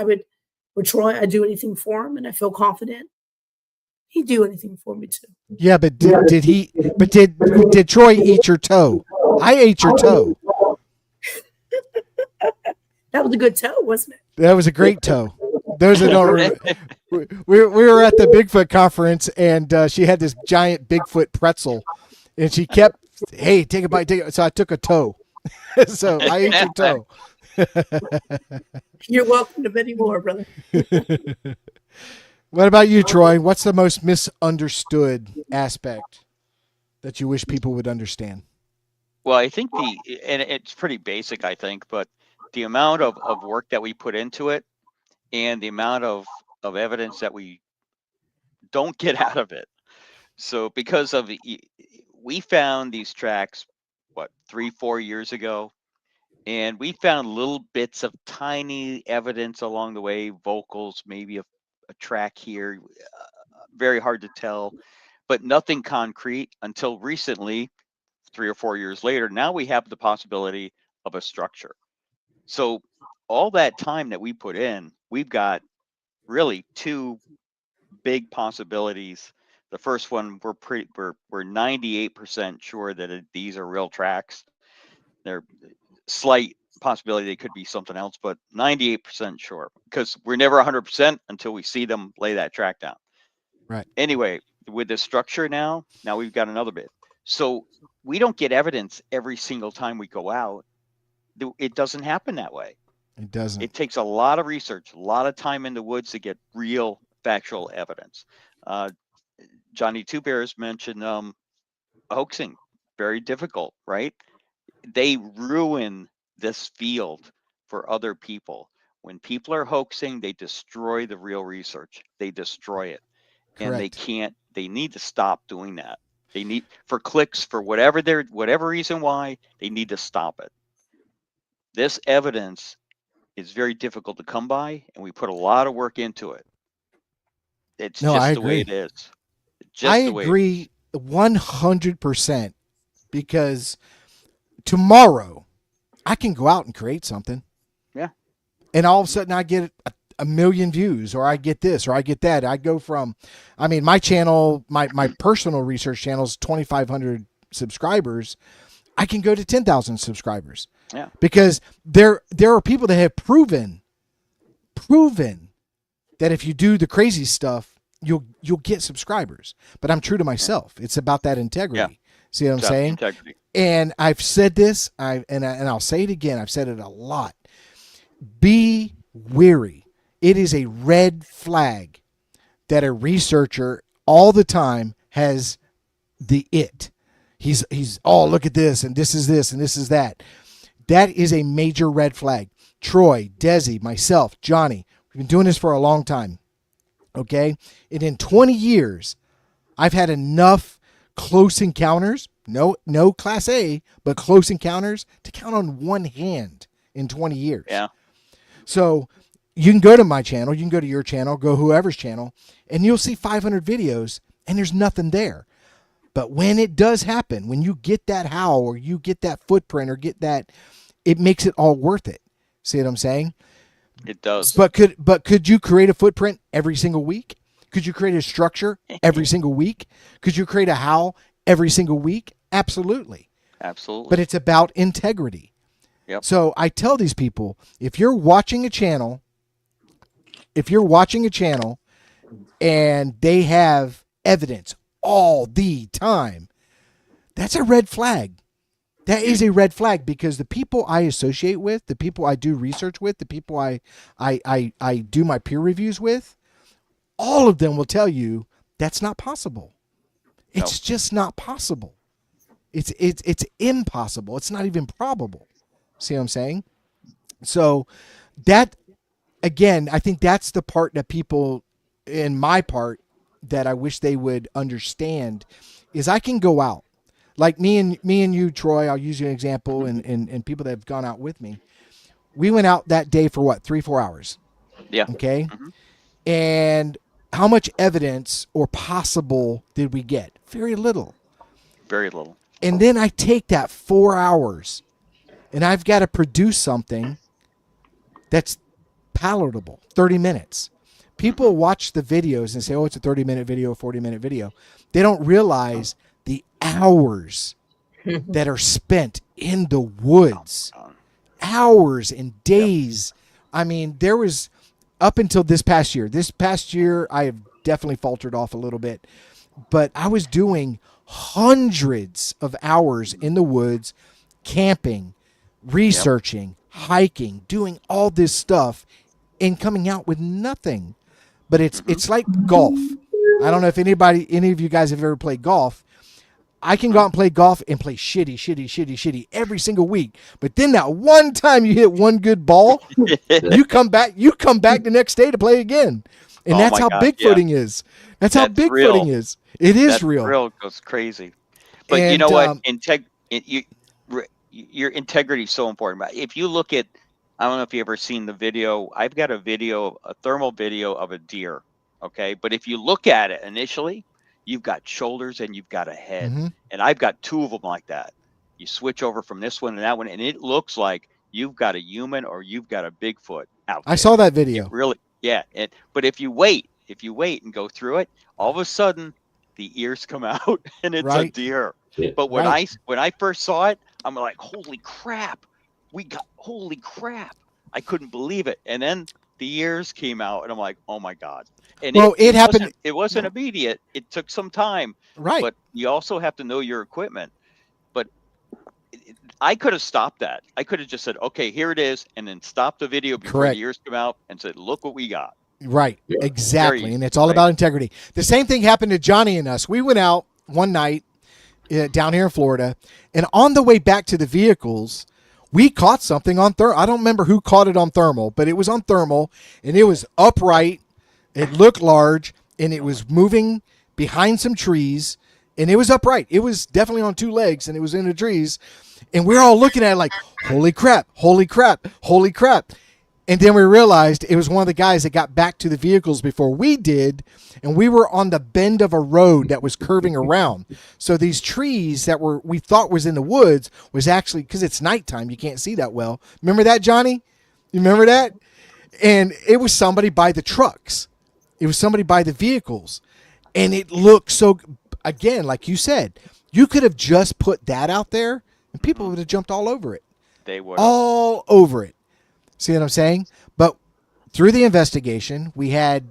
with Troy, I'd do anything for him, and I feel confident he'd do anything for me too. Yeah, but did he? But did Troy eat your toe? I ate your toe. That was a good toe, wasn't it? That was a great toe. Those that don't remember, we were at the Bigfoot conference, and she had this giant Bigfoot pretzel, and she kept, hey, take a bite, take it. So I took a toe. So I ate your toe. You're welcome to many more, brother. What about you, Troy? What's the most misunderstood aspect that you wish people would understand? Well, I think and it's pretty basic, I think, but the amount of work that we put into it and the amount of evidence that we don't get out of it. So because of we found these tracks, 3-4 years ago, and we found little bits of tiny evidence along the way, vocals, maybe a track here, very hard to tell, but nothing concrete until recently, 3 or 4 years later. Now we have the possibility of a structure. So all that time that we put in, we've got really two big possibilities. The first one, we're 98% sure that these are real tracks. They're slight possibility they could be something else, but 98% sure, because we're never 100% until we see them lay that track down. Right. Anyway, with the structure now we've got another bit. So we don't get evidence every single time we go out. It doesn't happen that way. It doesn't. It takes a lot of research, a lot of time in the woods to get real factual evidence. Johnny Two Bears mentioned hoaxing, very difficult, right? They ruin this field for other people. When people are hoaxing, they destroy the real research. They destroy it. and they Correct. can't. They need to stop doing that. They need, for clicks, for whatever reason why, they need to stop it. This evidence is very difficult to come by, and we put a lot of work into it. It's No, just I the way it agree. is. Just I the way it is. agree 100% because tomorrow I can go out and create something. Yeah. And all of a sudden I get a million views, or I get this, or I get that. I go from, I mean, my channel, my personal research channel is 2,500 subscribers. I can go to 10,000 subscribers. Yeah. Because there are people that have proven that if you do the crazy stuff, you'll get subscribers. But I'm true to myself. It's about that integrity. See what I'm It's saying? integrity. And I've said this, and I'll say it again. I've said it a lot. Be wary. It is a red flag that a researcher all the time has the it. He's oh, look at this, and this is this, and this is that. That is a major red flag. Troy, Desi, myself, Johnny, we've been doing this for a long time. Okay? And in 20 years, I've had enough close encounters, no class A, but close encounters to count on one hand in 20 years. Yeah. So you can go to my channel, you can go to your channel, go whoever's channel, and you'll see 500 videos and there's nothing there. But when it does happen, when you get that how, or you get that footprint, or get that, it makes it all worth it. See what I'm saying? It does. But could you create a footprint every single week? Could you create a structure every single week? Could you create a how every single week? Absolutely. Absolutely. But it's about integrity. Yep. So I tell these people, if you're watching a channel and they have evidence all the time, that's a red flag. That is a red flag, because the people I associate with, the people I do research with, the people I do my peer reviews with, all of them will tell you that's not possible. It's just not possible. It's impossible. It's not even probable. See what I'm saying? So that, again, I think that's the part that people, in my part, that I wish they would understand, is I can go out. Like me and you, Troy, I'll use you an example, and people that have gone out with me. We went out that day for what, 3-4 hours? Yeah. Okay. And how much evidence or possible did we get? Very little. Very little. And then I take that 4 hours and I've got to produce something that's palatable, 30 minutes. People watch the videos and say, oh, it's a 30-minute video, a 40-minute video. They don't realize the hours that are spent in the woods. Hours and days. I mean, there was, up until this past year, I have definitely faltered off a little bit, but I was doing hundreds of hours in the woods, camping, researching, hiking, doing all this stuff, and coming out with nothing. But it's like golf. I don't know if any of you guys have ever played golf. I can go out and play golf and play shitty every single week. But then that one time you hit one good ball, you come back the next day to play again. And Oh that's my how God, bigfooting is. That's how That's real. bigfooting is. It is That real. Real goes crazy. But you And, know what? Your integrity is so important. But if you look at, I don't know if you ever seen the video. I've got a thermal video of a deer. Okay, but if you look at it initially, you've got shoulders and you've got a head, Mhm. and I've got two of them like that. You switch over from this one and that one, and it looks like you've got a human or you've got a Bigfoot out there. I saw that video. Really, yeah. But if you wait and go through it, all of a sudden the ears come out and it's a Right. deer. Yeah. But when Right. I first saw it, I'm like, holy crap! I couldn't believe it. And then the ears came out, and I'm like, oh my God! And Well, it happened- It wasn't immediate. It took some time. Right. But you also have to know your equipment. But I could have stopped that. I could have just said, okay, here it is, and then stopped the video before Correct. the ears come out and said, look what we got. Right. Yeah. Exactly. Very- And it's all right. about integrity. The same thing happened to Johnny and us. We went out one night down here in Florida, and on the way back to the vehicles, we caught something on thermal. I don't remember who caught it on thermal, but it was on thermal, and it was upright. It looked large, and it was moving behind some trees, and it was upright. It was definitely on two legs, and it was in the trees. And we're all looking at it like, holy crap, holy crap, holy crap. And then we realized it was one of the guys that got back to the vehicles before we did, and we were on the bend of a road that was curving around. So these trees that we thought was in the woods was actually, because it's nighttime, you can't see that well. Remember that, Johnny? You remember that? And it was somebody by the trucks. It was somebody by the vehicles. And it looked so, again, like you said, you could have just put that out there and people would have jumped all over it. They would. All over it. See what I'm saying? But through the investigation, we had,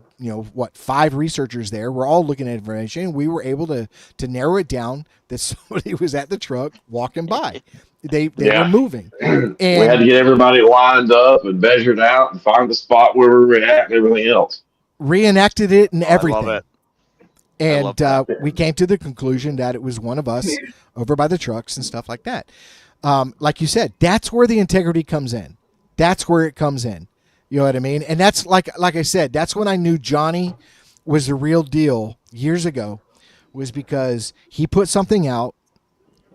5 researchers there. We're all looking at information. We were able to narrow it down that somebody was at the truck walking by. They were moving. And we had to get everybody lined up and measured out and find the spot where we were at and everything else. Reenacted it and everything. I love it. And we came to the conclusion that it was one of us over by the trucks and stuff like that. Like you said, that's where the integrity comes in. That's where it comes in. You know what I mean? And that's like I said, that's when I knew Johnny was the real deal years ago, was because he put something out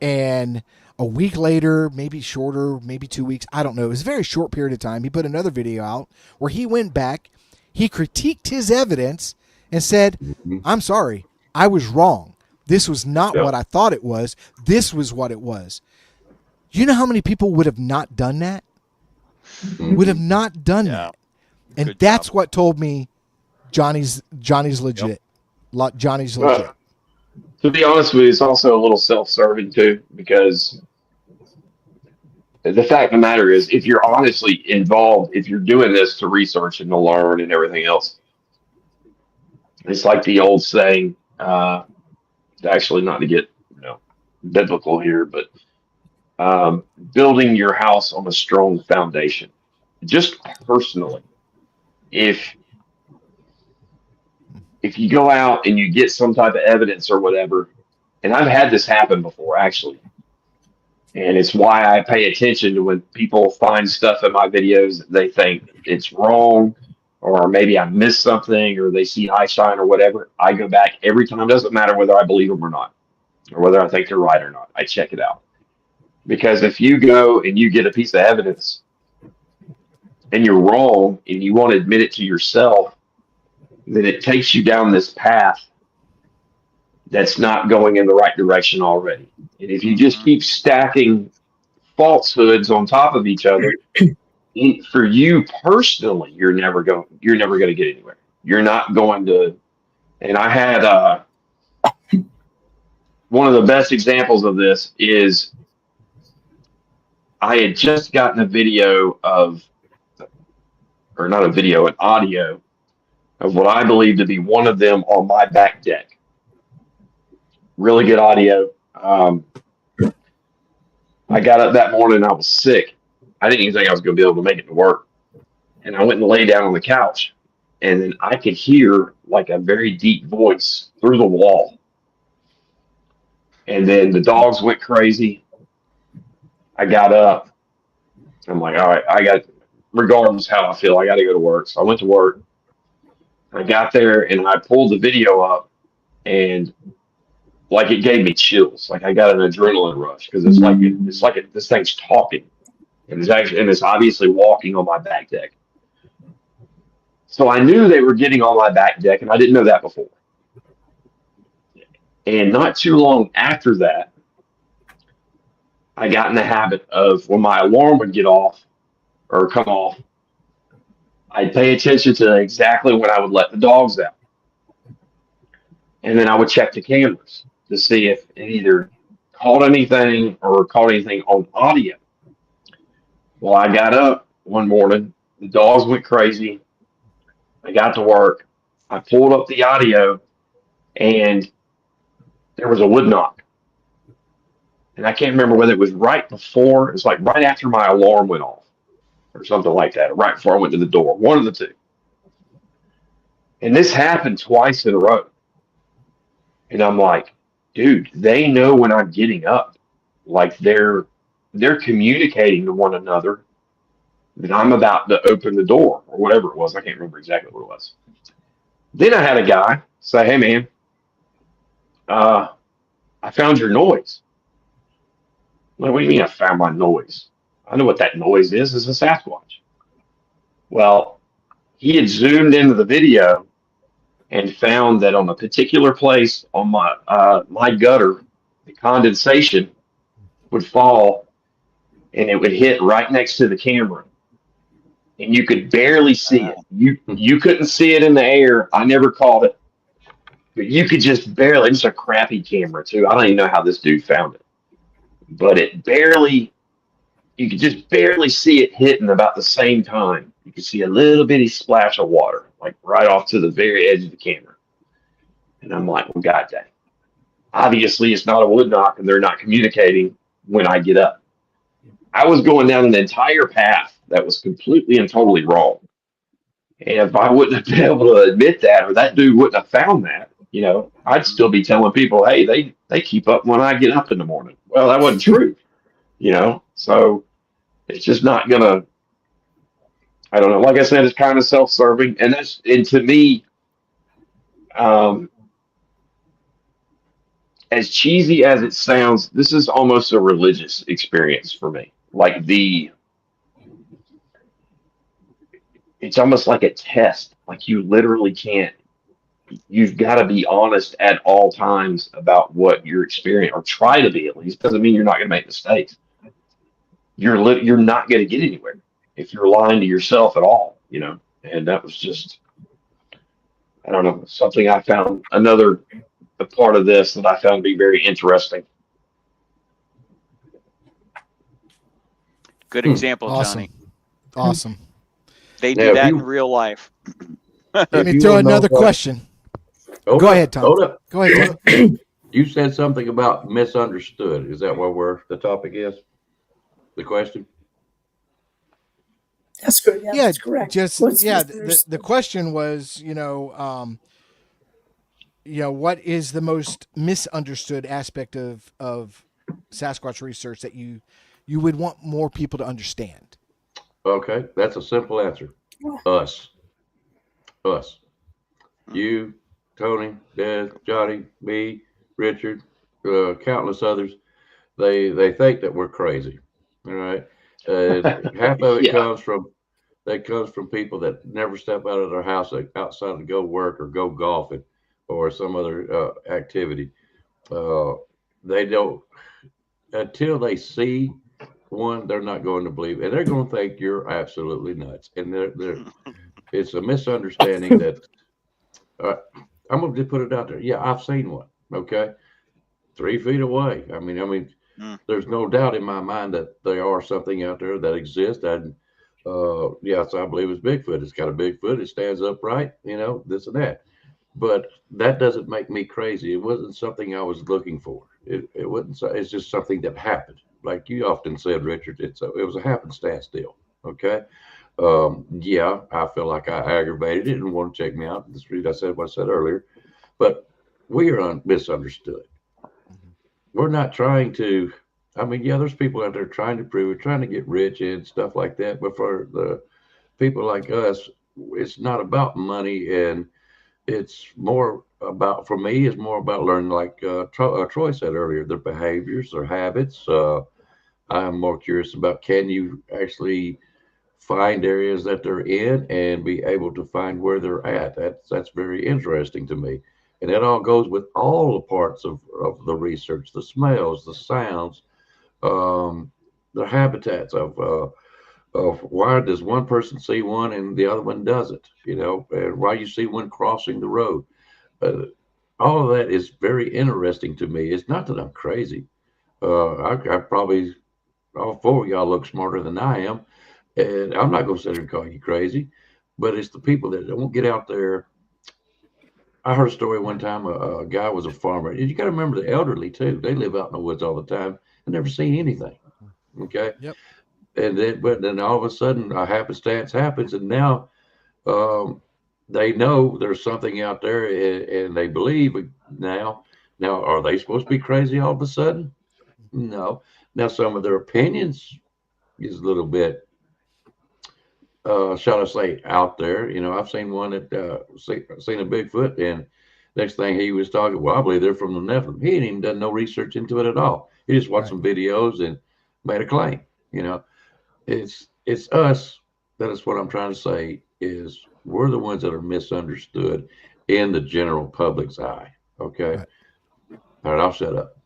and a week later, maybe shorter, maybe 2 weeks, I don't know. It was a very short period of time. He put another video out where he went back, he critiqued his evidence and said, I'm sorry, I was wrong. This was not what I thought it was. This was what it was. You know how many people would have not done that? Would have not done that. And Good that's job. what told me Johnny's legit. Johnny's legit. To be honest with you, it's also a little self-serving too, because the fact of the matter is, if you're honestly involved, if you're doing this to research and to learn and everything else, it's like the old saying, actually not to get biblical here, but building your house on a strong foundation. Just personally, if you go out and you get some type of evidence or whatever, and I've had this happen before actually, and it's why I pay attention to when people find stuff in my videos that they think it's wrong, or maybe I missed something, or they see Einstein or whatever. I go back every time. It doesn't matter whether I believe them or not, or whether I think they're right or not. I check it out. Because if you go and you get a piece of evidence and you're wrong and you won't admit it to yourself, then it takes you down this path that's not going in the right direction already. And if you just keep stacking falsehoods on top of each other, for you personally, you're never going to get anywhere. You're not going to. And I had one of the best examples of this is I had just gotten a video of, or not a video, an audio of what I believe to be one of them on my back deck. Really good audio. I got up that morning, I was sick. I didn't even think I was going to be able to make it to work. And I went and lay down on the couch, and then I could hear like a very deep voice through the wall. And then the dogs went crazy. I got up. I'm like, all right, regardless how I feel, I got to go to work. So I went to work. I got there and I pulled the video up, and like it gave me chills. Like I got an adrenaline rush because it's like this thing's talking, and it's obviously walking on my back deck. So I knew they were getting on my back deck, and I didn't know that before. And not too long after that, I got in the habit of when my alarm would get off or come off, I'd pay attention to exactly when I would let the dogs out. And then I would check the cameras to see if it either caught anything or caught anything on audio. Well, I got up one morning, the dogs went crazy. I got to work. I pulled up the audio, and there was a wood knock. And I can't remember whether it was right before, it's like right after my alarm went off or something like that, or right before I went to the door, one of the two. And this happened twice in a row. And I'm like, dude, they know when I'm getting up. Like they're communicating to one another that I'm about to open the door or whatever it was. I can't remember exactly what it was. Then I had a guy say, "Hey, man, I found your noise." I'm like, what do you mean I found my noise? I know what that noise is. It's a Sasquatch. Well, he had zoomed into the video and found that on a particular place on my gutter, the condensation would fall and it would hit right next to the camera, and you could barely see it. You couldn't see it in the air. I never caught it, but you could just barely. It's a crappy camera too. I don't even know how this dude found it, but it barely. You could just barely see it hitting about the same time. You could see a little bitty splash of water, like right off to the very edge of the camera. And I'm like, well, God dang. Obviously, it's not a wood knock, and they're not communicating when I get up. I was going down an entire path that was completely and totally wrong. And if I wouldn't have been able to admit that, or that dude wouldn't have found that, I'd still be telling people, hey, they keep up when I get up in the morning. Well, that wasn't true, So it's just not gonna. I don't know. Like I said, it's kind of self-serving, and to me, as cheesy as it sounds, this is almost a religious experience for me. Like it's almost like a test. Like you literally can't. You've got to be honest at all times about what you're experiencing, or try to be at least. Doesn't mean you're not going to make mistakes. You're not going to get anywhere if you're lying to yourself at all. And that was just, I don't know, something I found a part of this that I found to be very interesting. Good example, Awesome. Johnny. Awesome. They Now, do if that you- in real life. Let me you throw wanna know another what- question. Hold Go up, ahead, Tom. Hold up. Go ahead, Tom. You said something about misunderstood. Is that what the topic is? The question? That's good. Yeah, Yeah, that's correct. just What's yeah. misunderstood? The question was, what is the most misunderstood aspect of Sasquatch research that you would want more people to understand? Okay, that's a simple answer. Us. You, Tony, Des, Johnny, me, Richard, countless others. They think that we're crazy. All right. Half of it Yeah. comes from people that never step out of their house outside to go work or go golfing or some other activity. They don't, until they see one, they're not going to believe, and they're going to think you're absolutely nuts. And it's a misunderstanding that I'm going to just put it out there. Yeah, I've seen one. Okay, 3 feet away. I mean, there's no doubt in my mind that there are something out there that exists. And yes, I believe it's Bigfoot. It's got a Bigfoot. It stands upright. This and that. But that doesn't make me crazy. It wasn't something I was looking for. It wasn't. It's just something that happened. Like you often said, Richard, it was a happenstance deal. Okay. Yeah, I feel like I aggravated it and want to check me out. This reason I said what I said earlier, but we are misunderstood. We're not trying to. Yeah, there's people out there trying to prove it, trying to get rich and stuff like that. But for the people like us, it's not about money, and it's more about, for me, it's more about learning, like Troy said earlier, their behaviors, their habits. I'm more curious about, can you actually find areas that they're in and be able to find where they're at? That's very interesting to me. And that all goes with all the parts of the research, the smells, the sounds, the habitats of why does one person see one and the other one doesn't, and why you see one crossing the road. All of that is very interesting to me. It's not that I'm crazy. I probably, all four of y'all look smarter than I am, and I'm not going to sit here and call you crazy, but it's the people that won't get out there. I heard a story one time, a guy was a farmer. And you got to remember the elderly too. They live out in the woods all the time and never seen anything. Okay. Yep. But then all of a sudden a happenstance happens, and now they know there's something out there, and they believe now. Now, are they supposed to be crazy all of a sudden? No. Now, some of their opinions is a little bit, shall I say, out there. I've seen one that seen a Bigfoot, and Next thing he was talking, well, I believe they're from the Nephilim. He ain't even done no research into it at all. He just watched some videos and made a claim. You know, it's us. That is what I'm trying to say is we're the ones that are misunderstood in the general public's eye. Okay. Right. All right, I'll shut up.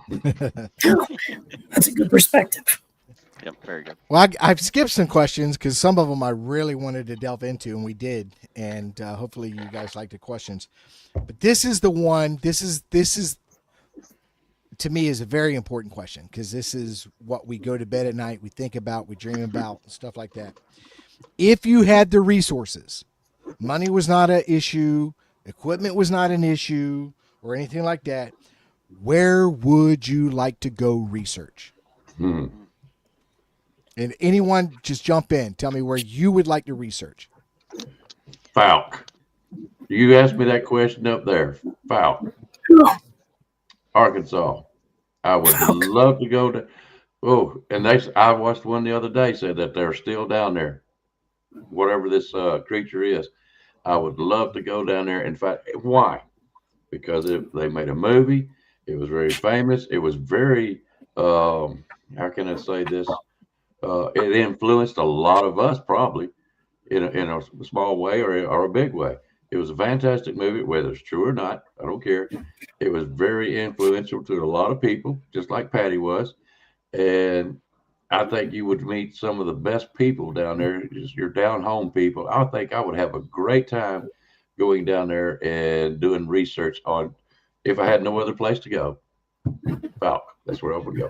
That's a good perspective. Yep, very good. Well, I've skipped some questions because some of them I really wanted to delve into, and we did. And hopefully, you guys like the questions. But this is the one. This is to me is a very important question because this is what we go to bed at night, we think about, we dream about, stuff like that. If you had the resources, money was not an issue, equipment was not an issue, or anything like that, where would you like to go research? And anyone just jump in. Tell me where you would like to research. Falk. You asked me that question up there. Falk. Arkansas. I would love to go to. Oh, and I watched one the other day said that they're still down there. Whatever this creature is, I would love to go down there. In fact, why? Because they made a movie. It was very famous. It was very. How can I say this? It influenced a lot of us, probably, in a small way or a big way. It was a fantastic movie, whether it's true or not. I don't care. It was very influential to a lot of people, just like Patty was. And I think you would meet some of the best people down there, just your down home people. I think I would have a great time going down there and doing research on if I had no other place to go. Falk, that's where I would go.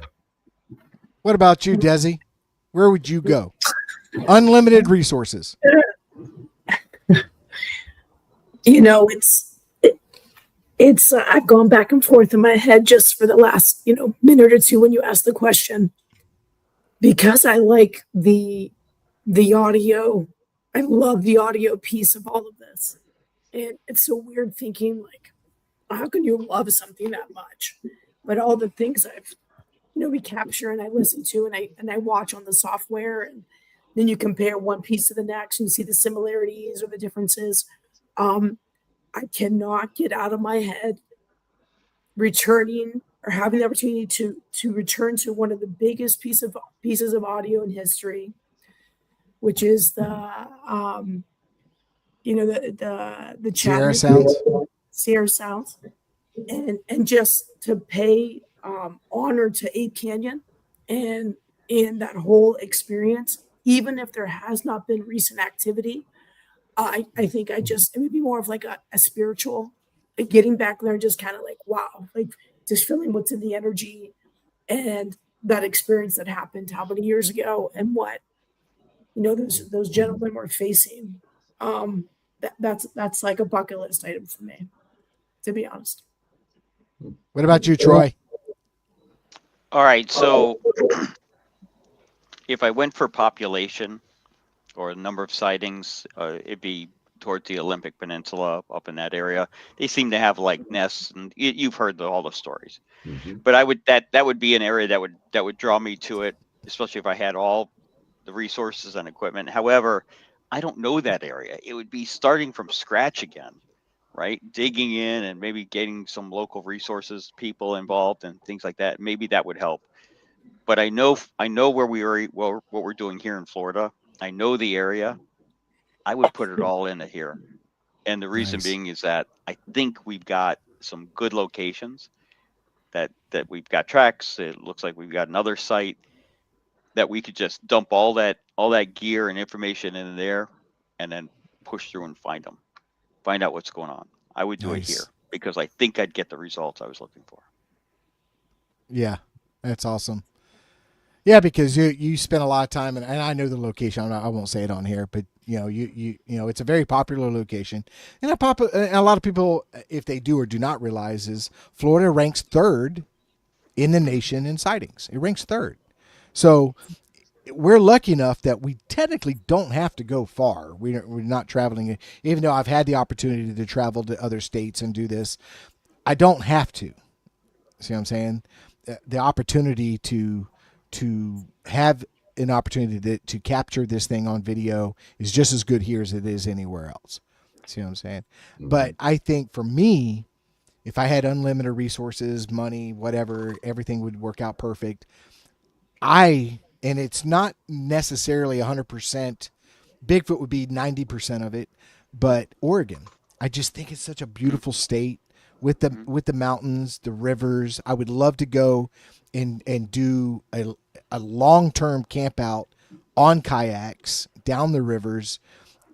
What about you, Desi? Where would you go? Unlimited resources. You know, it's I've gone back and forth in my head just for the last minute or two when you asked the question, because I like the audio. I love the audio piece of all of this, and it's so weird thinking like, how can you love something that much? But all the things we capture and I listen to and I watch on the software, and then you compare one piece to the next and you see the similarities or the differences. I cannot get out of my head returning or having the opportunity to return to one of the biggest pieces of audio in history, which is the Sierra Sounds. Sierra Sounds, and just to pay honor to Ape Canyon and that whole experience, even if there has not been recent activity. I think it would be more of like a spiritual, like getting back there and just kind of like, wow, like just feeling what's in the energy and that experience that happened how many years ago and what, those gentlemen were facing. That's like a bucket list item for me, to be honest. What about you, Troy? All right, so if I went for population or number of sightings, it'd be towards the Olympic Peninsula up in that area. They seem to have like nests, and you've heard all the stories. Mm-hmm. But that would be an area that would draw me to it, especially if I had all the resources and equipment. However, I don't know that area. It would be starting from scratch again, right? Digging in and maybe getting some local resources, people involved, and things like that. Maybe that would help. But I know where what we're doing here in Florida. I know the area. I would put it all into here. And the reason Nice. being is that I think we've got some good locations that we've got tracks. It looks like we've got another site that we could just dump all that gear and information in there and then push through and find out what's going on. I would do Nice. it here because I think I'd get the results I was looking for. Yeah, that's awesome. Yeah, because you spend a lot of time, and I know the location. I won't say it on here, but you it's a very popular location, and a lot of people, if they do or do not realize, is Florida ranks third in the nation in sightings. It ranks third, so we're lucky enough that we technically don't have to go far. We're not traveling, even though I've had the opportunity to travel to other states and do this. I don't have to. See what I'm saying? The opportunity to have an opportunity to capture this thing on video is just as good here as it is anywhere else. See what I'm saying? Mhm. But I think for me, if I had unlimited resources, money, whatever, everything would work out perfect. And it's not necessarily 100%. Bigfoot would be 90% of it, but Oregon, I just think it's such a beautiful state with the mountains, the rivers. I would love to go and do a long-term camp out on kayaks down the rivers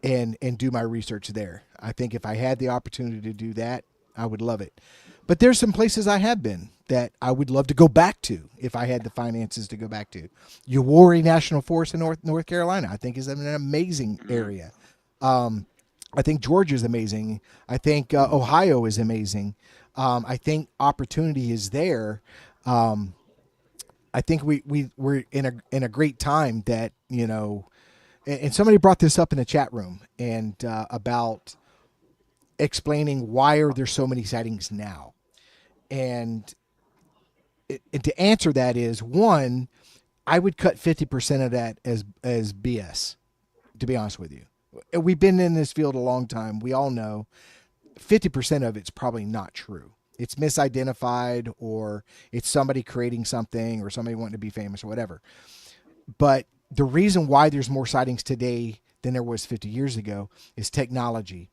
and do my research there. I think if I had the opportunity to do that, I would love it. But there's some places I have been that I would love to go back to if I had the finances to go back to. Uwharrie National Forest in North Carolina, I think, is an amazing area. I think Georgia is amazing. I think Ohio is amazing. I think opportunity is there. I think we're in a great time that, you know, and somebody brought this up in the chat room and about explaining why are there so many sightings now. And to answer that is, one, I would cut 50% of that as BS, to be honest with you. We've been in this field a long time. We all know 50% of it's probably not true. It's misidentified, or it's somebody creating something, or somebody wanting to be famous or whatever. But the reason why there's more sightings today than there was 50 years ago is technology.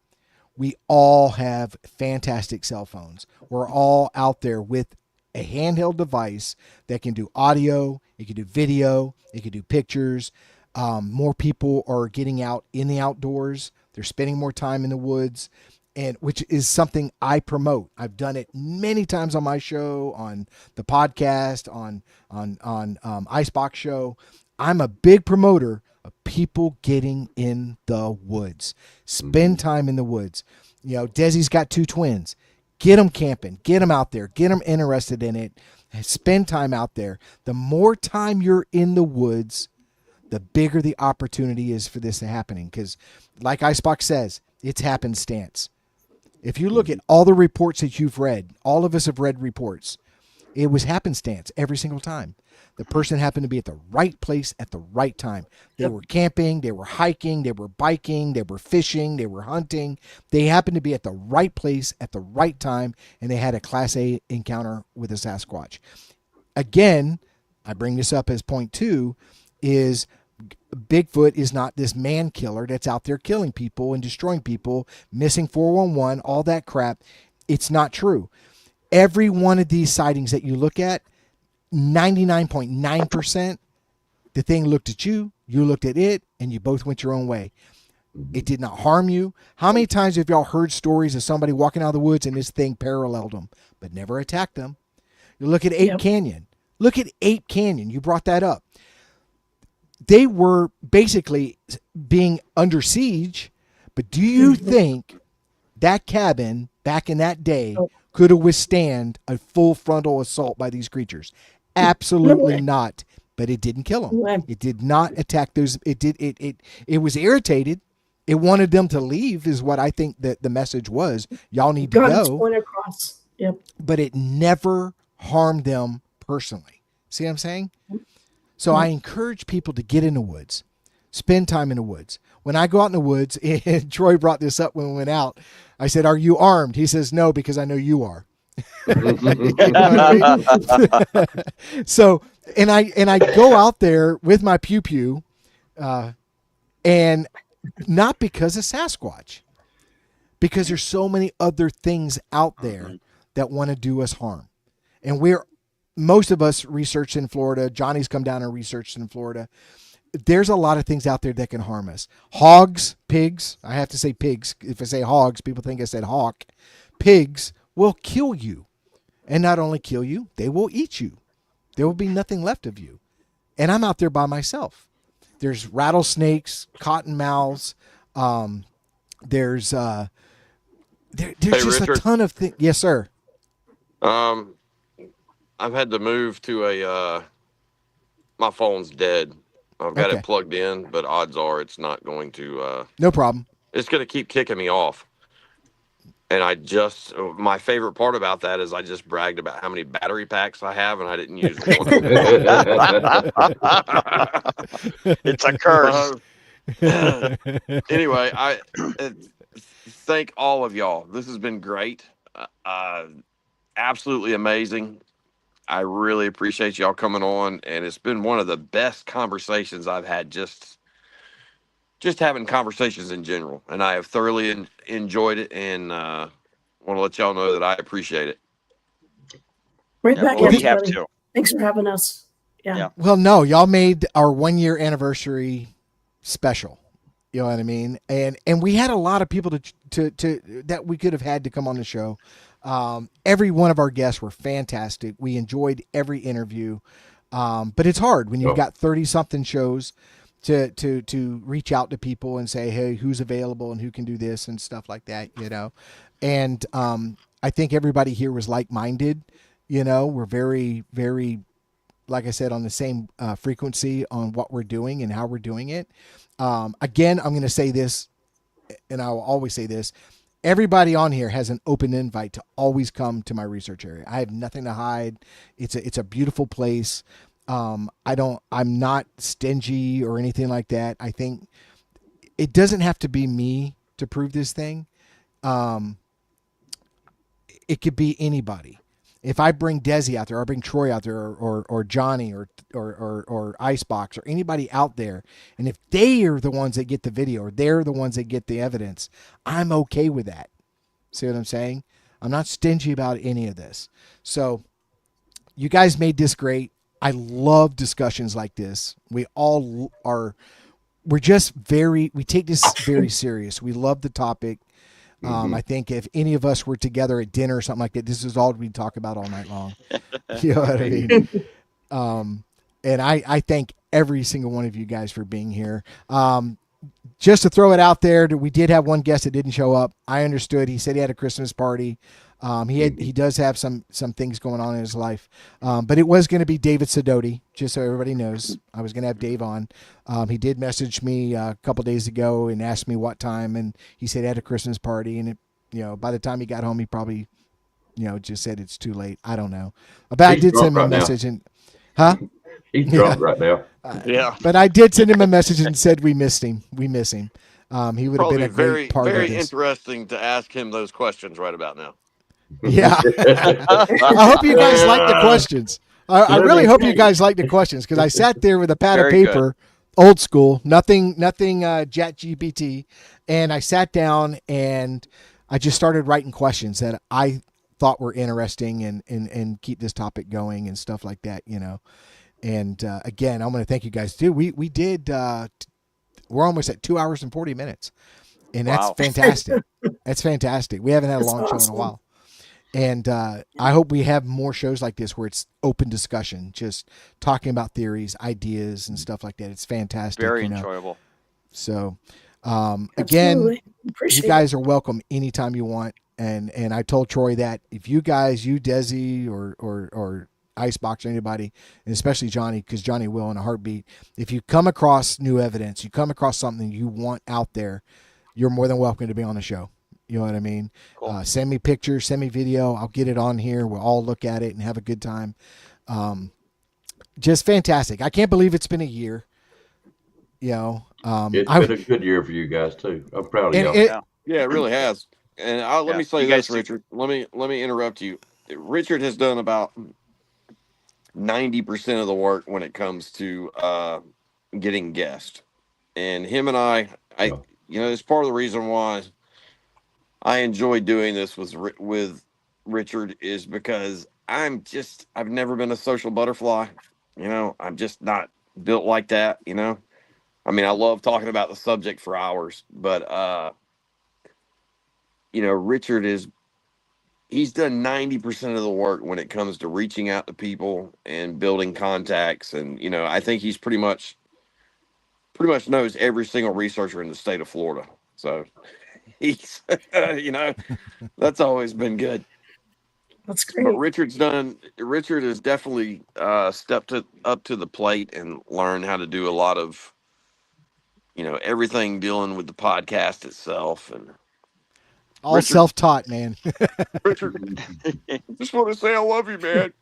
We all have fantastic cell phones. We're all out there with a handheld device that can do audio, it can do video, it can do pictures. More people are getting out in the outdoors. They're spending more time in the woods, and which is something I promote. I've done it many times on my show, on the podcast, on Icebox show. I'm a big promoter of people getting in the woods. Spend time in the woods. You know, Desi's got 2 twins. Get them camping. Get them out there. Get them interested in it. Spend time out there. The more time you're in the woods, the bigger the opportunity is for this to happening. Because, like Icebox says, it's happenstance. If you look at all the reports that you've read, all of us have read reports. It was happenstance every single time. The person happened to be at the right place at the right time. They were camping, they were hiking, they were biking, they were fishing, they were hunting. They happened to be at the right place at the right time, and they had a Class A encounter with a Sasquatch. Again, I bring this up as point 2, is Bigfoot is not this man killer that's out there killing people and destroying people, missing 411, all that crap. It's not true. Every one of these sightings that you look at, 99.9%, the thing looked at you, you looked at it, and you both went your own way. It did not harm you. How many times have y'all heard stories of somebody walking out of the woods and this thing paralleled them, but never attacked them? You look at Ape Canyon. Look at Ape Canyon. You brought that up. They were basically being under siege, but do you think that cabin back in that day could have withstand a full frontal assault by these creatures? Absolutely not. But it didn't kill them. It did not attack those. It was irritated. It wanted them to leave, is what I think that the message was. Y'all need to go. Point across. Yep. But it never harmed them personally. See what I'm saying? So I encourage people to get in the woods, spend time in the woods. When I go out in the woods, and Troy brought this up when we went out, I said, "Are you armed?" He says, "No, because I know you are." You know what I mean? So, and I go out there with my pew pew, and not because of Sasquatch, because there's so many other things out there that want to do us harm, and most of us researched in Florida. Johnny's come down and researched in Florida. There's a lot of things out there that can harm us. Hogs, pigs. I have to say pigs. If I say hogs, people think I said hawk. Pigs will kill you. And not only kill you, they will eat you. There will be nothing left of you. And I'm out there by myself. There's rattlesnakes, cottonmouths. There's just Richard? a ton of things. Yes, sir. I've had to move to my phone's dead. I've got Okay. it plugged in, but odds are it's not going to, No problem. it's going to keep kicking me off. And my favorite part about that is I just bragged about how many battery packs I have, and I didn't use one. It's a curse. Anyway, thank all of y'all. This has been great. Absolutely amazing. I really appreciate y'all coming on, and it's been one of the best conversations I've had. Just having conversations in general, and I have thoroughly enjoyed it, and want to let y'all know that I appreciate it. Right Yeah, back well, at we you, have buddy. to. Thanks for having us. Yeah. Yeah. Well, no, y'all made our 1 year anniversary special. You know what I mean? And we had a lot of people to that we could have had to come on the show. Every one of our guests were fantastic. We enjoyed every interview. But it's hard when you've got 30 something shows to reach out to people and say, hey, who's available and who can do this and stuff like that, you know? And I think everybody here was like-minded, you know, we're very, very, like I said, on the same frequency on what we're doing and how we're doing it. Again, I'm going to say this, and I will always say this. Everybody on here has an open invite to always come to my research area. I have nothing to hide. It's a beautiful place. I'm not stingy or anything like that. I think it doesn't have to be me to prove this thing. It could be anybody. If I bring Desi out there, or bring Troy out there, or Johnny, or Icebox, or anybody out there, and if they are the ones that get the video, or they're the ones that get the evidence, I'm okay with that. See what I'm saying? I'm not stingy about any of this. So you guys made this great. I love discussions like this. We all are. We take this very serious. We love the topic. I think if any of us were together at dinner or something like that, this is all we'd talk about all night long. You know what I mean? And I thank every single one of you guys for being here. Just to throw it out there, we did have one guest that didn't show up. I understood. He said he had a Christmas party. He does have some things going on in his life. But it was going to be David Sidoti, just so everybody knows. I was going to have Dave on. He did message me a couple days ago and asked me what time, and he said he had a Christmas party, and by the time he got home, he probably, just said it's too late. I don't know. But I did send him a message and, huh? He's drunk right now. Yeah. But I did send him a message and said we missed him. We miss him. He would have Probably been a great part of very this. interesting to ask him those questions right about now. Yeah. I hope you guys like the questions. I really hope you guys like the questions, because I sat there with a pad of Very paper, old school, nothing Chat GPT, and I sat down and I just started writing questions that I thought were interesting and keep this topic going and stuff like that, And again, I'm going to thank you guys too. We did. We're almost at 2 hours and 40 minutes, and that's Wow. fantastic. That's fantastic. We haven't had a That's long show in awesome. a while. And I hope we have more shows like this where it's open discussion, just talking about theories, ideas, and stuff like that. It's fantastic. Very enjoyable. So, again, Absolutely. Appreciate you guys are welcome anytime you want. And I told Troy that if you guys, Desi or Icebox or anybody, and especially Johnny, because Johnny will in a heartbeat, if you come across new evidence, you come across something you want out there, you're more than welcome to be on the show. You know what I mean? Cool. Send me pictures, send me video. I'll get it on here. We'll all look at it and have a good time. Just fantastic. I can't believe it's been a year. It's been a good year for you guys too. I'm proud of y'all. Yeah, it really has. And let me say You this, guys- Richard. Let me interrupt you. Richard has done about 90% of the work when it comes to getting guests, and him and I, it's part of the reason why I enjoy doing this with Richard is because I've never been a social butterfly. I'm just not built like that. I mean, I love talking about the subject for hours, but Richard he's done 90% of the work when it comes to reaching out to people and building contacts. And, I think he's pretty much knows every single researcher in the state of Florida. So he's, that's always been good. That's great. But Richard has definitely stepped up to the plate and learned how to do a lot of, everything dealing with the podcast itself. And all Richard- self-taught, man. Richard, just want to say I love you, man.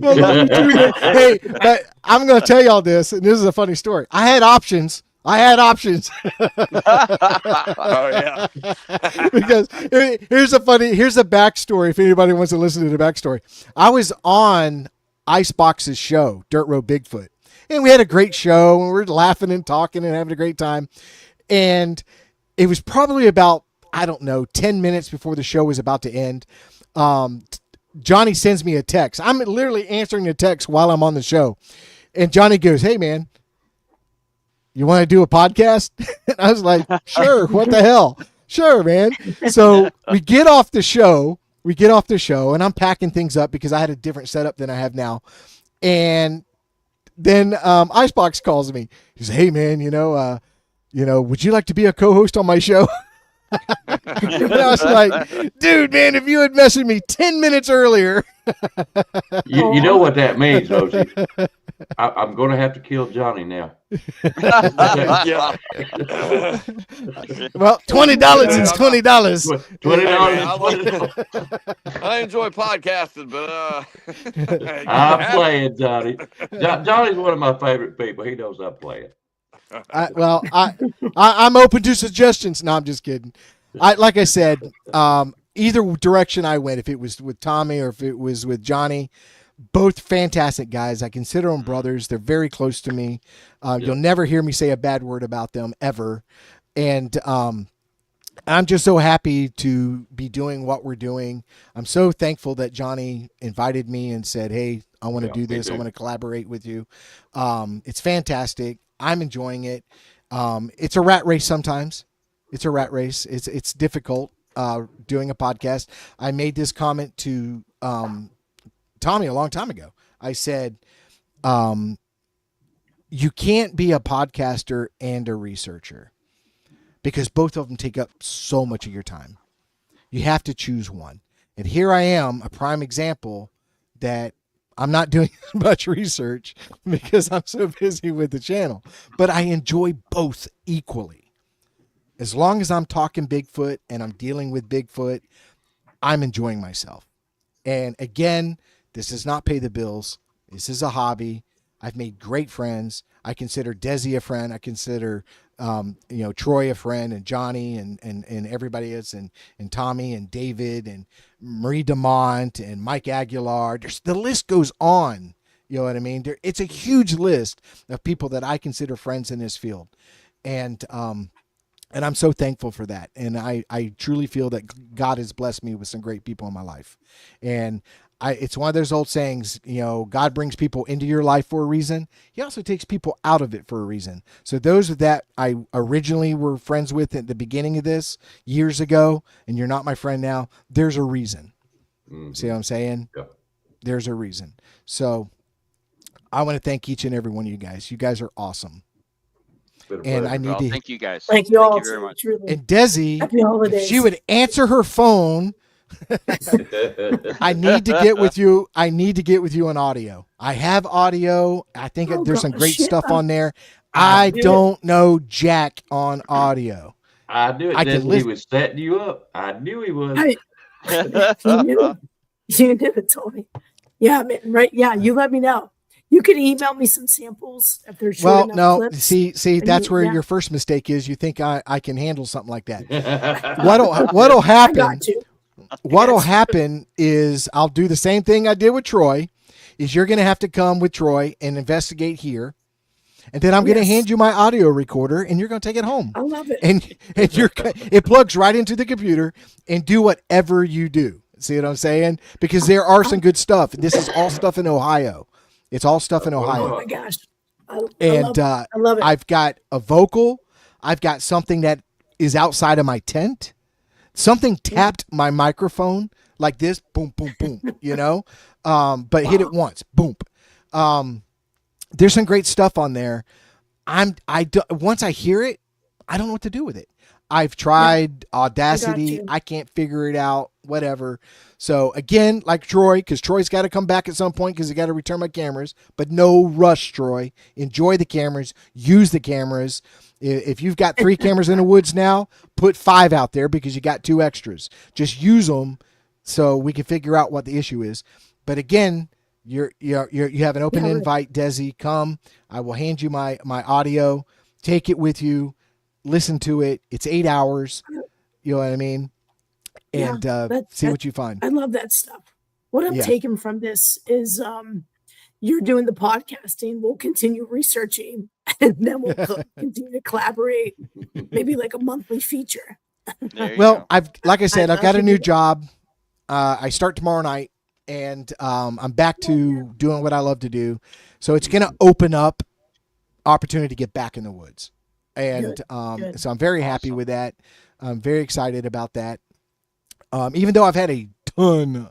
I love you too, man. Hey, but I'm going to tell y'all this, and this is a funny story. I had options I had options. Oh yeah. Because here's a backstory. If anybody wants to listen to the backstory, I was on Icebox's show, Dirt Road Bigfoot, and we had a great show, and we were laughing and talking and having a great time. And it was probably about, I don't know, 10 minutes before the show was about to end. Johnny sends me a text. I'm literally answering the text while I'm on the show, and Johnny goes, "Hey man, you want to do a podcast?" And I was like, "Sure, what the hell? Sure, man." So we get off the show, and I'm packing things up because I had a different setup than I have now. And then Icebox calls me. He says, "Hey man, would you like to be a co-host on my show?" And I was like, "Dude, man, if you had messaged me 10 minutes earlier." You know what that means, Rosie. I'm going to have to kill Johnny now. Yeah. Well, $20 is $20. $20. I enjoy podcasting, but I'm playing, Johnny. Johnny's one of my favorite people. He knows I'm playing. I'm open to suggestions. No, I'm just kidding. Like I said, either direction I went, if it was with Tommy or if it was with Johnny, both fantastic guys. I consider them brothers. They're very close to me. You'll never hear me say a bad word about them ever. And I'm just so happy to be doing what we're doing. I'm so thankful that Johnny invited me and said, "Hey, I want to do this. I want to collaborate with you." It's fantastic. I'm enjoying it. It's a rat race sometimes. It's a rat race. It's difficult doing a podcast. I made this comment to Tommy a long time ago. I said, you can't be a podcaster and a researcher because both of them take up so much of your time. You have to choose one. And here I am, a prime example that I'm not doing as much research because I'm so busy with the channel, but I enjoy both equally. As long as I'm talking Bigfoot and I'm dealing with Bigfoot, I'm enjoying myself. And again, this does not pay the bills. This is a hobby. I've made great friends. I consider Desi a friend. I consider, Troy a friend, and Johnny and everybody else, and Tommy and David and Marie DeMont and Mike Aguilar. The list goes on. You know what I mean? It's a huge list of people that I consider friends in this field. And I'm so thankful for that. And I truly feel that God has blessed me with some great people in my life. And it's one of those old sayings, God brings people into your life for a reason. He also takes people out of it for a reason. So those that I originally were friends with at the beginning of this years ago, and you're not my friend now, there's a reason. Mm-hmm. See what I'm saying? Yeah. There's a reason. So I want to thank each and every one of you guys. You guys are awesome. And I need to thank you guys. Thank you all. Thank you very much. Truly. And Desi, if she would answer her phone, I need to get with you. I need to get with you on audio. I have audio. I think there's some great stuff on there. I don't know jack on audio. I knew it. He was setting you up. I knew he was. You knew it, Tony. Yeah, man, right? Yeah, you let me know. You can email me some samples if they're short enough clips. See, that's where your first mistake is. You think I can handle something like that. What'll happen? I got you. What'll happen is I'll do the same thing I did with Troy. Is you're going to have to come with Troy and investigate here, and then I'm going to hand you my audio recorder, and you're going to take it home. I love it. And it plugs right into the computer, and do whatever you do. See what I'm saying? Because there are some good stuff. This is all stuff in Ohio. It's all stuff in Ohio. Oh my gosh. I love it. I've got a vocal. I've got something that is outside of my tent. Something tapped my microphone like this. Boom, boom, boom, but hit it once. Boom. There's some great stuff on there. Once I hear it, I don't know what to do with it. I've tried Audacity. I can't figure it out, whatever. So again, like Troy, because Troy's got to come back at some point because he got to return my cameras, but no rush, Troy. Enjoy the cameras, use the cameras. If you've got 3 cameras in the woods now, put 5 out there because you got 2 extras. Just use them so we can figure out what the issue is. But again, you have an open invite, Desi. Come. I will hand you my audio take it with you, listen to it. It's 8 hours. You know what I mean? Yeah, And see that what you find. I love that stuff. What I'm Yeah. taking from this is you're doing the podcasting, we'll continue researching, and then we'll continue to collaborate, maybe like a monthly feature. There you Well, go. like I said, I've got a can new do that. job. I start tomorrow night, and I'm back to doing what I love to do. So it's going to open up opportunity to get back in the woods. And good. so I'm very happy Awesome. with that. I'm very excited about that. Even though I've had a ton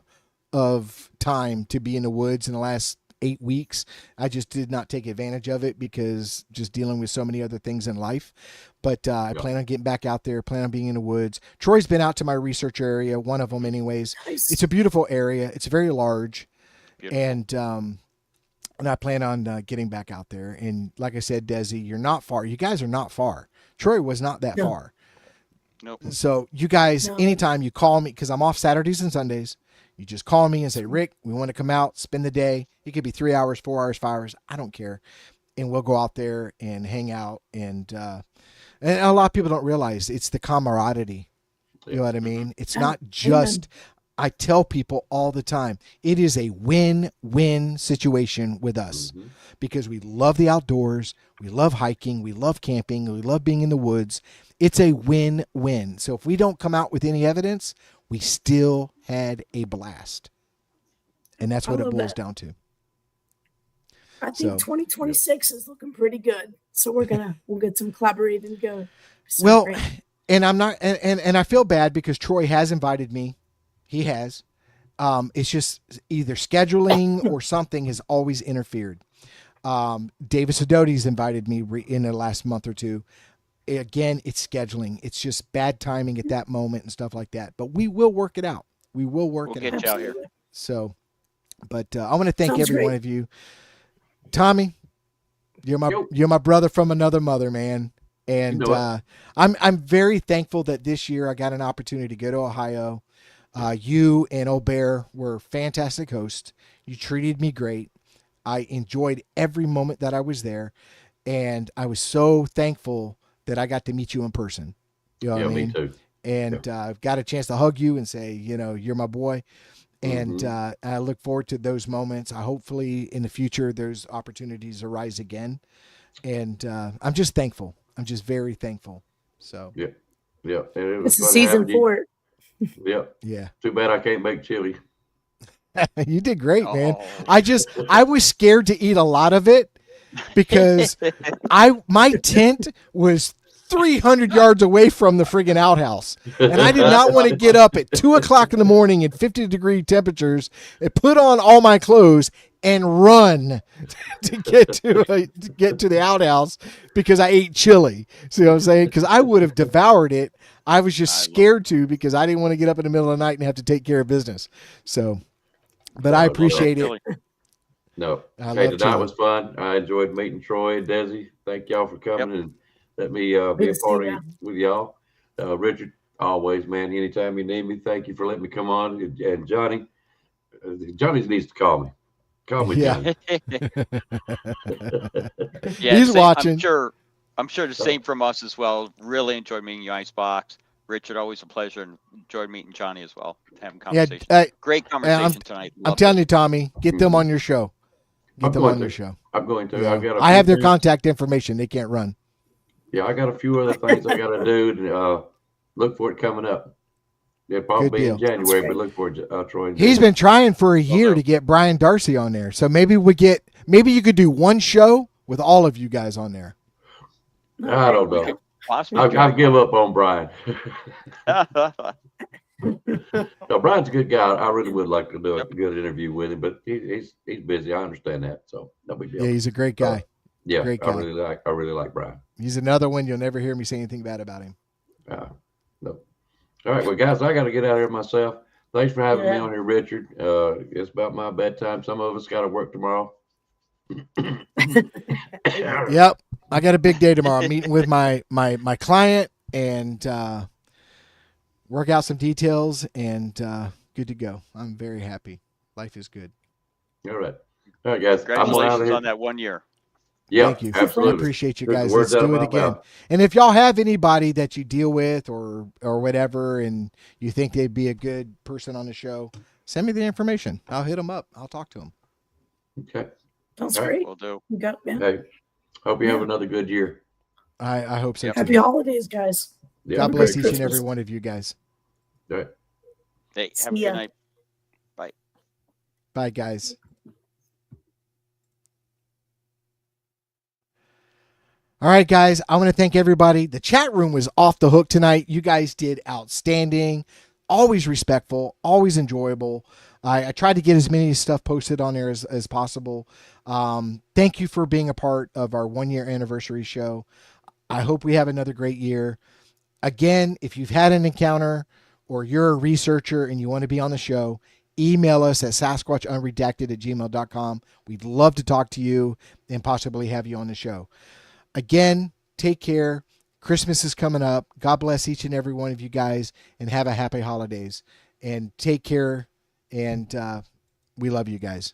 of time to be in the woods in the last 8 weeks, I just did not take advantage of it because just dealing with so many other things in life. But I Yeah. plan on getting back out there, plan on being in the woods. Troy's been out to my research area, one of them anyways. Nice. It's a beautiful area. It's very large. Beautiful. And I plan on getting back out there. And like I said, Desi, you're not far. You guys are not far. Troy was not that No. far. Nope. So you guys, No. anytime you call me, because I'm off Saturdays and Sundays, you just call me and say, Rick, we want to come out, spend the day. It could be 3 hours, 4 hours, 5 hours. I don't care. And we'll go out there and hang out. And a lot of people don't realize it's the camaraderie. You know what I mean? It's Yeah. not just, I tell people all the time, it is a win-win situation with us Mhm. because we love the outdoors. We love hiking. We love camping. We love being in the woods. It's a win-win. So if we don't come out with any evidence, we still had a blast. And that's I what it love boils that. down to. I think So- 2026 is looking pretty good. So we'll get some collaborating to go. So Well, great. and I'm not, and I feel bad because Troy has invited me. He has. It's just either scheduling or something has always interfered. Davis Adote's invited me in the last month or two. Again, it's scheduling. It's just bad timing at that moment and stuff like that. But we will work it out. We will work We'll it get out. you out here. Absolutely. So, but I want to thank Sounds every great. one of you. Tommy, you're Yo. my brother from another mother, man. And You know it. I'm very thankful that this year I got an opportunity to go to Ohio. You and Obear were fantastic hosts. You treated me great. I enjoyed every moment that I was there, and I was so thankful that I got to meet you in person. You know what Yeah, I mean? me too. And got a chance to hug you and say, you're my boy. And I look forward to those moments. I hopefully in the future those opportunities arise again. And I'm just thankful. I'm just very thankful. So Yeah. Yeah. And it was This is fun season having you. 4. Yeah. yeah, Too bad I can't make chili. you did great, man. Oh. I was scared to eat a lot of it because my tent was 300 yards away from the friggin' outhouse. And I did not want to get up at 2:00 in the morning in 50-degree temperatures and put on all my clothes and run to get to the outhouse because I ate chili. See what I'm saying? Because I would have devoured it. I was just scared to because I didn't want to get up in the middle of the night and have to take care of business. So, but I No, no, appreciate it. Really. No. I Hey, love tonight chili. was fun. I enjoyed meeting Troy and Desi. Thank y'all for coming and let me be Good a to see part ya. with y'all. Richard, always, man. Anytime you need me, thank you for letting me come on. And Johnny, Johnny needs to call me. Call me, Yeah. Johnny. Yeah, He's same- watching. I'm sure the same from us as well. Really enjoyed meeting you, Icebox. Richard, always a pleasure, and enjoyed meeting Johnny as well. Having Yeah, conversation. Great conversation tonight. I'm Loved telling it. you, Tommy, get them on your show. Get I'm them going on your to. show. I'm going to. Yeah. I've got. I have their things- contact information. They can't run. Yeah, I got a few other things I got to do. And, look for it coming up. It'll probably Good be in deal. January, That's but look for it, Troy. and He's Desi. been trying for a year Okay. to get Brian Darcy on there. So maybe you could do one show with all of you guys on there. I don't We know. could possibly I've give up on Brian. No, Brian's a good guy. I really would like to do a good interview with him, but he's busy. I understand that, so no big deal. Yeah, he's a great guy. Yeah, great I guy. really like Brian. He's another one you'll never hear me say anything bad about him. No. All right, well, guys, I got to get out of here myself. Thanks for having me Yeah. on here, Richard. It's about my bedtime. Some of us got to work tomorrow. Yep. I got a big day tomorrow. I'm meeting with my client and work out some details and good to go. I'm very happy. Life is good. All right, guys. I'm out of Congratulations here. on that 1 year. Yeah, Thank you. I absolutely. appreciate you Took the guys. words Let's out of do it my again. mouth. And if y'all have anybody that you deal with or whatever, and you think they'd be a good person on the show, send me the information. I'll hit them up. I'll talk to them. Okay. Sounds All right. great. Will do. You got yeah. Hey, hope you have Yeah. another good year. I hope so Yep. too. Happy holidays, guys. Yeah. God bless Merry each and Christmas. every one of you guys. All right. Hey, have a See ya. good night. Bye, guys. All right, guys. I want to thank everybody. The chat room was off the hook tonight. You guys did outstanding. Always respectful. Always enjoyable. I tried to get as many stuff posted on there as possible. Thank you for being a part of our 1-year anniversary show. I hope we have another great year. Again, if you've had an encounter or you're a researcher and you want to be on the show, email us at sasquatchunredacted@gmail.com. We'd love to talk to you and possibly have you on the show. Again, take care. Christmas is coming up. God bless each and every one of you guys, and have a happy holidays. And take care. And we love you guys.